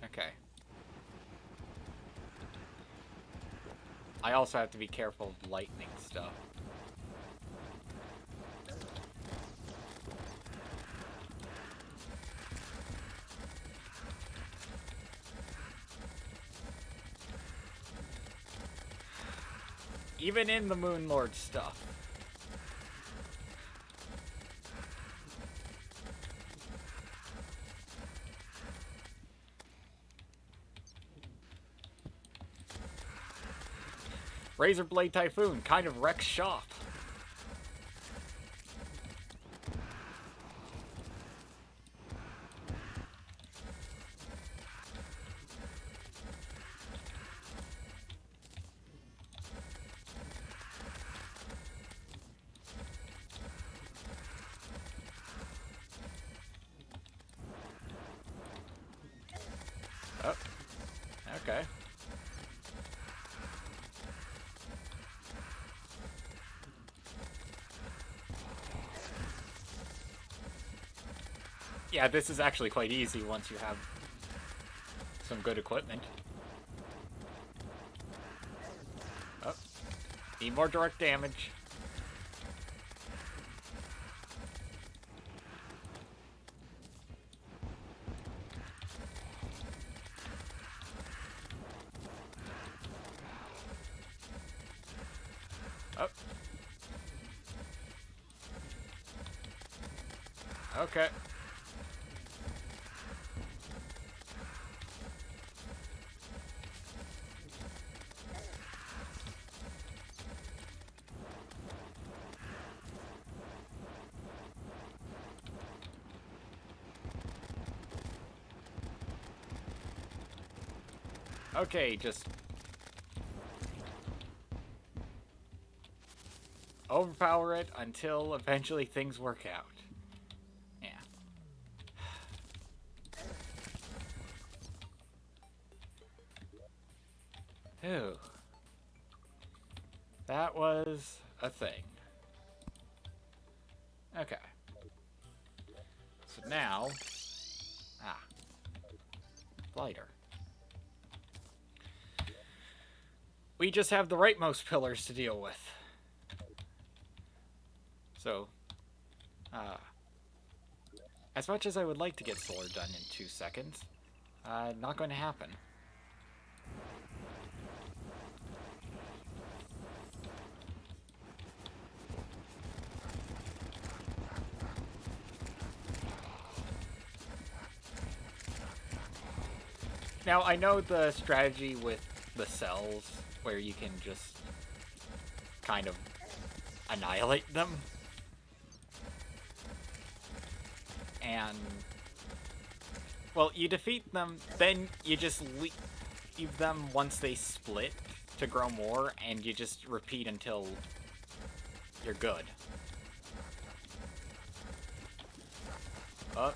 Okay. I also have to be careful of lightning stuff. Even in the Moon Lord stuff. Razor Blade Typhoon kind of wrecks shop. Oh, okay. Yeah, this is actually quite easy once you have some good equipment. Oh, need more direct damage. Oh. Okay. Okay, just overpower it until eventually things work out. Yeah. Ooh. That was a thing. Okay. So now... Lighter. We just have the rightmost pillars to deal with. So, as much as I would like to get solar done in 2 seconds, not going to happen. Now, I know the strategy with the cells, where you can just kind of annihilate them. And, well, you defeat them, then you just leave them once they split to grow more, and you just repeat until you're good. Oh.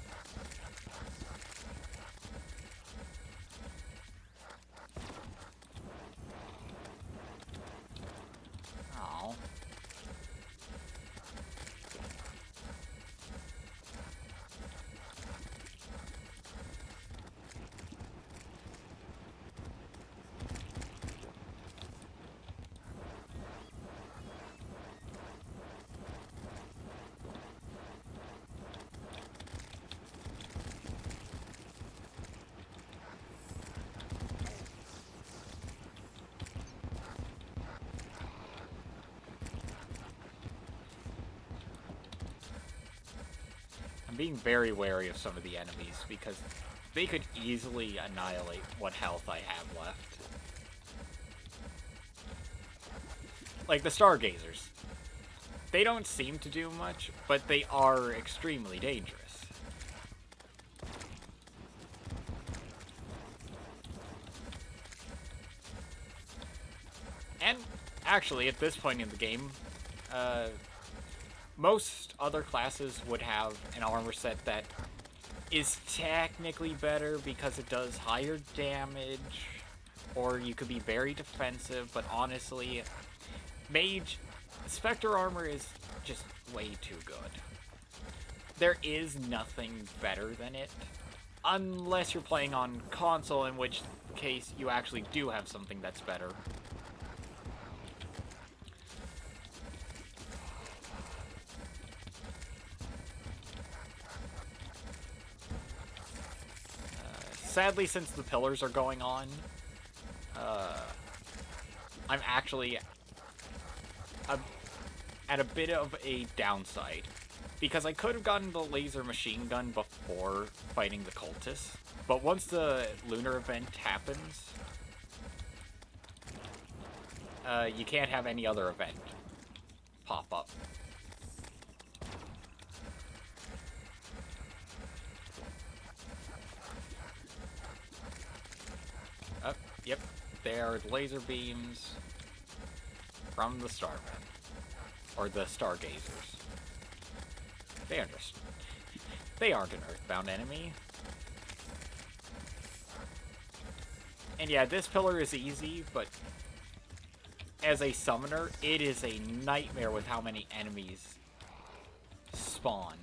being very wary of some of the enemies because they could easily annihilate what health I have left. Like the Stargazers. They don't seem to do much, but they are extremely dangerous. And actually, at this point in the game, most other classes would have an armor set that is technically better because it does higher damage, or you could be very defensive, but honestly, Mage, Spectre armor is just way too good. There is nothing better than it, unless you're playing on console, in which case you actually do have something that's better. Sadly, since the pillars are going on, I'm actually at a bit of a downside. Because I could have gotten the laser machine gun before fighting the cultists, but once the lunar event happens, you can't have any other event pop up. Yep, they are laser beams from the Starmen, or the Stargazers. They aren't an Earthbound enemy. And yeah, this pillar is easy, but as a summoner, it is a nightmare with how many enemies spawn.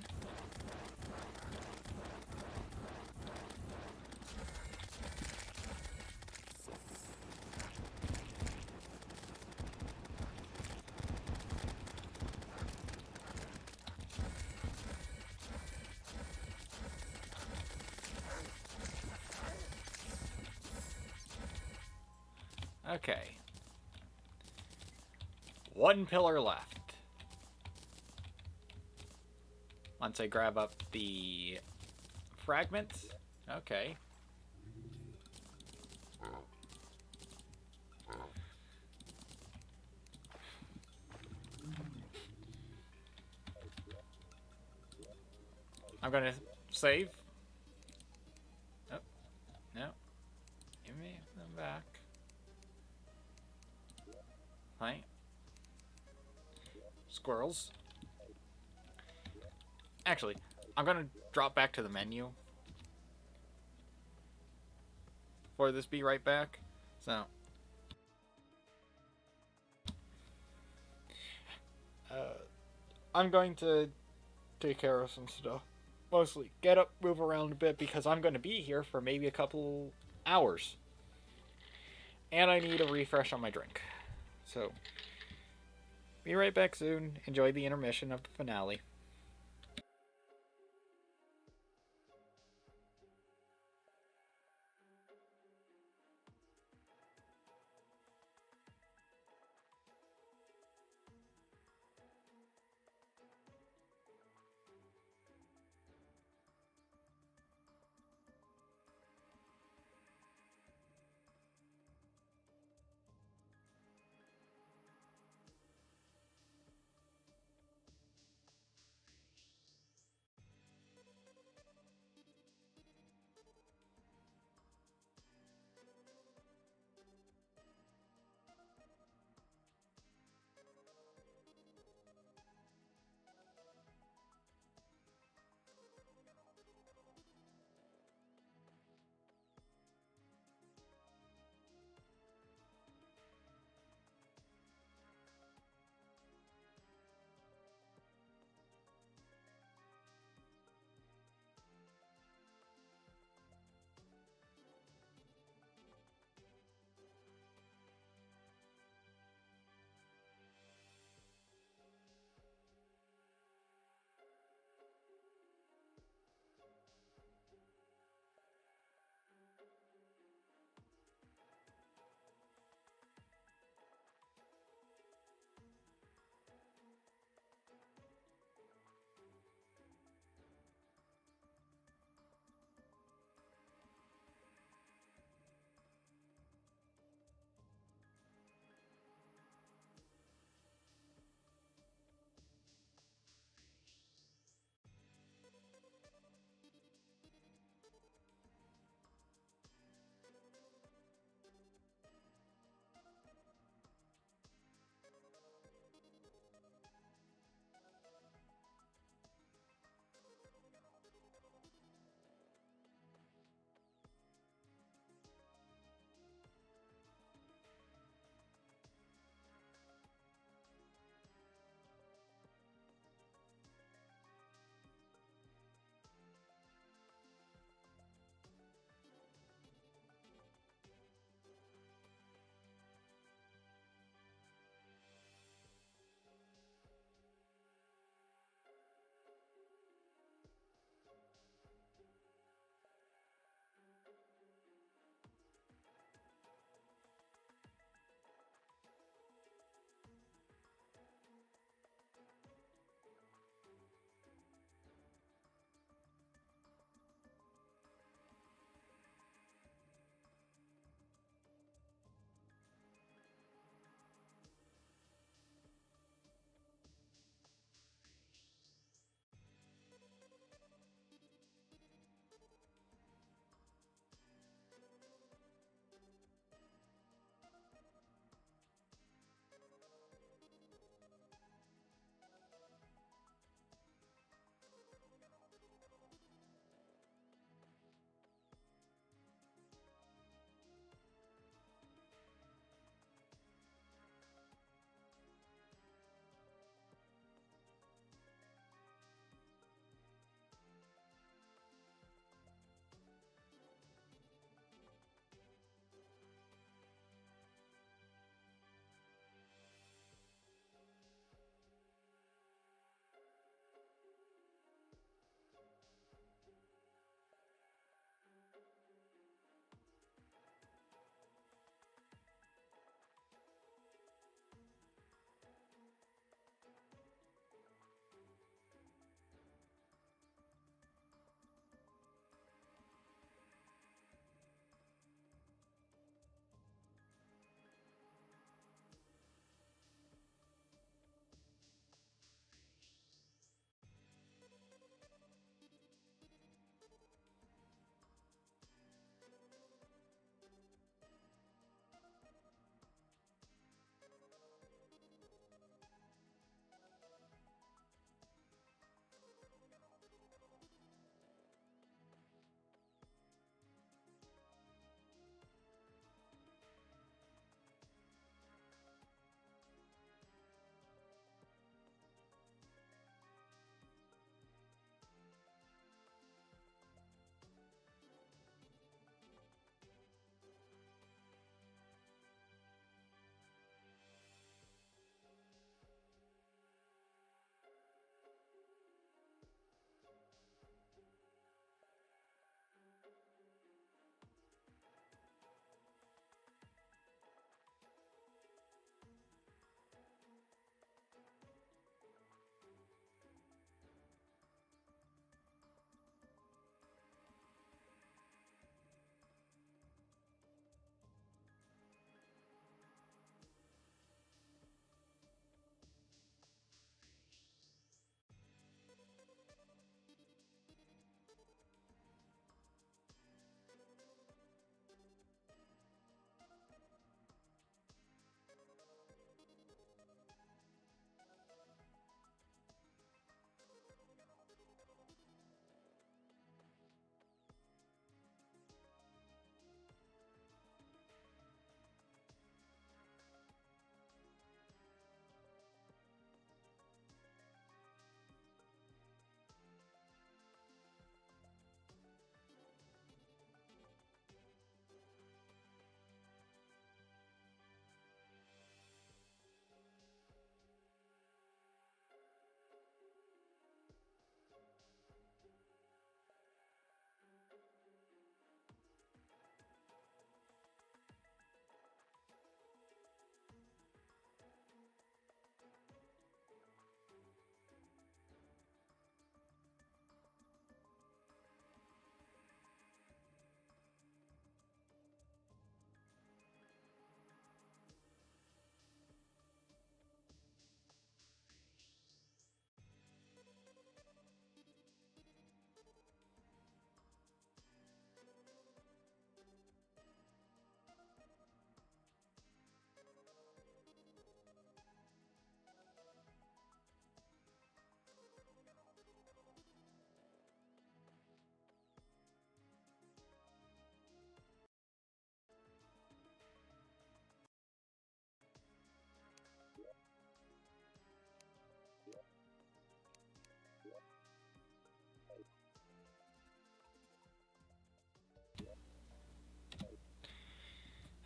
Okay. One pillar left. Once I grab up the fragments. Okay. I'm gonna save. Oh, no. Give me them back. Hi. Squirrels. Actually, I'm gonna drop back to the menu for this be right back. So, I'm going to take care of some stuff. Mostly get up, move around a bit because I'm going to be here for maybe a couple hours. And I need a refresh on my drink. So, be right back soon. Enjoy the intermission of the finale.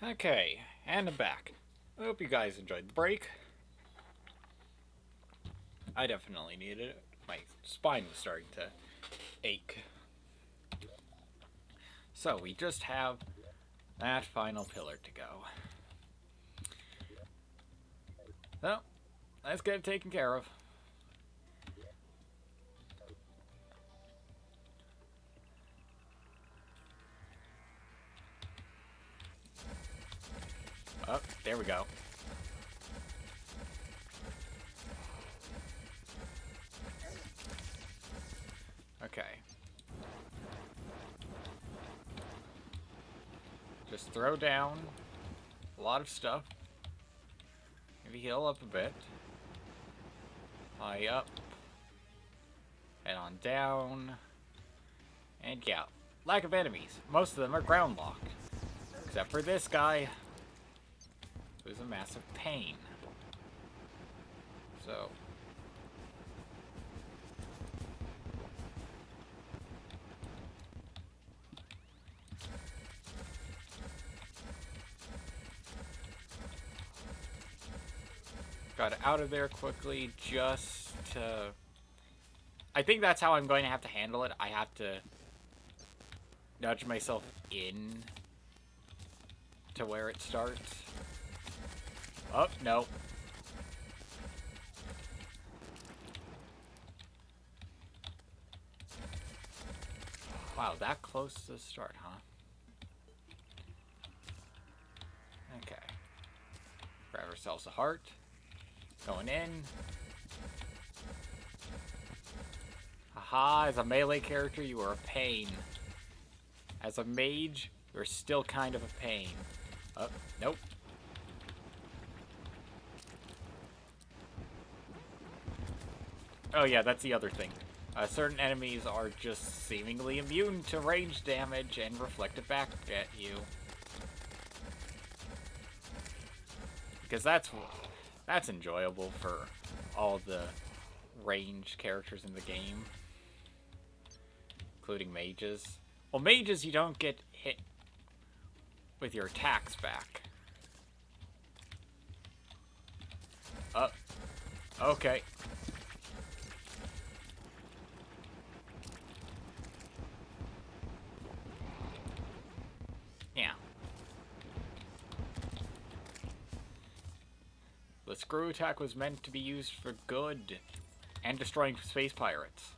Okay, and I'm back. I hope you guys enjoyed the break. I definitely needed it. My spine was starting to ache. So we just have that final pillar to go. So, let's get it taken care of. Oh, there we go. Okay. Just throw down a lot of stuff. Maybe heal up a bit. High up. Head on down. And yeah. Lack of enemies. Most of them are ground locked. Except for this guy. Who's a massive pain. So. Got out of there quickly just to... I think that's how I'm going to have to handle it. I have to nudge myself in to where it starts. Oh, no. Wow, that close to the start, huh? Okay. Grab ourselves a heart. Going in. Haha, as a melee character, you are a pain. As a mage, you're still kind of a pain. Oh, nope. Oh yeah, that's the other thing. Certain enemies are just seemingly immune to range damage and reflect it back at you. Because that's enjoyable for all the ranged characters in the game. Including mages. Well, mages you don't get hit with your attacks back. Okay. Yeah. The screw attack was meant to be used for good and destroying space pirates.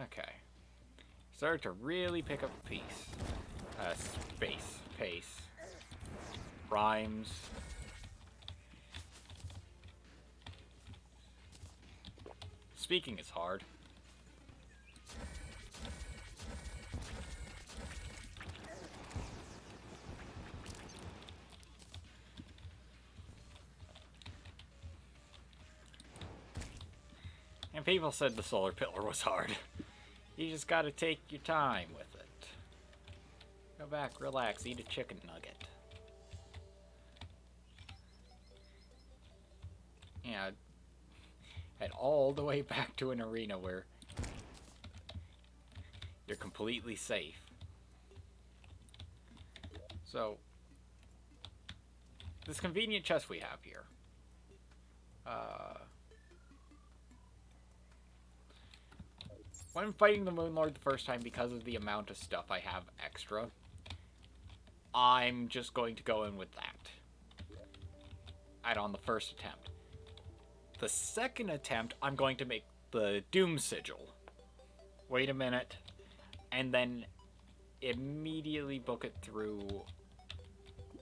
Okay. Started to really pick up the pace. Rhymes. Speaking is hard. And people said the solar pillar was hard. You just gotta take your time with it. Go back, relax, eat a chicken nugget. Yeah, head all the way back to an arena where you're completely safe. So, this convenient chest we have here. When fighting the Moon Lord the first time, because of the amount of stuff I have extra, I'm just going to go in with that. On the first attempt. The second attempt, I'm going to make the Doom Sigil. Wait a minute. And then immediately book it through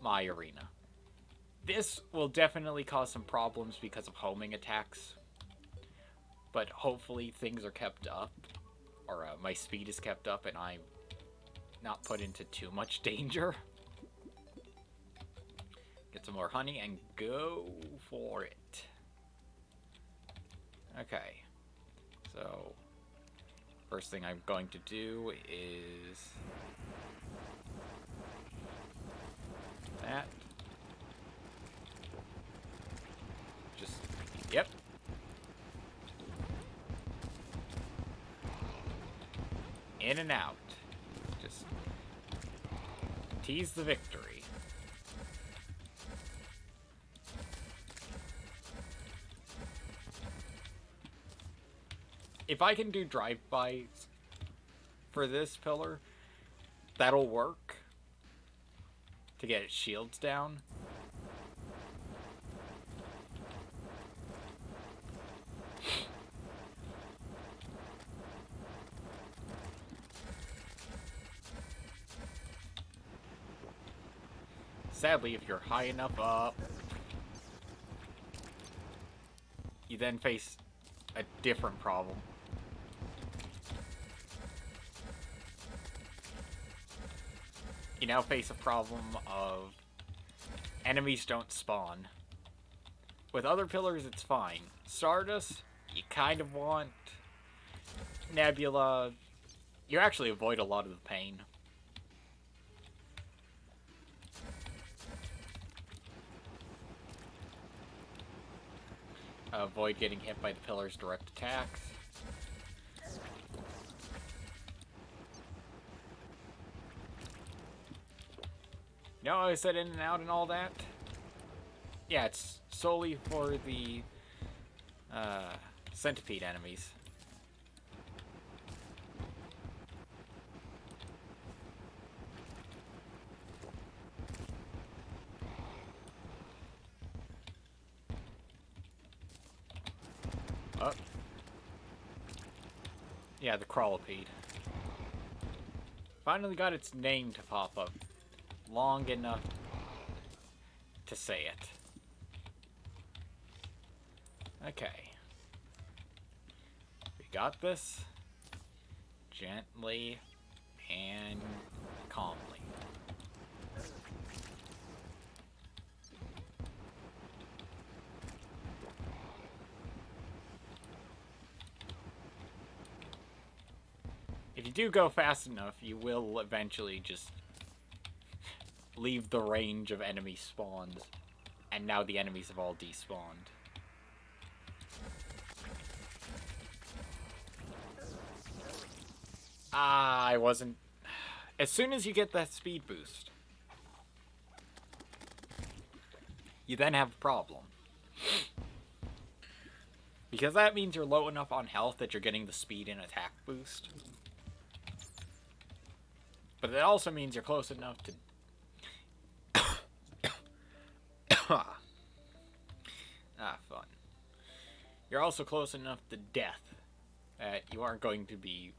my arena. This will definitely cause some problems because of homing attacks. But hopefully things are kept up. Or my speed is kept up and I'm not put into too much danger. Get some more honey and go for it. Okay. So, first thing I'm going to do is that. Just, yep. In and out. Just tease the victory. If I can do drive-bys for this pillar, that'll work to get its shields down. Sadly, if you're high enough up, you then face a different problem. You now face a problem of enemies don't spawn. With other pillars, it's fine. Stardust, you kind of want. Nebula, you actually avoid a lot of the pain. Avoid getting hit by the pillar's direct attacks. You know how I said in and out and all that? Yeah, it's solely for the centipede enemies. Oh. Yeah, the crawlipede. Finally got its name to pop up. Long enough to say it. Okay. We got this. Gently and calmly. If you do go fast enough, you will eventually just leave the range of enemy spawns. And now the enemies have all despawned. I wasn't... As soon as you get that speed boost, you then have a problem. Because that means you're low enough on health that you're getting the speed and attack boost. But it also means you're close enough to... fun. You're also close enough to death that you aren't going to be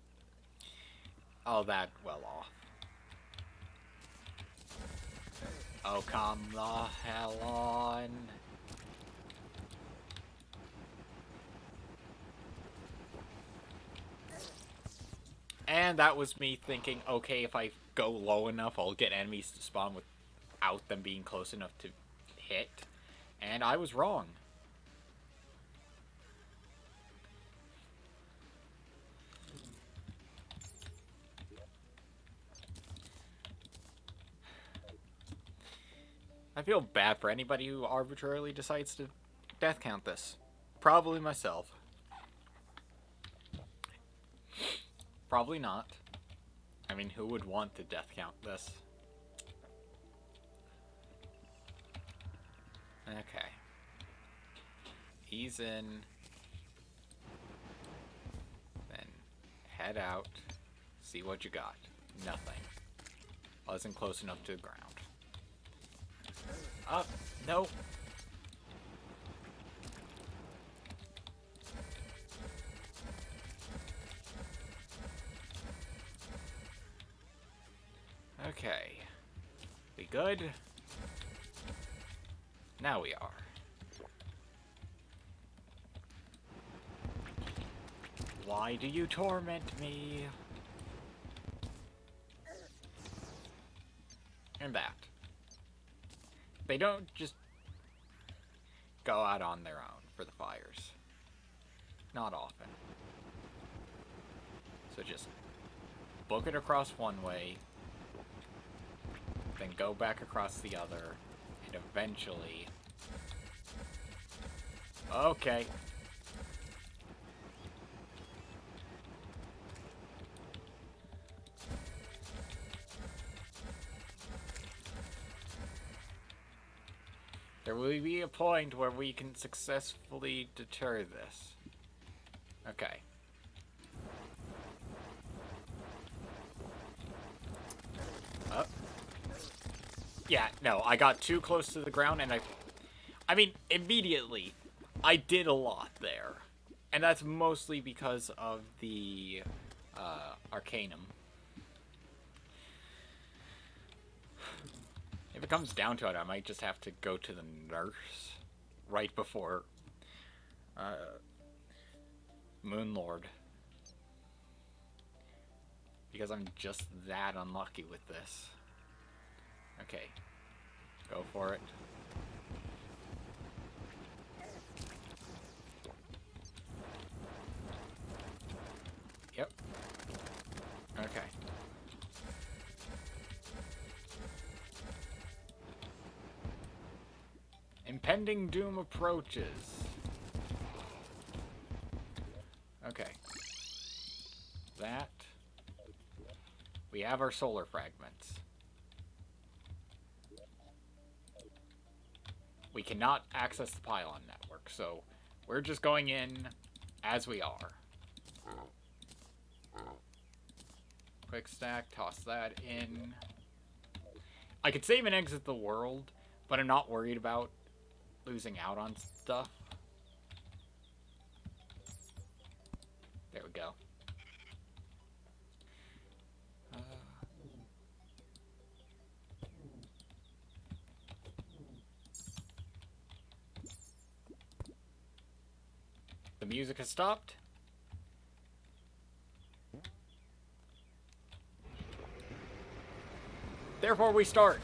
all that well off. Oh, come the hell on. And that was me thinking, okay, if I go low enough, I'll get enemies to spawn without them being close enough to hit. And I was wrong. I feel bad for anybody who arbitrarily decides to death count this. Probably myself. Probably not. I mean, who would want to death count this? Okay. Ease in. Then head out. See what you got. Nothing. Wasn't close enough to the ground. Up. No. Okay. We good? Now we are. Why do you torment me? And that. They don't just go out on their own for the fires. Not often. So just book it across one way, then go back across the other, and eventually... Okay. There will be a point where we can successfully deter this. Okay. Up. Yeah, no, I got too close to the ground and I mean, immediately, I did a lot there. And that's mostly because of the, Arcanum. If it comes down to it, I might just have to go to the nurse right before, Moonlord. Because I'm just that unlucky with this. Okay. Go for it. Yep. Okay. Impending doom approaches. Okay. That. We have our solar fragments. We cannot access the pylon network, so we're just going in as we are. Quick stack, toss that in. I could save and exit the world, but I'm not worried about losing out on stuff. There we go. The music has stopped. Therefore, we start.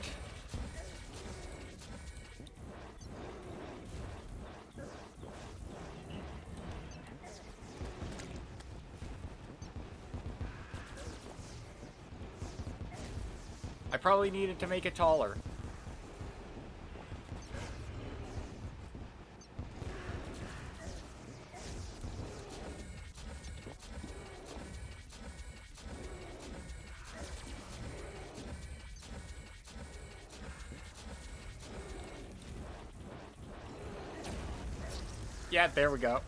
I probably needed to make it taller. Yeah, there we go.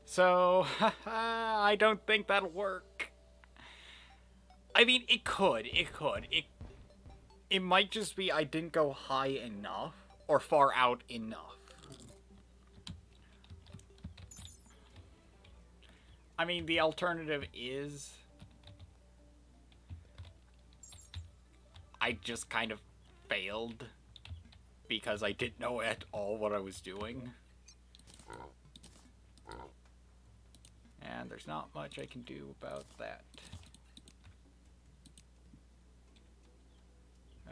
So, I don't think that'll work. I mean, it could. It might just be I didn't go high enough or far out enough. I mean, the alternative is I just kind of failed because I didn't know at all what I was doing. And there's not much I can do about that.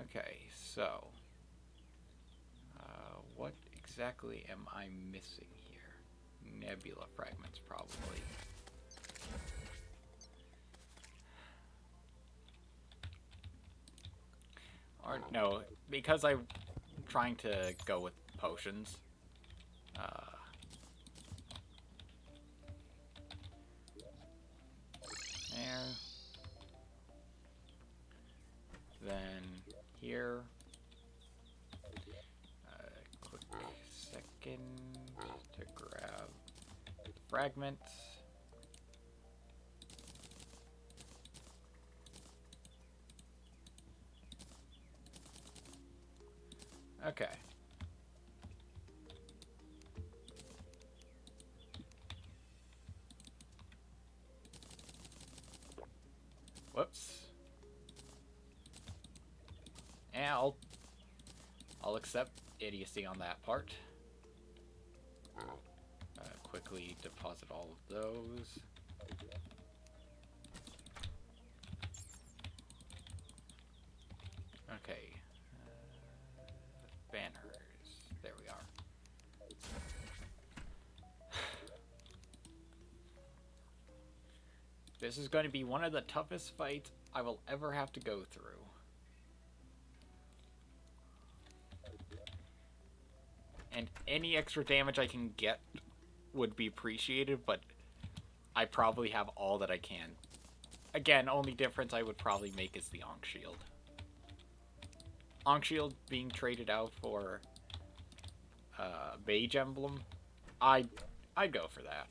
Okay, so what exactly am I missing here? Nebula fragments, probably. Or no, because I'm trying to go with potions. There. Then here. Quick second to grab fragments. Okay. Whoops. Yeah, I'll accept idiocy on that part. Quickly deposit all of those. Okay. Banners. There we are. This is going to be one of the toughest fights I will ever have to go through. And any extra damage I can get would be appreciated, but I probably have all that I can. Again, only difference I would probably make is the Ankh shield. Ankh Shield being traded out for Mage Emblem, I'd go for that.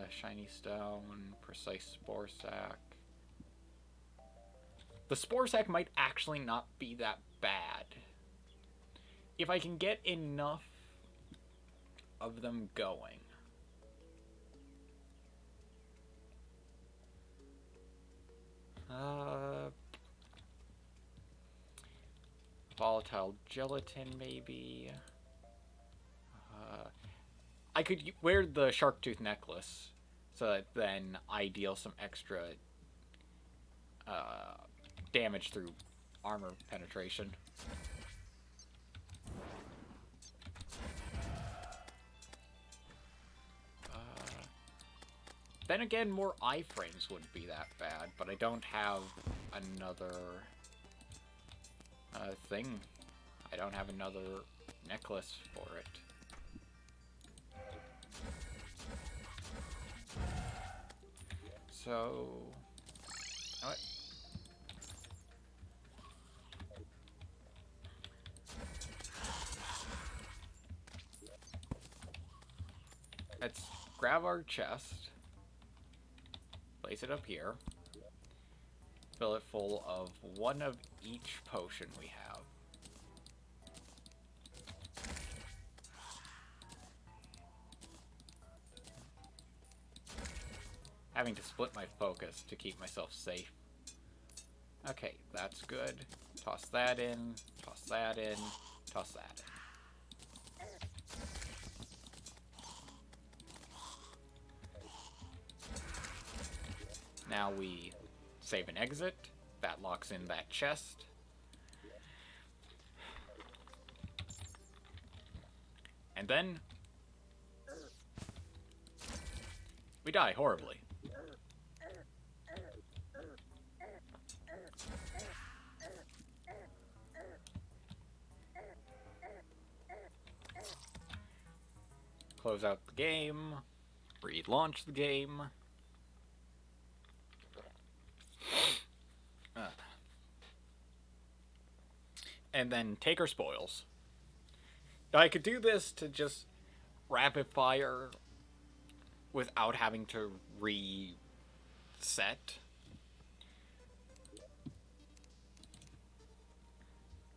Shiny Stone, Precise Spore Sac. The Spore Sac might actually not be that bad. If I can get enough of them going. Volatile Gelatin, maybe. I could wear the Shark Tooth necklace, so that then I deal some extra damage through armor penetration. Then again, more iframes wouldn't be that bad, but I don't have another thing. I don't have another necklace for it. So, what? Let's grab our chest, place it up here, fill it full of one of each potion we have. Having to split my focus to keep myself safe. Okay, that's good. Toss that in, toss that in, toss that in. Now we save and exit. That locks in that chest. And then we die horribly. Close out the game. Relaunch the game. And then take our spoils. Now I could do this to just rapid fire without having to reset.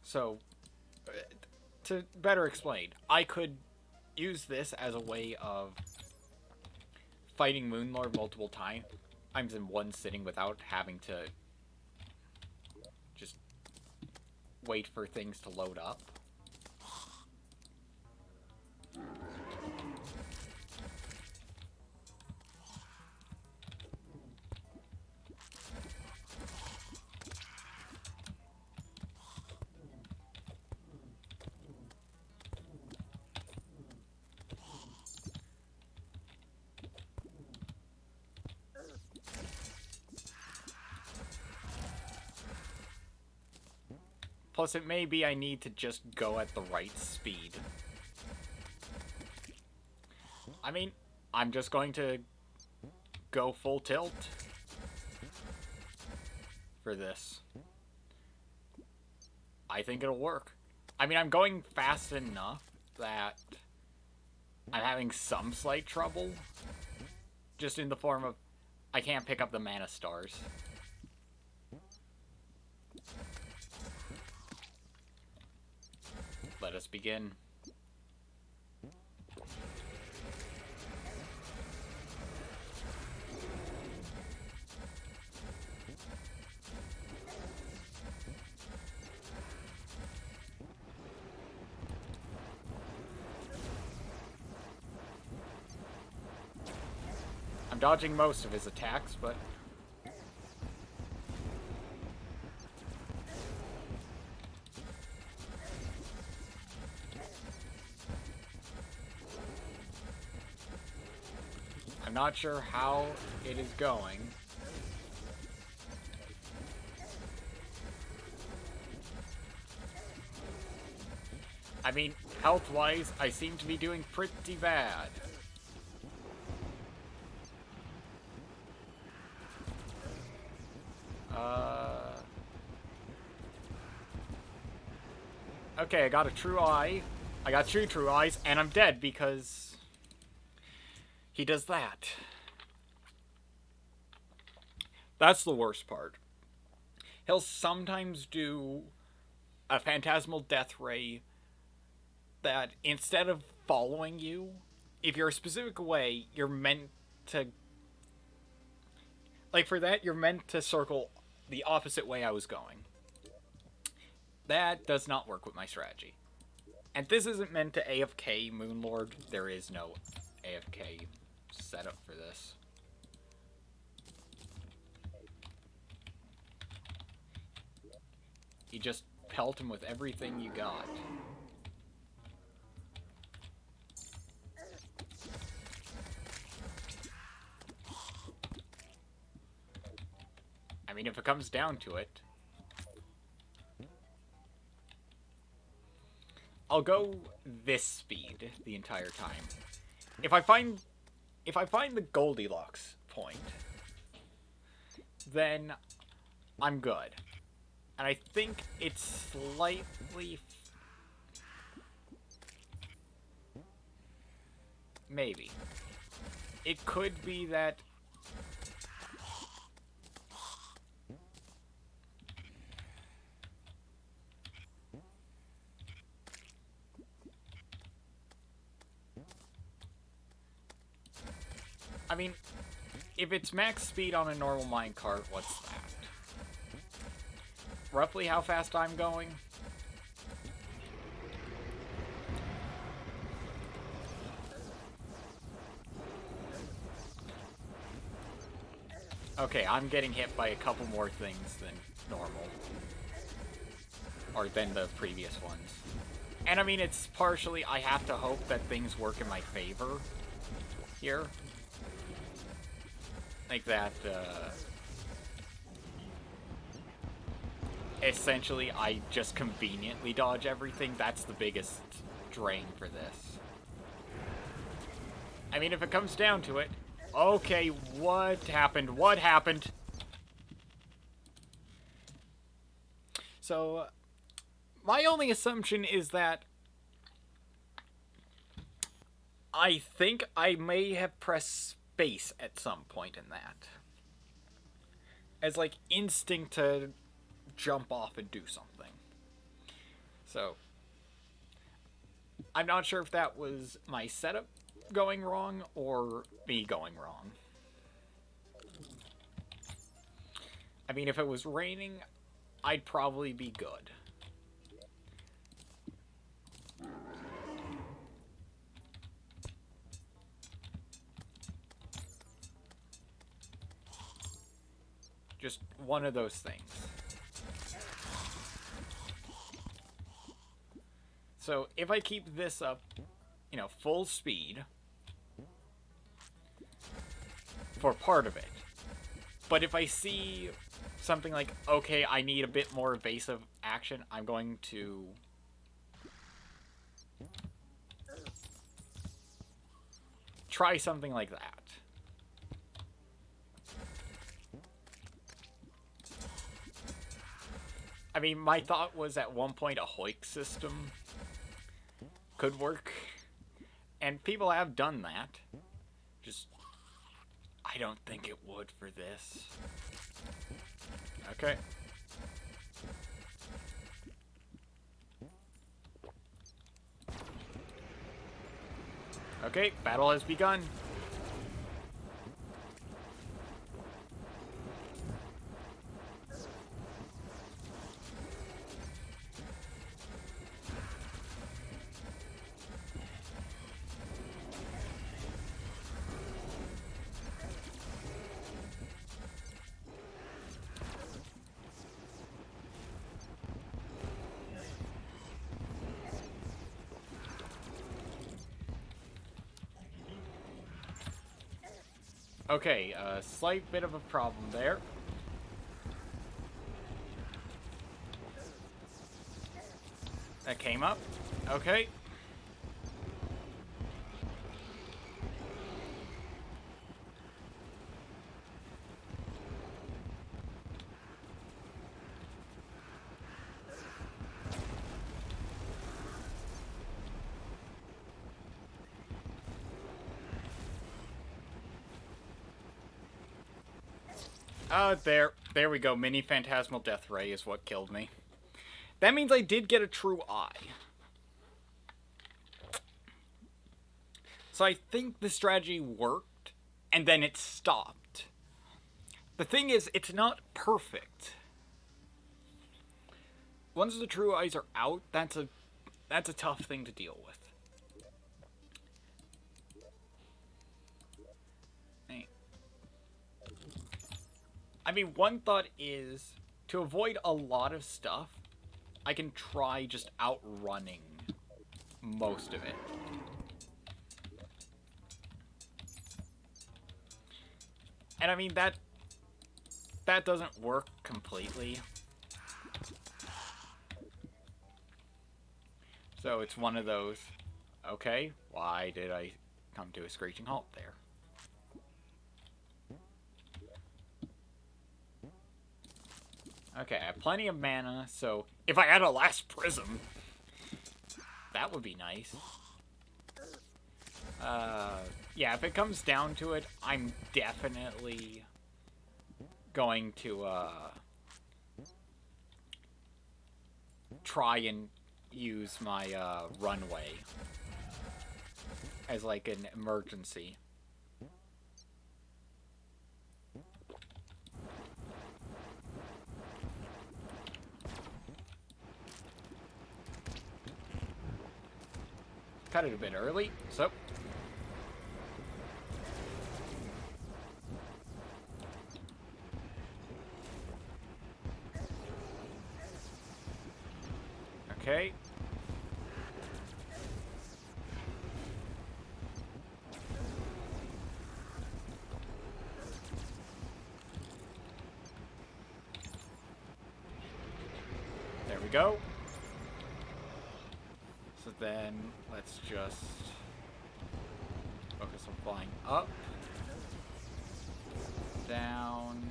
So, to better explain, I could use this as a way of fighting Moonlord multiple times in one sitting without having to just wait for things to load up. Plus, it may be I need to just go at the right speed. I mean, I'm just going to go full tilt for this. I think it'll work. I mean, I'm going fast enough that I'm having some slight trouble. Just in the form of, I can't pick up the mana stars. Let us begin. I'm dodging most of his attacks, but I'm not sure how it is going. I mean, health-wise, I seem to be doing pretty bad. Okay, I got a true eye. I got two true eyes, and I'm dead because he does that. That's the worst part. He'll sometimes do a phantasmal death ray that instead of following you, if you're a specific way, you're meant to... Like, for that, you're meant to circle the opposite way I was going. That does not work with my strategy. And this isn't meant to AFK Moonlord. There is no AFK setup for this. You just pelt him with everything you got. I mean, if it comes down to it, I'll go this speed the entire time. If I find the Goldilocks point, then I'm good. And I think it's slightly... Maybe. It could be that... I mean, if it's max speed on a normal minecart, what's that? Roughly how fast I'm going? Okay, I'm getting hit by a couple more things than normal. Or than the previous ones. And I mean, it's partially, I have to hope that things work in my favor here. Like that, essentially, I just conveniently dodge everything. That's the biggest drain for this. I mean, if it comes down to it... Okay, what happened? What happened? So, my only assumption is that I think I may have pressed space at some point in that. As, like, instinct to jump off and do something. So, I'm not sure if that was my setup going wrong or me going wrong. I mean, if it was raining, I'd probably be good. Just one of those things. So if I keep this up, you know, full speed for part of it, but if I see something like, okay, I need a bit more evasive action, I'm going to try something like that. I mean, my thought was at one point a Hoik system could work, and people have done that. Just, I don't think it would for this. Okay. Okay, battle has begun. Okay, a slight bit of a problem there. That came up. Okay. There we go. Mini Phantasmal Death Ray is what killed me. That means I did get a true eye. So I think the strategy worked, and then it stopped. The thing is, it's not perfect. Once the true eyes are out, that's a tough thing to deal with. I mean, one thought is, to avoid a lot of stuff, I can try just outrunning most of it. And I mean, that doesn't work completely. So it's one of those, okay, why did I come to a screeching halt there? Okay, I have plenty of mana, so if I had a last prism, that would be nice. Yeah, if it comes down to it, I'm definitely going to, try and use my, runway as, like, an emergency. Cut it a bit early, so... Okay. There we go. So then, let's just focus on flying up, down.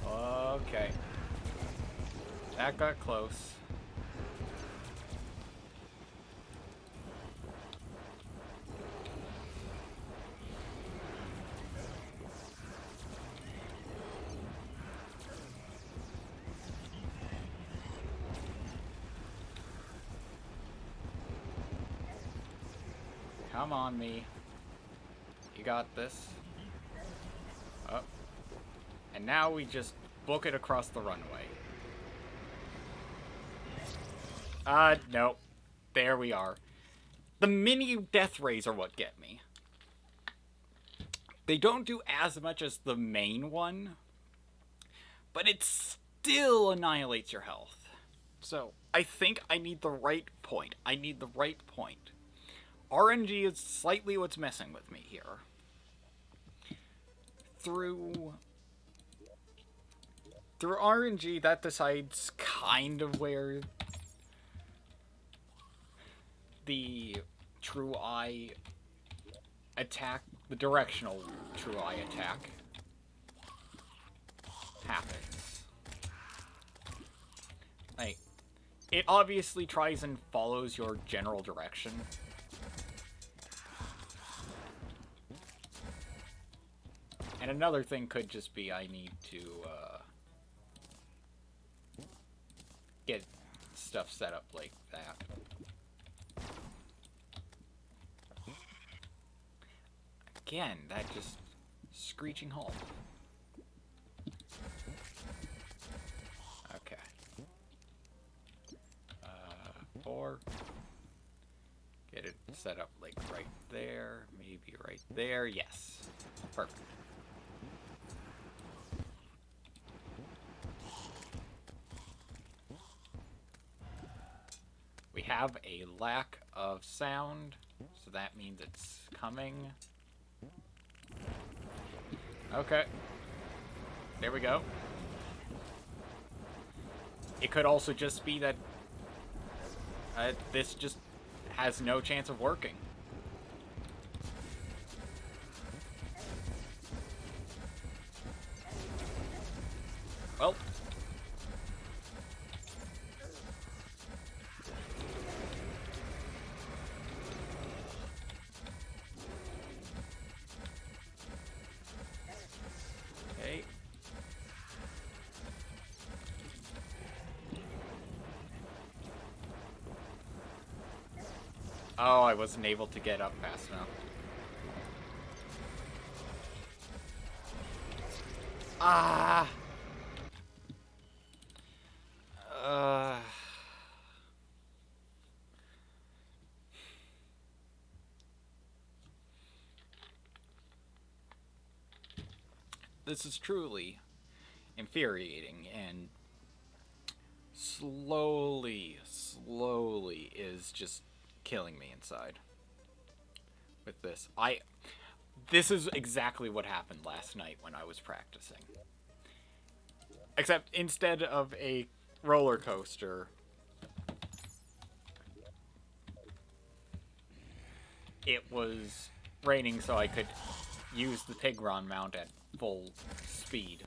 Okay. That got close. Come on, me. You got this. Oh. And now we just book it across the runway. No. There we are. The mini death rays are what get me. They don't do as much as the main one, but it still annihilates your health. So, I think I need the right point. I need the right point. RNG is slightly what's messing with me here. Through RNG, that decides kind of where the True Eye attack, the directional True Eye attack, happens. Like, it obviously tries and follows your general direction. And another thing could just be I need to get stuff set up like that. Again, that just screeching halt. Okay. 4. Get it set up like right there, maybe right there. Yes. Perfect. We have a lack of sound, so that means it's coming. Okay. There we go. It could also just be that this just has no chance of working. Well. I wasn't able to get up fast enough. Ah! This is truly infuriating and slowly is just killing me inside with this. This is exactly what happened last night when I was practicing. Except instead of a roller coaster, it was raining so I could use the Pigron mount at full speed.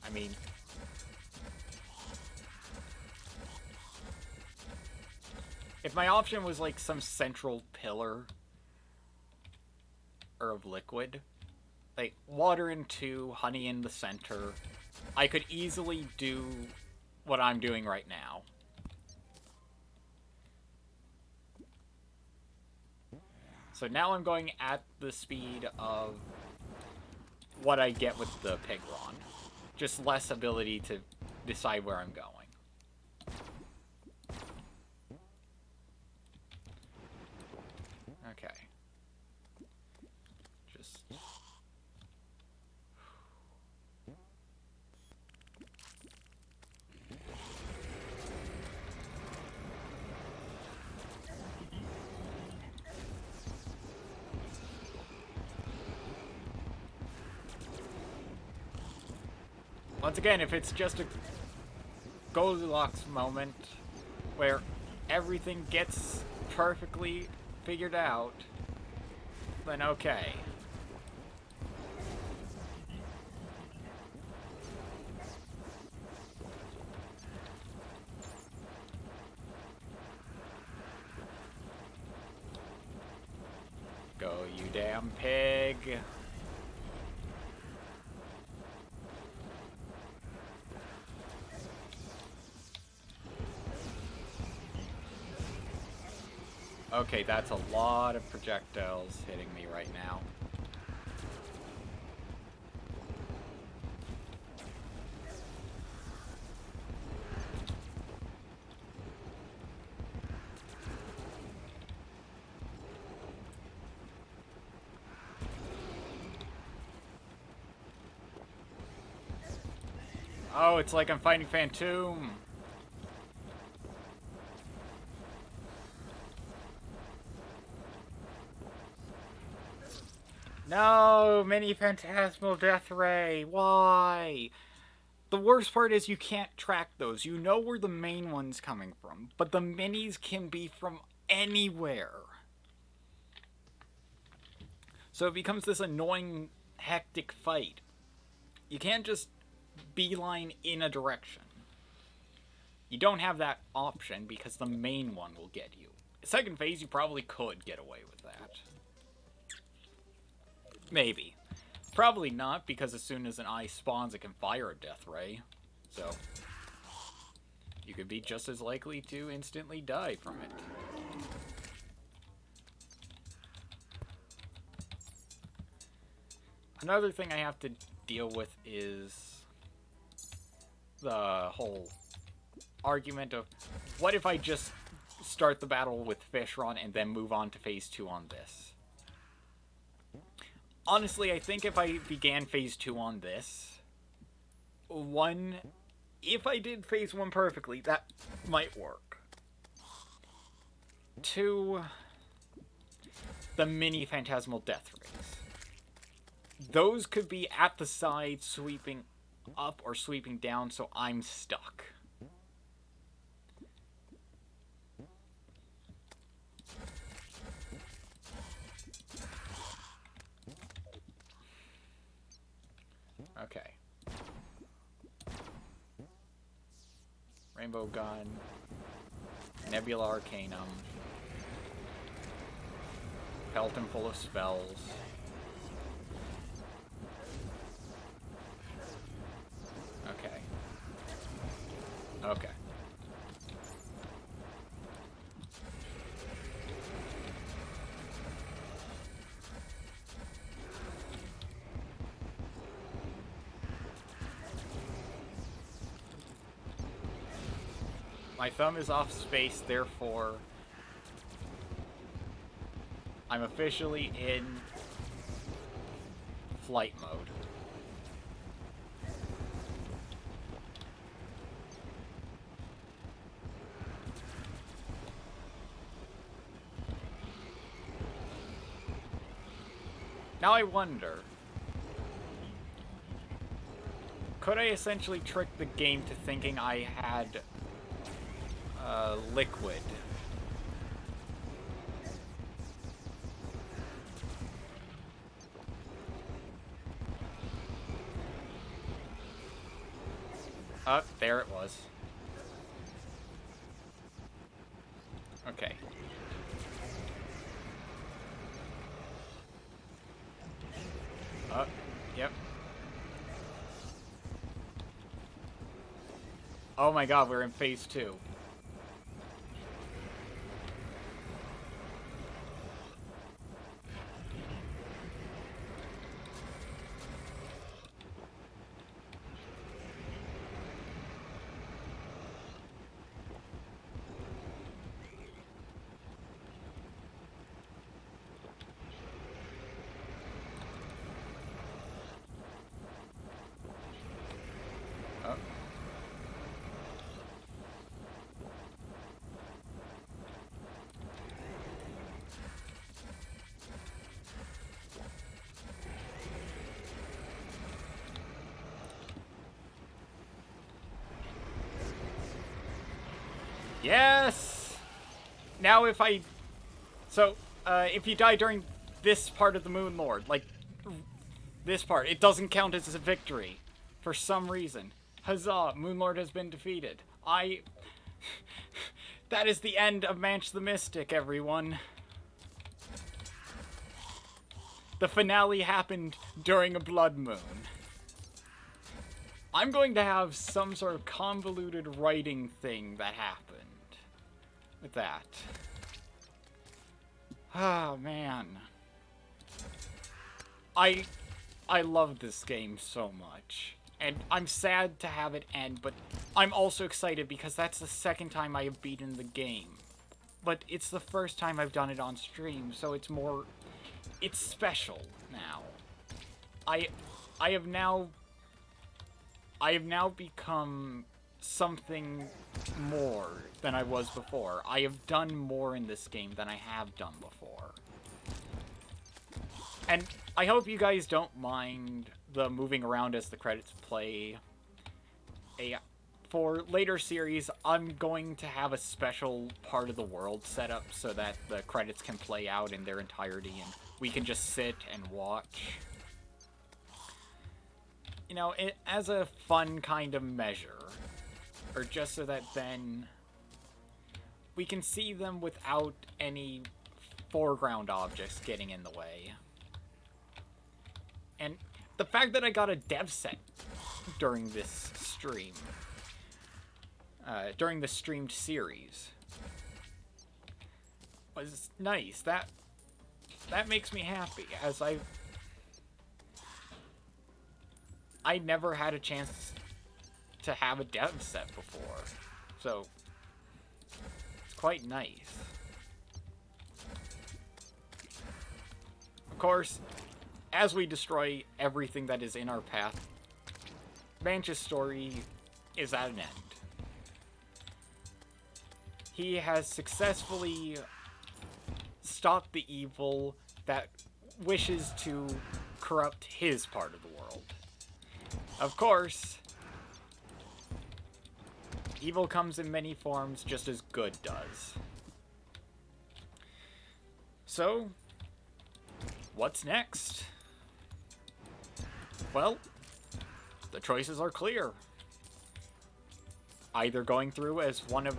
I mean, if my option was like some central pillar or of liquid, like water in two, honey in the center, I could easily do what I'm doing right now. So now I'm going at the speed of what I get with the Pigron. Just less ability to decide where I'm going. Okay. Just... Once again, if it's just a Goldilocks moment where everything gets perfectly figured out, then okay. Go, you damn pig. Okay, that's a lot of projectiles hitting me right now. Oh, it's like I'm fighting Phantom. No, mini Phantasmal Death Ray. Why? The worst part is you can't track those. You know where the main one's coming from, but the minis can be from anywhere. So it becomes this annoying, hectic fight. You can't just beeline in a direction. You don't have that option because the main one will get you. Second phase, you probably could get away with that. Maybe. Probably not, because as soon as an eye spawns, it can fire a death ray. So, you could be just as likely to instantly die from it. Another thing I have to deal with is the whole argument of, what if I just start the battle with Fishron and then move on to phase 2 on this? Honestly, I think if I began phase 2 on this, if I did phase 1 perfectly, that might work. 2, the mini Phantasmal Death Rays. Those could be at the side, sweeping up or sweeping down, so I'm stuck. Okay. Rainbow Gun. Nebula Arcanum. Pelt him full of spells. Okay. Okay. My thumb is off space, therefore I'm officially in flight mode. Now I wonder, could I essentially trick the game to thinking I had liquid? There it was. Okay. Yep. Oh my god, we're in phase 2. Yes! Now if I... So, if you die during this part of the Moon Lord, like, this part, it doesn't count as a victory. For some reason. Huzzah! Moon Lord has been defeated. That is the end of Manch the Mystic, everyone. The finale happened during a blood moon. I'm going to have some sort of convoluted writing thing that happened with that. Oh, man. I love this game so much. And I'm sad to have it end, but I'm also excited because that's the second time I have beaten the game. But it's the first time I've done it on stream, so it's more... It's special now. I have now become something more than I was before. I have done more in this game than I have done before. And I hope you guys don't mind the moving around as the credits play. For later series, I'm going to have a special part of the world set up so that the credits can play out in their entirety and we can just sit and watch. You know, as a fun kind of measure. Or just so that then we can see them without any foreground objects getting in the way. And the fact that I got a dev set during this stream, during the streamed series, was nice. That makes me happy, as I never had a chance to have a dev set before, so it's quite nice. Of course, as we destroy everything that is in our path, Manch's story is at an end. He has successfully stopped the evil that wishes to corrupt his part of the world. Of course, evil comes in many forms just as good does. So, what's next? Well, the choices are clear. Either going through as one of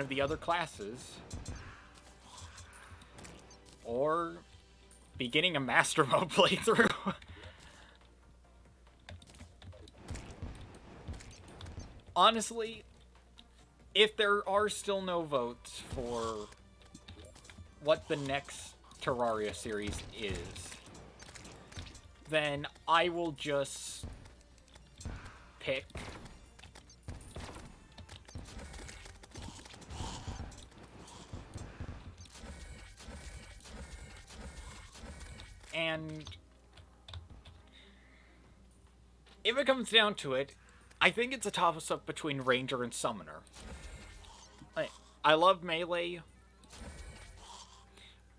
the other classes, or beginning a Master Mode playthrough. Honestly, if there are still no votes for what the next Terraria series is, then I will just pick and if it comes down to it, I think it's a toss-up between Ranger and Summoner. I love Melee,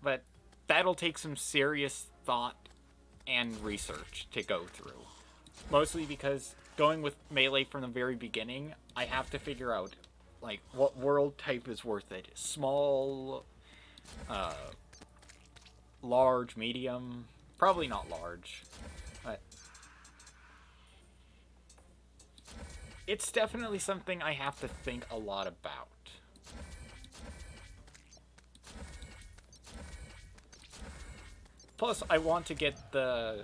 but that'll take some serious thought and research to go through. Mostly because going with Melee from the very beginning, I have to figure out, like, what world type is worth it. Small, large, medium, probably not large, but it's definitely something I have to think a lot about. Plus, I want to get the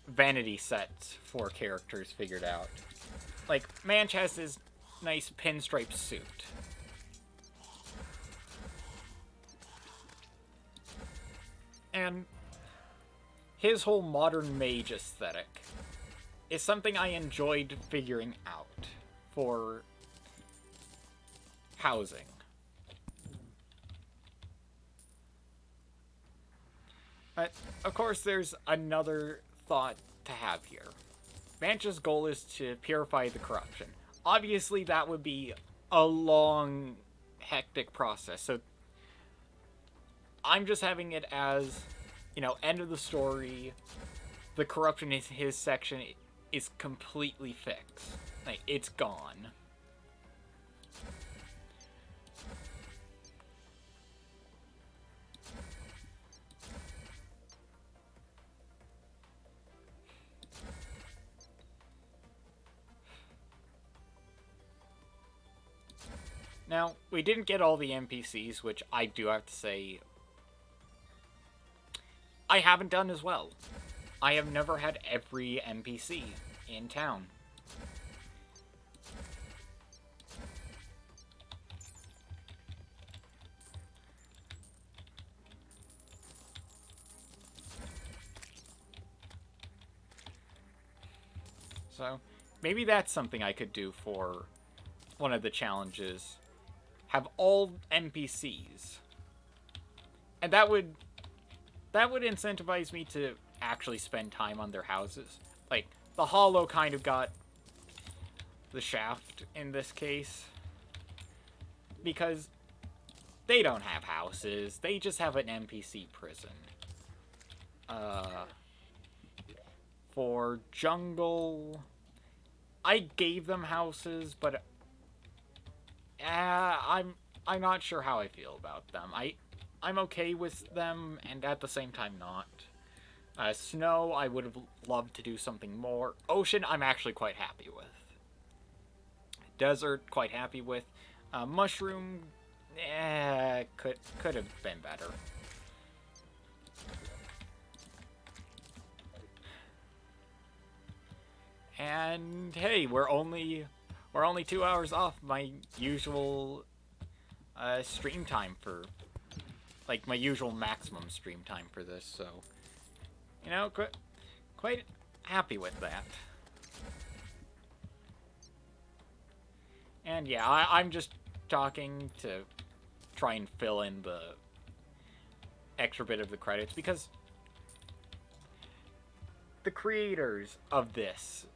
vanity sets for characters figured out. Like, Manch has his nice pinstripe suit. And his whole modern mage aesthetic is something I enjoyed figuring out for housing. But, of course, there's another thought to have here. Manch's goal is to purify the corruption. Obviously, that would be a long, hectic process, so I'm just having it as, you know, end of the story, the corruption in his section is completely fixed. Like, it's gone. Now, we didn't get all the NPCs, which I do have to say I haven't done as well. I have never had every NPC in town. So, maybe that's something I could do for one of the challenges. Have all NPCs. And that would incentivize me to actually spend time on their houses. Like, the Hollow kind of got the shaft in this case. Because they don't have houses. They just have an NPC prison. For Jungle, I gave them houses, but I'm not sure how I feel about them. I'm okay with them, and at the same time not. Snow, I would have loved to do something more. Ocean, I'm actually quite happy with. Desert, quite happy with. Mushroom, could have been better. And hey, we're only 2 hours off my usual stream time for, like, my usual maximum stream time for this, so, you know, quite happy with that. And yeah, I'm just talking to try and fill in the extra bit of the credits, because the creators of this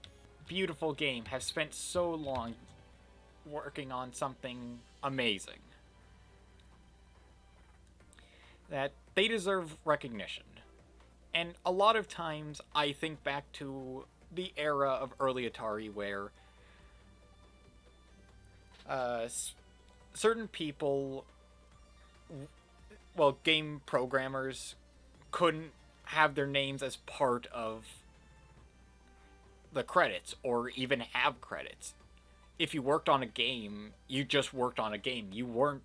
beautiful game have spent so long working on something amazing that they deserve recognition. And a lot of times I think back to the era of early Atari where certain people, well, game programmers, couldn't have their names as part of the credits or even have credits. If you worked on a game, you just worked on a game. You weren't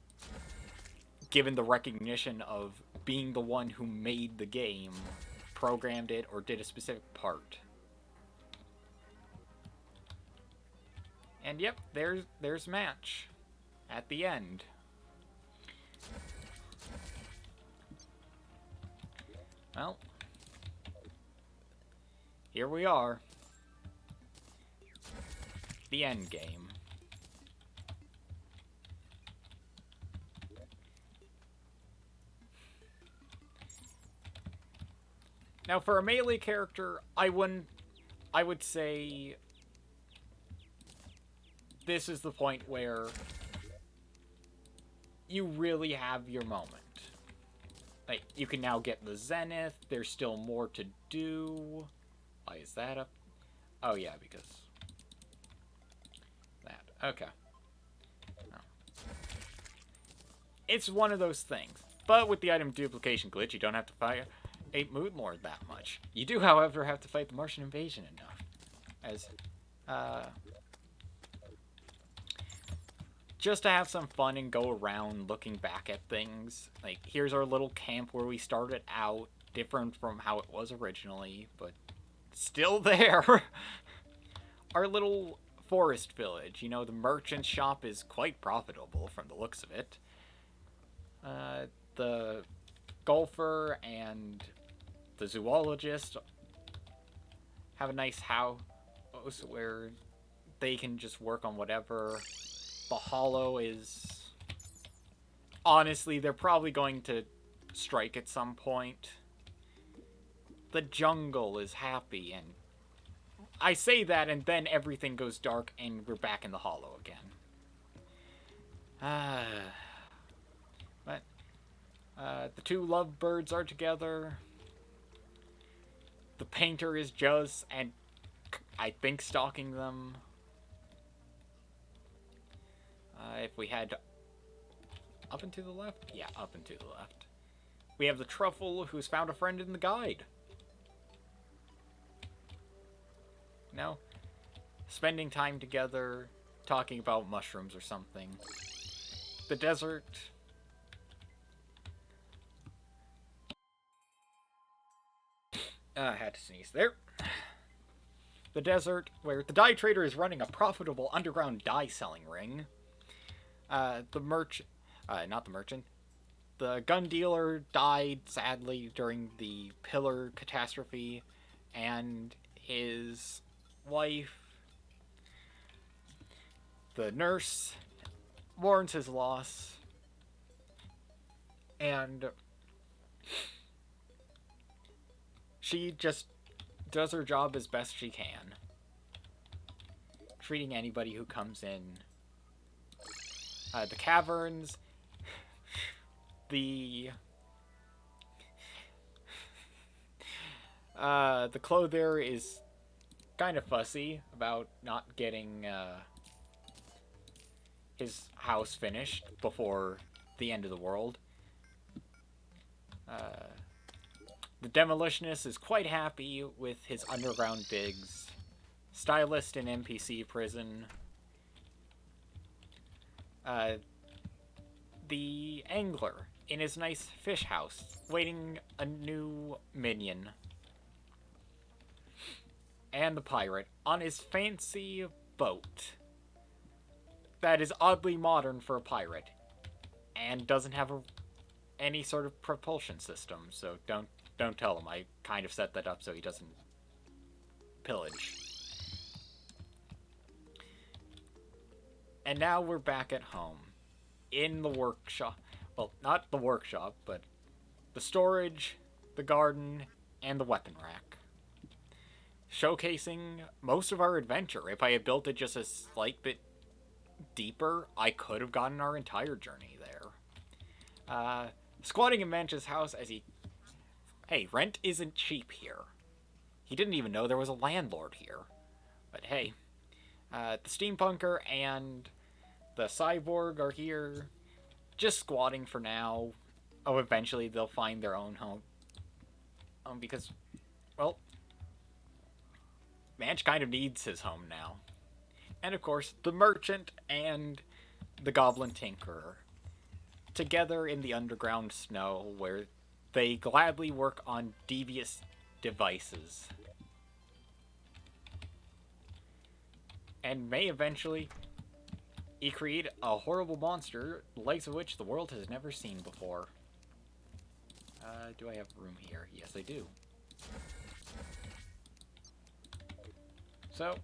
given the recognition of being the one who made the game, programmed it, or did a specific part. And yep, there's Manch at the end. Well, here we are. The end game. Now, for a melee character, I would say this is the point where you really have your moment. Like, you can now get the Zenith, there's still more to do. Why is that up? Oh yeah, because that. Okay. No. It's one of those things. But with the item duplication glitch, you don't have to fight a Moon Lord that much. You do, however, have to fight the Martian invasion enough. As, just to have some fun and go around looking back at things. Like, here's our little camp where we started out, different from how it was originally, but still there. Our little forest village. You know, the merchant shop is quite profitable from the looks of it. The golfer and the zoologist have a nice house where they can just work on whatever. The Hollow is... honestly, they're probably going to strike at some point. The jungle is happy, and I say that, and then everything goes dark, and we're back in the Hollow again. But the two lovebirds are together. The painter is just, and I think, stalking them. If we head up and to the left? Yeah, up and to the left. We have the Truffle, who's found a friend in the guide. No? Spending time together, talking about mushrooms or something. The desert. I had to sneeze there. The desert, where the dye trader is running a profitable underground dye selling ring. Not the merchant. The gun dealer died, sadly, during the Pillar catastrophe, and his wife, the nurse, mourns his loss, and she just does her job as best she can, treating anybody who comes in. The caverns, the clothier is kind of fussy about not getting his house finished before the end of the world. The demolitionist is quite happy with his underground digs. Stylist in NPC prison. The angler in his nice fish house, waiting a new minion. And the pirate on his fancy boat that is oddly modern for a pirate and doesn't have any sort of propulsion system, so don't tell him. I kind of set that up so he doesn't pillage. And now we're back at home. In the workshop. Well, not the workshop, but the storage, the garden, and the weapon rack. Showcasing most of our adventure. If I had built it just a slight bit deeper, I could have gotten our entire journey there. Squatting in Manch's house as he... Hey, rent isn't cheap here. He didn't even know there was a landlord here. But hey, the steampunker and the cyborg are here, just squatting for now. Oh, eventually they'll find their own home. Because, well, Manch kind of needs his home now. And of course, the merchant and the goblin tinkerer, together in the underground snow where they gladly work on devious devices. And may eventually create a horrible monster, the likes of which the world has never seen before. Do I have room here? Yes, I do. So,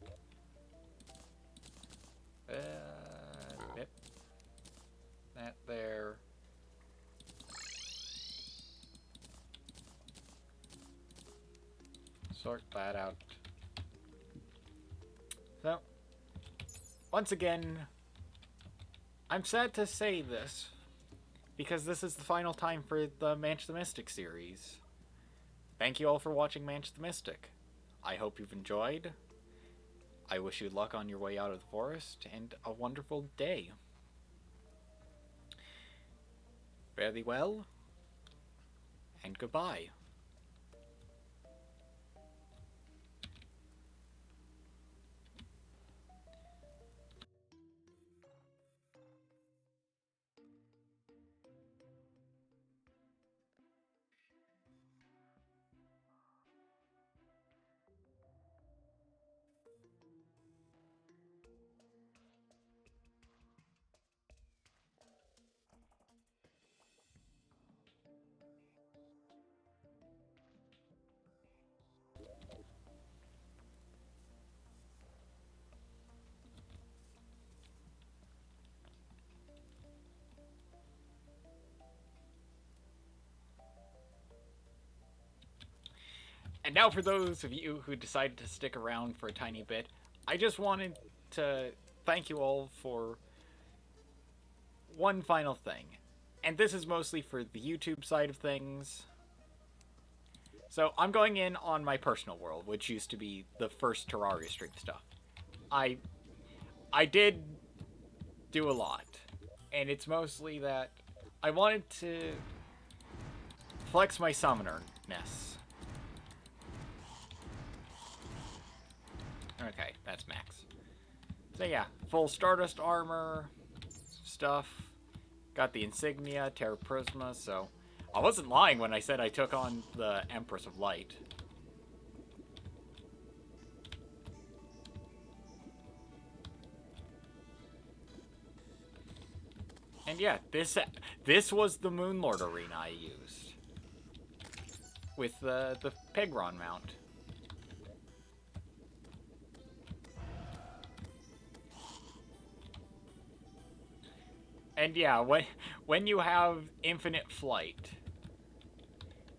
yep. That there. Sort that out. So, once again, I'm sad to say this, because this is the final time for the Manch the Mystic series. Thank you all for watching Manch the Mystic. I hope you've enjoyed. I wish you luck on your way out of the forest, and a wonderful day. Fare thee well, and goodbye. And now for those of you who decided to stick around for a tiny bit, I just wanted to thank you all for one final thing. And this is mostly for the YouTube side of things. So I'm going in on my personal world, which used to be the first Terraria stream stuff. I did do a lot. And it's mostly that I wanted to flex my summoner-ness. Okay, that's max. So yeah, full Stardust armor, stuff. Got the insignia, Terra Prisma, so I wasn't lying when I said I took on the Empress of Light. And yeah, this was the Moonlord arena I used. With the Pegron mount. And yeah, when you have infinite flight,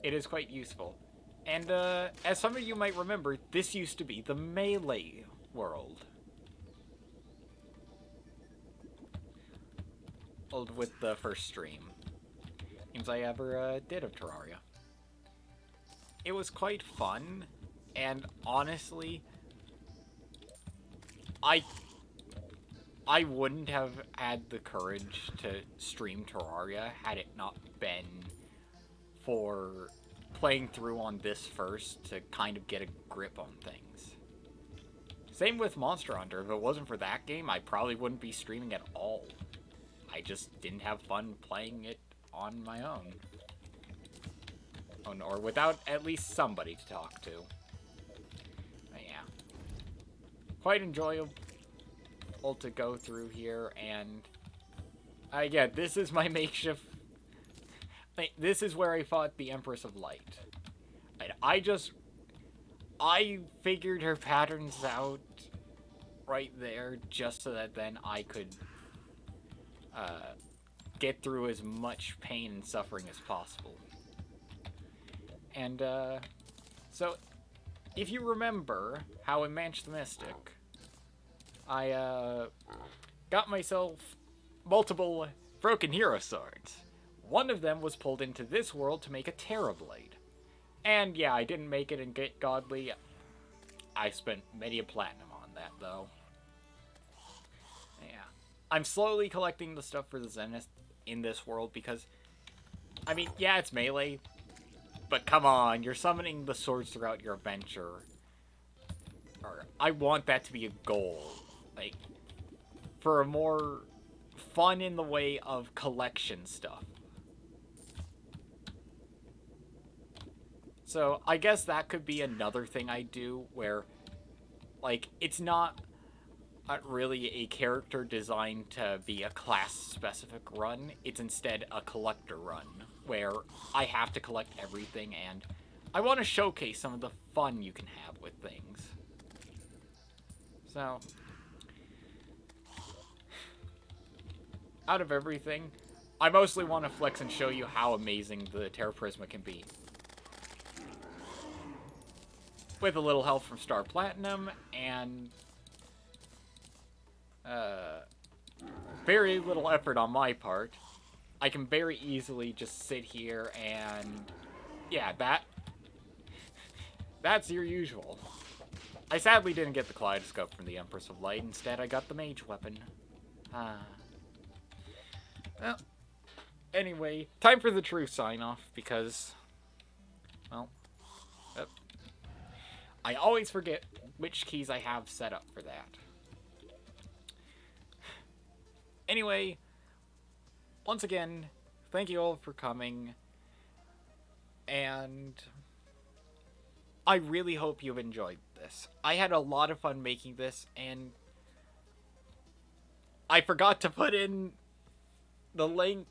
it is quite useful. And as some of you might remember, this used to be the melee world. With the first stream. Games I ever did of Terraria. It was quite fun, and honestly, I wouldn't have had the courage to stream Terraria had it not been for playing through on this first to kind of get a grip on things. Same with Monster Hunter. If it wasn't for that game, I probably wouldn't be streaming at all. I just didn't have fun playing it on my own. Or without at least somebody to talk to. But yeah. Quite enjoyable to go through here, and yeah, this is my makeshift. This is where I fought the Empress of Light. And I figured her patterns out right there just so that then I could get through as much pain and suffering as possible. And so if you remember how in Manch the Mystic, I got myself multiple broken hero swords. One of them was pulled into this world to make a Terra Blade. And yeah, I didn't make it and get godly. I spent many a platinum on that, though. Yeah. I'm slowly collecting the stuff for the Zenith in this world because, I mean, yeah, it's melee, but come on, you're summoning the swords throughout your adventure. Or, I want that to be a goal. Like, for a more fun in the way of collection stuff. So I guess that could be another thing I do where, like, it's not really a character designed to be a class-specific run. It's instead a collector run, where I have to collect everything, and I want to showcase some of the fun you can have with things. So, out of everything, I mostly want to flex and show you how amazing the Terra Prisma can be. With a little help from Star Platinum, and very little effort on my part, I can very easily just sit here and, yeah, that's your usual. I sadly didn't get the Kaleidoscope from the Empress of Light. Instead, I got the Mage Weapon. Well, anyway, time for the true sign-off, because, well, I always forget which keys I have set up for that. Anyway, once again, thank you all for coming, and I really hope you've enjoyed this. I had a lot of fun making this, and I forgot to put in the link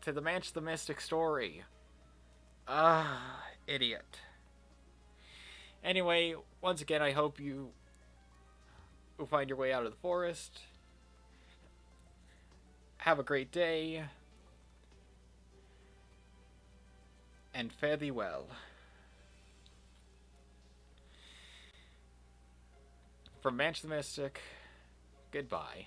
to the Manch the Mystic story. Idiot. Anyway, once again, I hope you will find your way out of the forest. Have a great day. And fare thee well. From Manch the Mystic, goodbye.